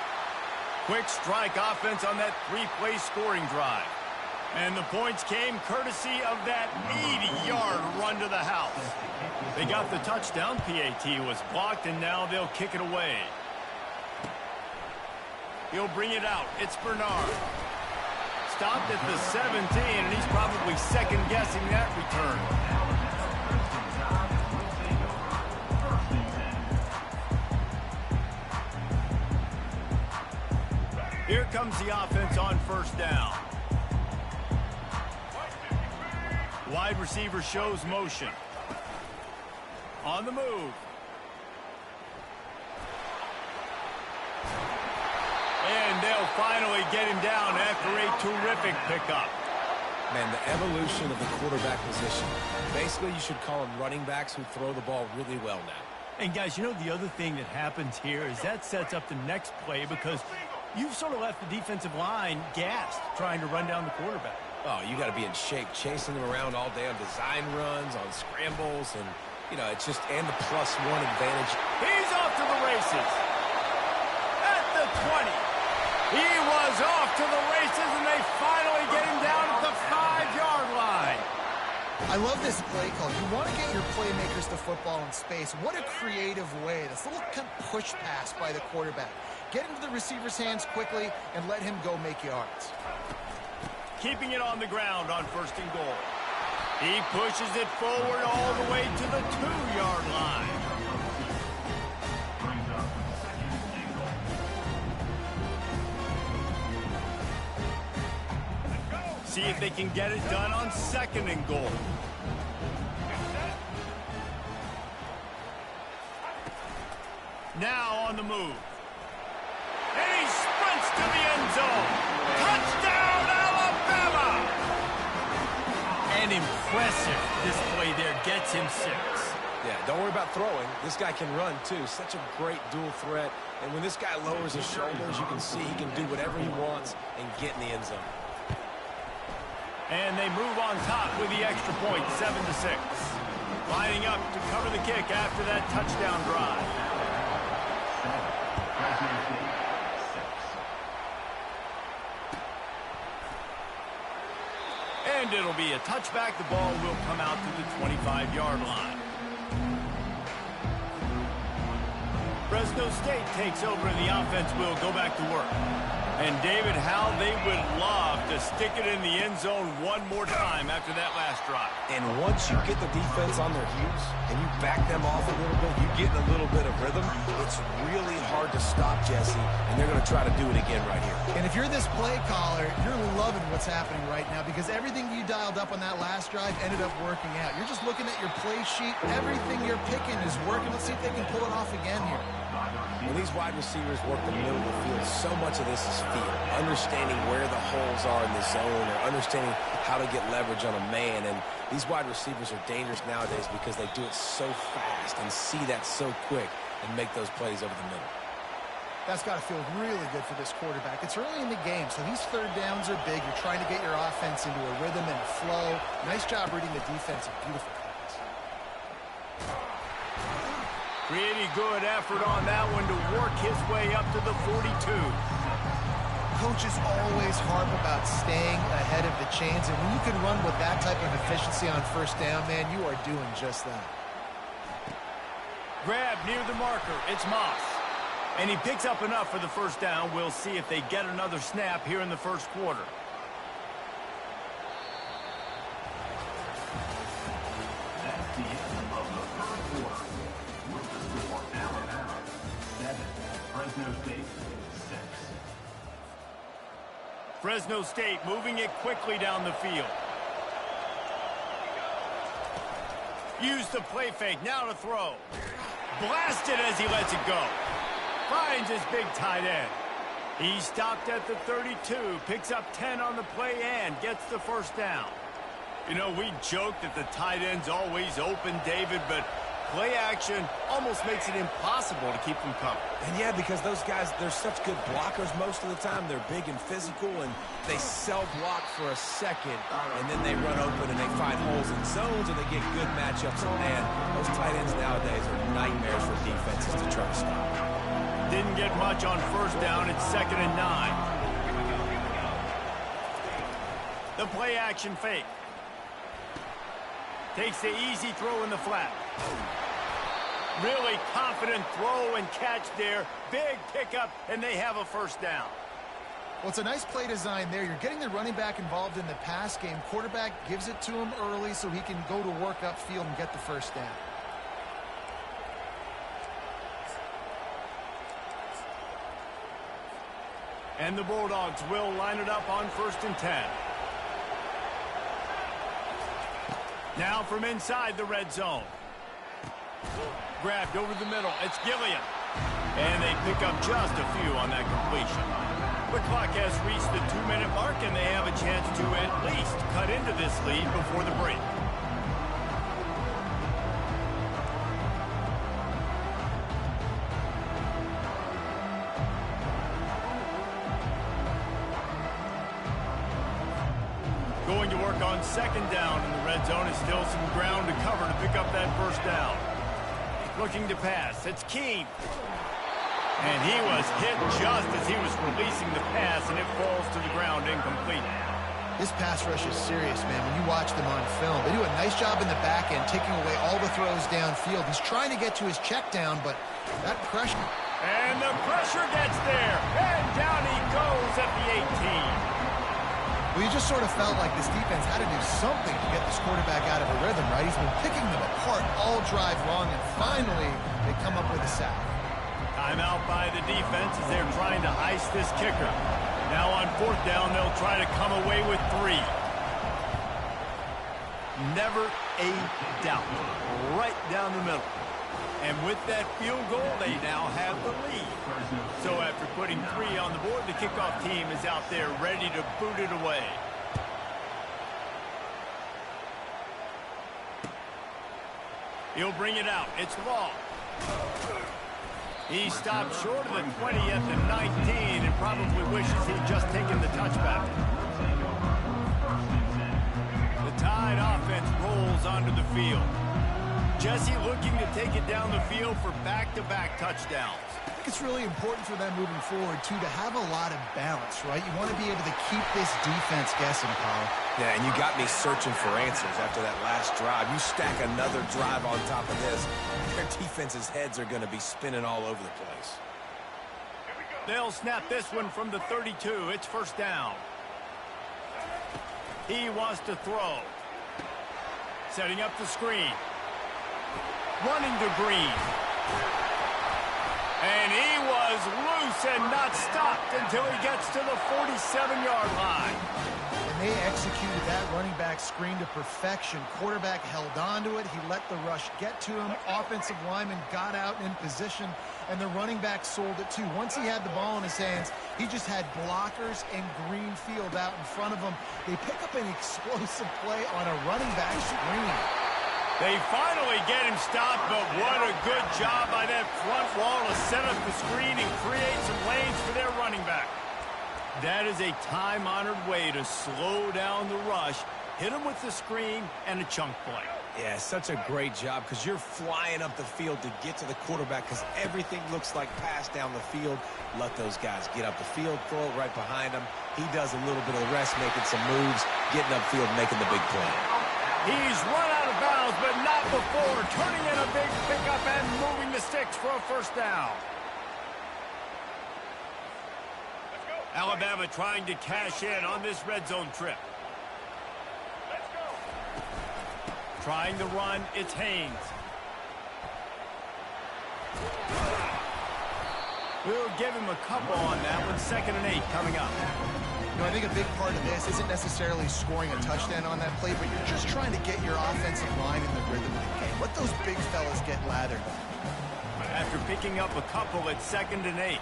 Quick strike offense on that three-play scoring drive. And the points came courtesy of that 80-yard run to the house. They got the touchdown. PAT was blocked, and now they'll kick it away. He'll bring it out. It's Bernard. Stopped at the 17, and he's probably second-guessing that return. Here comes the offense on first down. Wide receiver shows motion. On the move. And they'll finally get him down after a terrific pickup. Man, the evolution of the quarterback position. Basically, you should call them running backs who throw the ball really well now. And, guys, you know the other thing that happens here is that sets up the next play because you've sort of left the defensive line gassed trying to run down the quarterback. Oh, you got to be in shape, chasing them around all day on design runs, on scrambles, and, you know, it's just, and the +1 advantage. He's off to the races. At the 20. He was off to the races, and they finally get him down at the 5-yard line. I love this play call. You want to get your playmakers to football in space. What a creative way. This little kind of push pass by the quarterback. Get into the receiver's hands quickly and let him go make yards. Keeping it on the ground on first and goal. He pushes it forward all the way to the 2-yard line. See if they can get it done on second and goal. Now on the move. And he sprints to the end zone. Touchdown, Alabama! And impressive display there gets him 6. Yeah, don't worry about throwing. This guy can run, too. Such a great dual threat. And when this guy lowers his shoulders, you can see he can do whatever he wants and get in the end zone. And they move on top with the extra point, 7-6. Lining up to cover the kick after that touchdown drive. And it'll be a touchback. The ball will come out to the 25-yard line. Fresno State takes over and the offense will go back to work. And David, how they would love to stick it in the end zone one more time after that last drive. And once you get the defense on their heels and you back them off a little bit, you get in a little bit of rhythm, it's really hard to stop, Jesse, and they're going to try to do it again right here. And if you're this play caller, you're loving what's happening right now because everything you dialed up on that last drive ended up working out. You're just looking at your play sheet. Everything you're picking is working. Let's see if they can pull it off again here. When these wide receivers work the middle of the field, so much of this is feel. Understanding where the holes are in the zone or understanding how to get leverage on a man. And these wide receivers are dangerous nowadays because they do it so fast and see that so quick and make those plays over the middle. That's got to feel really good for this quarterback. It's early in the game, so these third downs are big. You're trying to get your offense into a rhythm and a flow. Nice job reading the defense. Beautiful pass. Pretty good effort on that one to work his way up to the 42. Coaches always harp about staying ahead of the chains, and when you can run with that type of efficiency on first down, man, you are doing just that. Grab near the marker. It's Moss. And he picks up enough for the first down. We'll see if they get another snap here in the first quarter. That's the end of the first quarter. With the score, Alabama 7, Fresno State 6. Fresno State moving it quickly down the field. Use the play fake. Now to throw. Blasted as he lets it go. Finds his big tight end. He stopped at the 32, picks up 10 on the play and gets the first down. You know, we joke that the tight end's always open, David, but play action almost makes it impossible to keep them covered. And yeah, because those guys, they're such good blockers most of the time. They're big and physical, and they cell block for a second, and then they run open and they find holes in zones, and they get good matchups. And man, those tight ends nowadays are nightmares for defenses to try to stop. Didn't get much on first down. It's 2nd and 9. The play action fake. Takes the easy throw in the flat. Really confident throw and catch there. Big pickup, and they have a first down. Well, it's a nice play design there. You're getting the running back involved in the pass game. Quarterback gives it to him early so he can go to work upfield and get the first down. And the Bulldogs will line it up on 1st and 10. Now from inside the red zone. Grabbed over the middle. It's Gilliam. And they pick up just a few on that completion. The clock has reached the 2-minute mark, and they have a chance to at least cut into this lead before the break. Going to work on 2nd down in the red zone. Is still some ground to cover to pick up that first down. Looking to pass. It's Keene. And he was hit just as he was releasing the pass, and it falls to the ground incomplete. This pass rush is serious, man. When you watch them on film, they do a nice job in the back end, taking away all the throws downfield. He's trying to get to his check down, but that pressure... And the pressure gets there. And down he goes at the 18. Well, you just sort of felt like this defense had to do something to get this quarterback out of a rhythm, right? He's been picking them apart all drive long, and finally they come up with a sack. Timeout by the defense as they're trying to ice this kicker. Now on 4th down, they'll try to come away with 3. Never a doubt. Right down the middle. And with that field goal, they now have the lead. So after putting 3 on the board, the kickoff team is out there ready to boot it away. He'll bring it out. It's Law. He stopped short of the 20 at the 19 and probably wishes he'd just taken the touchback. The Tide offense rolls onto the field. Jesse looking to take it down the field for back-to-back touchdowns. I think it's really important for them moving forward, too, to have a lot of balance, right? You want to be able to keep this defense guessing, Paul. Yeah, and you got me searching for answers after that last drive. You stack another drive on top of this, their defense's heads are going to be spinning all over the place. They'll snap this one from the 32. It's first down. He wants to throw. Setting up the screen. Running to Green. And he was loose loose and not stopped until he gets to the 47-yard line. And they executed that running back screen to perfection. Quarterback held on to it. He let the rush get to him. Offensive lineman got out in position, and the running back sold it too. Once he had the ball in his hands, he just had blockers and green field out in front of him. They pick up an explosive play on a running back screen. They finally get him stopped, but what a good job by that front wall to set up the screen and create some lanes for their running back. That is a time-honored way to slow down the rush, hit him with the screen, and a chunk play. Yeah, such a great job because you're flying up the field to get to the quarterback because everything looks like pass down the field. Let those guys get up the field, throw it right behind him. He does a little bit of the rest, making some moves, getting upfield, making the big play. He's run out of bounds, but not before turning in a big pickup and moving the sticks for a first down. Alabama trying to cash in on this red zone trip. Trying to run, it's Haynes. We'll give him a couple on that one. 2nd and 8 coming up. You know, I think a big part of this isn't necessarily scoring a touchdown on that play, but you're just trying to get your offensive line in the rhythm of the game. Let those big fellas get lathered. After picking up a couple at 2nd and 8.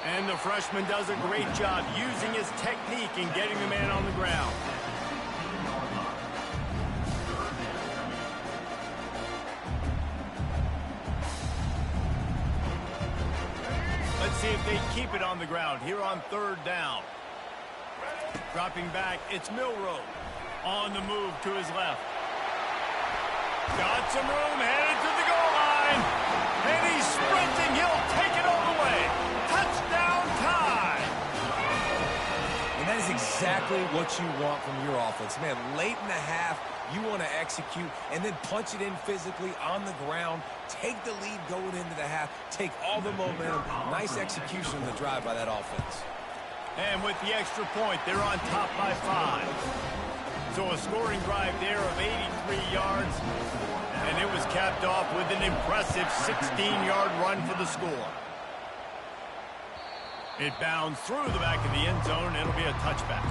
And the freshman does a great job using his technique and getting the man on the ground. Let's see if they keep it on the ground here on 3rd down. Dropping back, it's Milroe. On the move to his left. Got some room, headed to the goal line. And he's sprinting, he'll take it all the way. Touchdown time! And that is exactly what you want from your offense. Man, late in the half, you want to execute and then punch it in physically on the ground. Take the lead going into the half. Take all the momentum. Nice execution in the drive by that offense. And with the extra point, they're on top by 5. So a scoring drive there of 83 yards. And it was capped off with an impressive 16-yard run for the score. It bounds through the back of the end zone. It'll be a touchback.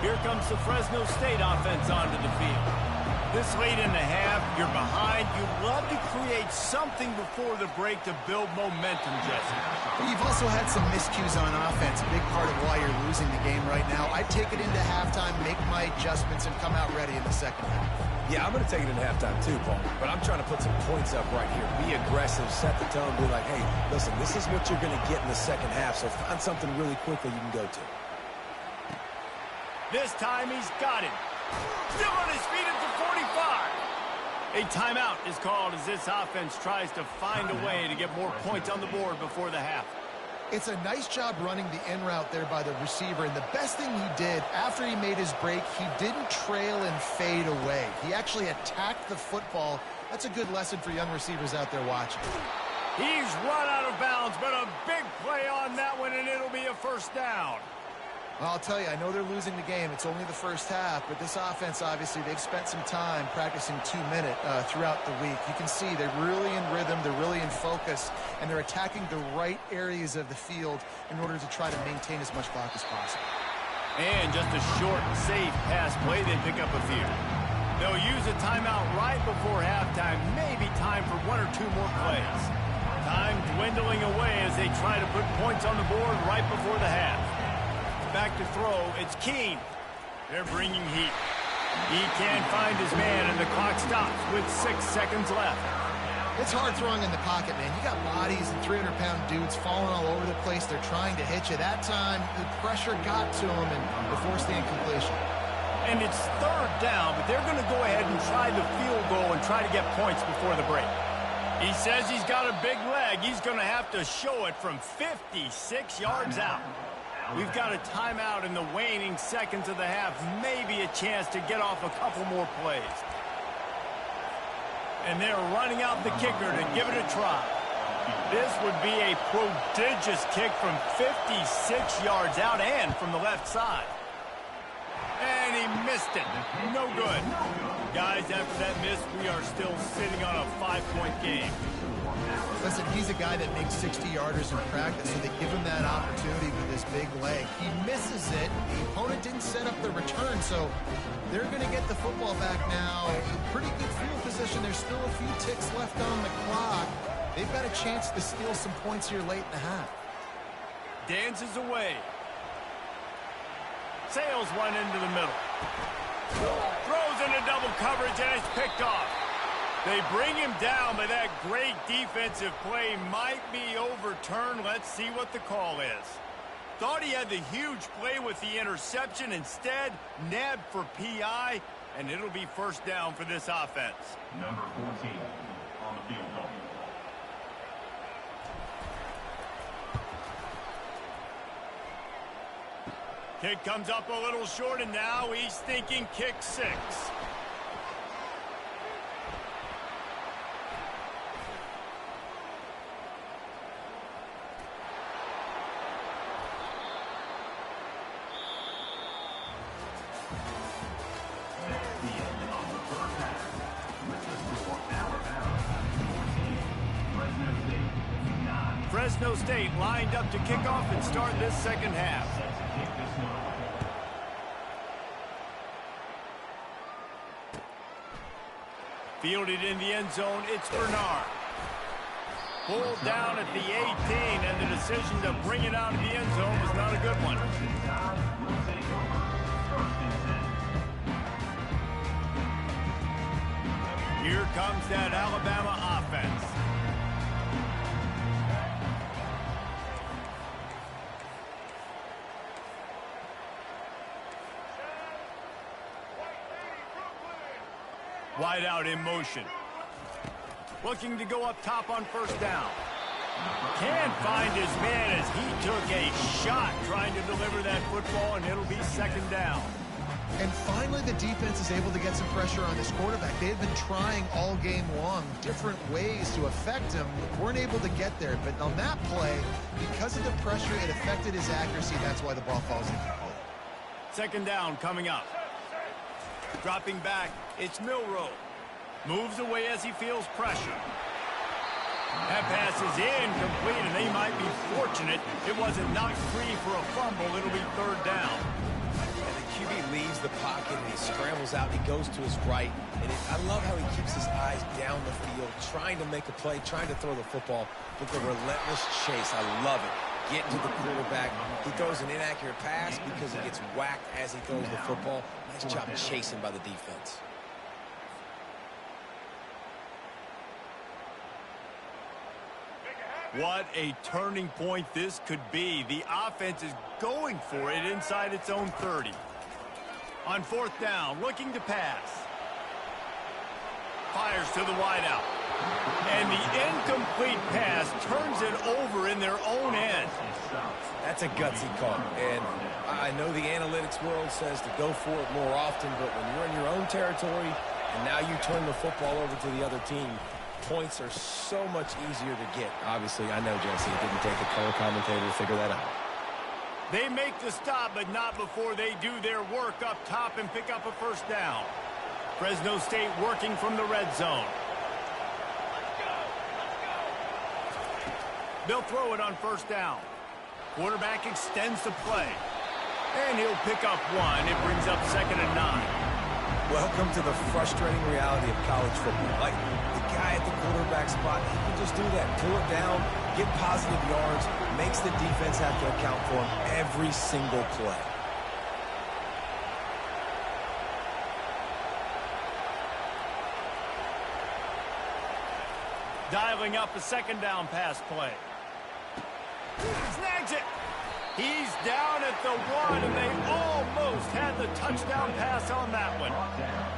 Here comes the Fresno State offense onto the field. This late in the half, you're behind. You love to create something before the break to build momentum, Jesse. You've also had some miscues on offense, a big part of why you're losing the game right now. I'd take it into halftime, make my adjustments, and come out ready in the second half. Yeah, I'm going to take it in halftime too, Paul. But I'm trying to put some points up right here. Be aggressive, set the tone, be like, hey, listen, this is what you're going to get in the second half, so find something really quickly you can go to. This time he's got it. Still on his feet at the 45. A timeout is called as this offense tries to find a way to get more points on the board before the half. It's a nice job running the in route there by the receiver, and the best thing he did after he made his break, he didn't trail and fade away. He actually attacked the football. That's a good lesson for young receivers out there watching. He's run out of bounds, but a big play on that one, and it'll be a first down. I'll tell you, I know they're losing the game. It's only the first half, but this offense, obviously, they've spent some time practicing 2-minute throughout the week. You can see they're really in rhythm, they're really in focus, and they're attacking the right areas of the field in order to try to maintain as much clock as possible. And just a short, safe pass play, they pick up a few. They'll use a timeout right before halftime, maybe time for 1 or 2 more plays. Time dwindling away as they try to put points on the board right before the half. Back to throw, it's Keene. They're bringing heat. He can't find his man, and the clock stops with 6 seconds left. It's hard throwing in the pocket, man. You got bodies and 300-pound dudes falling all over the place. They're trying to hit you. That time, the pressure got to them, and they forced the incompletion. And it's 3rd down, but they're going to go ahead and try the field goal and try to get points before the break. He says he's got a big leg. He's going to have to show it from 56 yards out. We've got a timeout in the waning seconds of the half. Maybe a chance to get off a couple more plays. And they're running out the kicker to give it a try. This would be a prodigious kick from 56 yards out and from the left side. And he missed it. No good. Guys, after that miss, we are still sitting on a 5-point game. Listen, he's a guy that makes 60-yarders in practice, so they give him that opportunity with this big leg. He misses it. The opponent didn't set up the return, so they're going to get the football back now. Pretty good field position. There's still a few ticks left on the clock. They've got a chance to steal some points here late in the half. Dances away. Sails one into the middle. Throws into double coverage, and it's picked off. They bring him down, but that great defensive play might be overturned. Let's see what the call is. Thought he had the huge play with the interception. Instead, nabbed for PI, and it'll be first down for this offense. Number 14 on the field goal. Kick comes up a little short, and now he's thinking kick 6. Fresno State lined up to kick off and start this second half. Fielded in the end zone, it's Bernard. Pulled down at the 18, and the decision to bring it out of the end zone was not a good one. Here comes that Alabama offense. Wide out in motion. Looking to go up top on first down. Can't find his man as he took a shot trying to deliver that football, and it'll be second down. And finally, the defense is able to get some pressure on this quarterback. They had been trying all game long different ways to affect him. Weren't able to get there. But on that play, because of the pressure, it affected his accuracy. That's why the ball falls incomplete. Second down coming up. Dropping back, it's Milroe. Moves away as he feels pressure. That pass is incomplete, and they might be fortunate it wasn't knocked free for a fumble. It'll be third down. And the QB leaves the pocket, and he scrambles out. He goes to his right. And I love how he keeps his eyes down the field, trying to make a play, trying to throw the football with the relentless chase. I love it. Getting to the quarterback. He throws an inaccurate pass because he gets whacked as he throws the football. Nice job chasing by the defense. What a turning point this could be. The offense is going for it inside its own 30. On fourth down, looking to pass. Fires to the wideout. And the incomplete pass turns it over in their own end. That's a gutsy call. And I know the analytics world says to go for it more often, but when you're in your own territory and now you turn the football over to the other team, points are so much easier to get. Obviously, I know, Jesse, it didn't take a color commentator to figure that out. They make the stop, but not before they do their work up top and pick up a first down. Fresno State working from the red zone. They'll throw it on first down. Quarterback extends the play. And he'll pick up one. It brings up 2nd and 9. Welcome to the frustrating reality of college football. Like, the guy at the quarterback spot, he can just do that. Pull it down, get positive yards, makes the defense have to account for him every single play. Dialing up a 2nd down pass play. Snags it. He's down at the 1, and they almost had the touchdown pass on that one.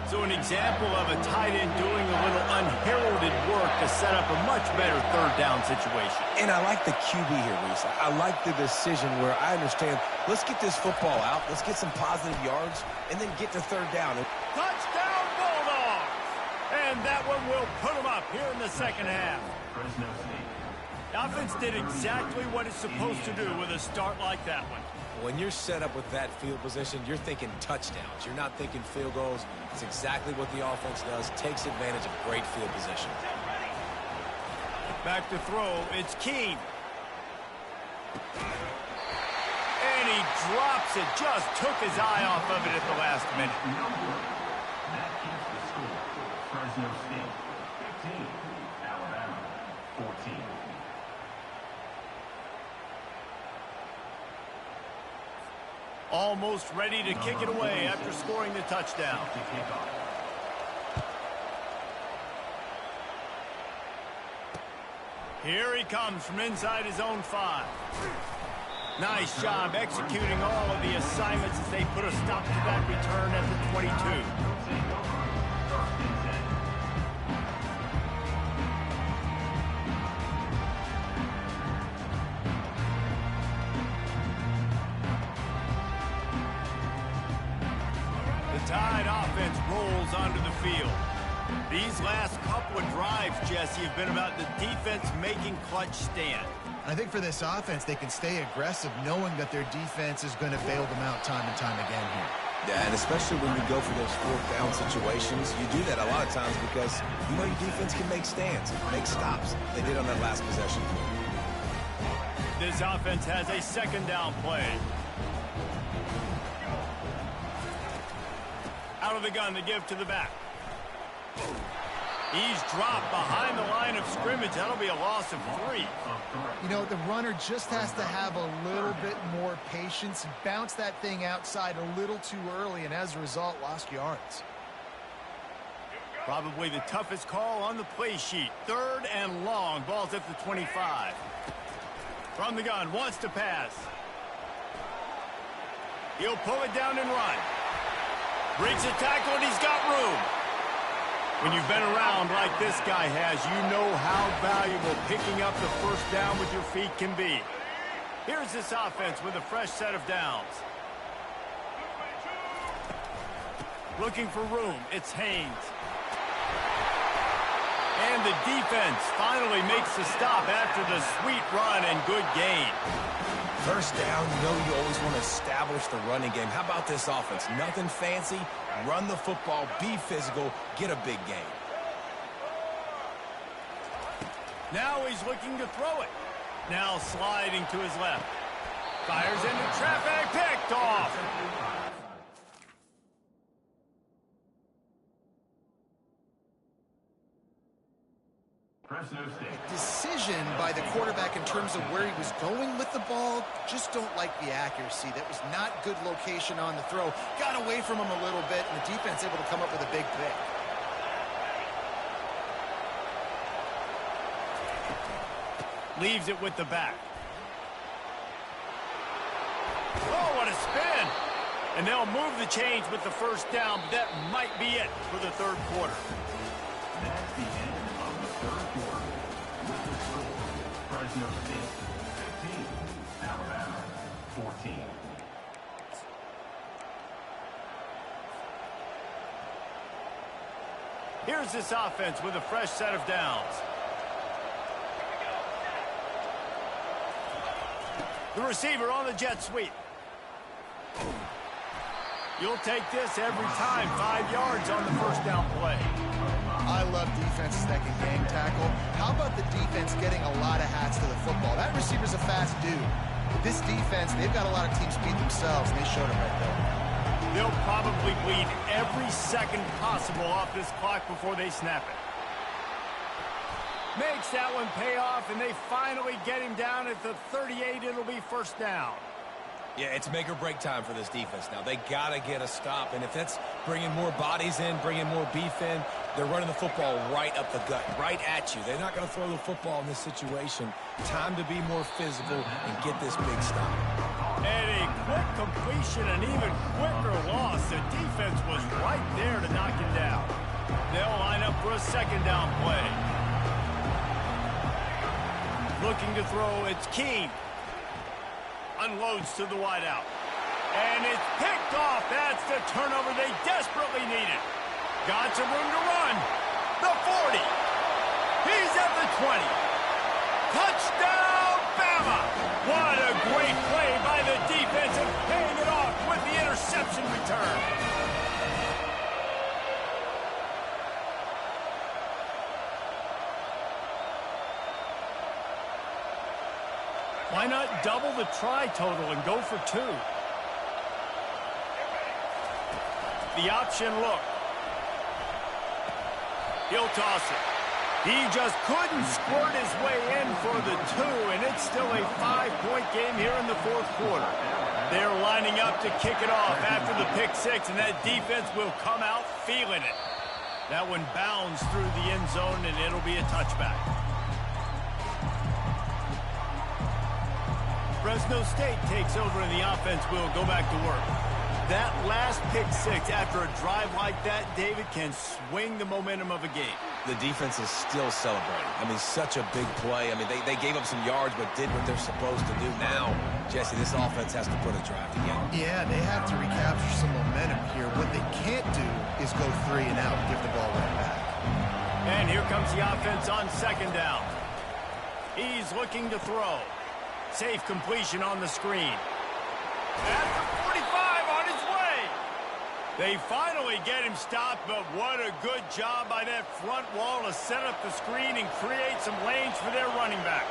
So an example of a tight end doing a little unheralded work to set up a much better third down situation. And I like the QB here, Reese. I like the decision where I understand, let's get this football out, let's get some positive yards, and then get to third down. Touchdown Bulldogs! And that one will put them up here in the second half. The offense did exactly what it's supposed to do with a start like that one. When you're set up with that field position, you're thinking touchdowns. You're not thinking field goals. It's exactly what the offense does. Takes advantage of great field position. Back to throw. It's Keene. And he drops it. Just took his eye off of it at the last minute. That keeps the score. Fresno State 15, Alabama 14. Almost ready to kick it away after scoring the touchdown. Here he comes from inside his own 5. Nice job executing all of the assignments as they put a stop to that return at the 22. The Tide offense rolls onto the field. These last couple of drives, Jesse, have been about the defense making clutch stand. I think for this offense, they can stay aggressive knowing that their defense is going to bail them out time and time again here. Yeah, and especially when you go for those fourth down situations, you do that a lot of times because you know your defense can make stands, make stops. They did on that last possession. This offense has a second down play. Out of the gun to give to the back. He's dropped behind the line of scrimmage. That'll be a loss of 3. You know, the runner just has to have a little bit more patience. He bounced that thing outside a little too early, and as a result, lost yards. Probably the toughest call on the play sheet. 3rd and long. Ball's at the 25. From the gun, wants to pass. He'll pull it down and run. Breaks a tackle, and he's got room. When you've been around like this guy has, you know how valuable picking up the first down with your feet can be. Here's this offense with a fresh set of downs. Looking for room, it's Haynes. And the defense finally makes the stop after the sweet run and good gain. First down, you know you always want to establish the running game. How about this offense? Nothing fancy. Run the football, be physical, get a big gain. Now he's looking to throw it. Now sliding to his left. Fires into traffic, picked off. Decision by the quarterback in terms of where he was going with the ball. Just don't like the accuracy. That was not good location on the throw. Got away from him a little bit, and the defense able to come up with a big pick. Leaves it with the back. Oh, what a spin. And they'll move the chains with the first down, but that might be it for the 3rd quarter. That's the end of the 3rd quarter. With the score, Fresno State 15, Alabama 14. Here's this offense with a fresh set of downs. The receiver on the jet sweep. You'll take this every time. 5 yards on the first down play. I love defenses that can gang tackle. How about the defense getting a lot of hats to the football? That receiver's a fast dude. This defense, they've got a lot of teams beat themselves, and they showed it right there. They'll probably bleed every second possible off this clock before they snap it. Makes that one pay off, and they finally get him down at the 38. It'll be first down. Yeah, it's make or break time for this defense now. They got to get a stop, and if that's bringing more bodies in, bringing more beef in, they're running the football right up the gut, right at you. They're not going to throw the football in this situation. Time to be more physical and get this big stop. And a quick completion, an even quicker loss. The defense was right there to knock him down. They'll line up for a second down play. Looking to throw, it's Keene. Unloads to the wideout. And it's picked off. That's the turnover they desperately needed. Got some room to run. The 40. He's at the 20. Touchdown, Bama! What a great play by the defensive return. Why not double the try total and go for 2? The option look. He'll toss it. He just couldn't squirt his way in for the 2, and it's still a 5-point game here in the fourth quarter. They're lining up to kick it off after the pick 6, and that defense will come out feeling it. That one bounds through the end zone, and it'll be a touchback. Fresno State takes over, and the offense will go back to work. That last pick 6 after a drive like that, David, can swing the momentum of a game. The defense is still celebrating. I mean, such a big play. I mean, they gave up some yards but did what they're supposed to do. Now, Jesse, this offense has to put a drive together. Yeah, they have to recapture some momentum here. What they can't do is go 3 and out and give the ball right back. And here comes the offense on second down. He's looking to throw. Safe completion on the screen. At the 45 on his way. They finally get him stopped, but what a good job by that front wall to set up the screen and create some lanes for their running back.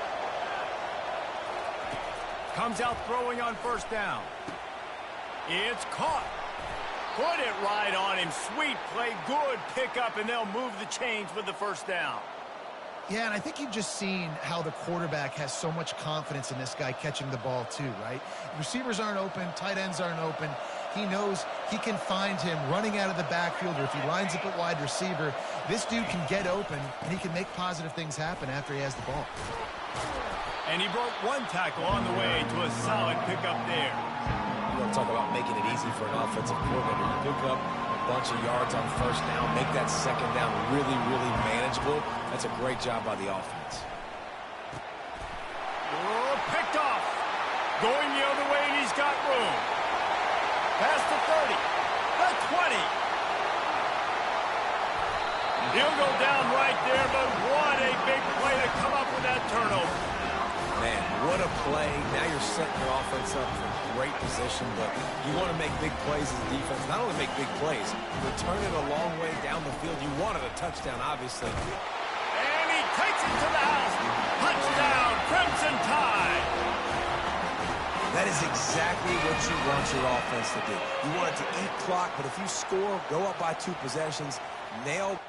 Comes out throwing on first down. It's caught. Put it right on him. Sweet play, good pickup, and they'll move the chains with the first down. Yeah, and I think you've just seen how the quarterback has so much confidence in this guy catching the ball too, right? Receivers aren't open, tight ends aren't open. He knows he can find him running out of the backfield, or if he lines up at wide receiver, this dude can get open, and he can make positive things happen after he has the ball. And he broke 1 tackle on the way to a solid pickup there. You want to talk about making it easy for an offensive coordinator. You pick up a bunch of yards on first down, make that second down really, really manageable. That's a great job by the offense. Oh, picked off. Going the other way, and he's got room. Past the 30, the 20. He'll go down right there, but what a big play to come up with that turnover. Man, what a play. Now you're setting your offense up for great position, but you want to make big plays as a defense. Not only make big plays, return it a long way down the field. You wanted a touchdown, obviously. And he takes it to the house. Touchdown, Crimson Tide. That is exactly what you want your offense to do. You want it to eat clock, but if you score, go up by 2 possessions, nail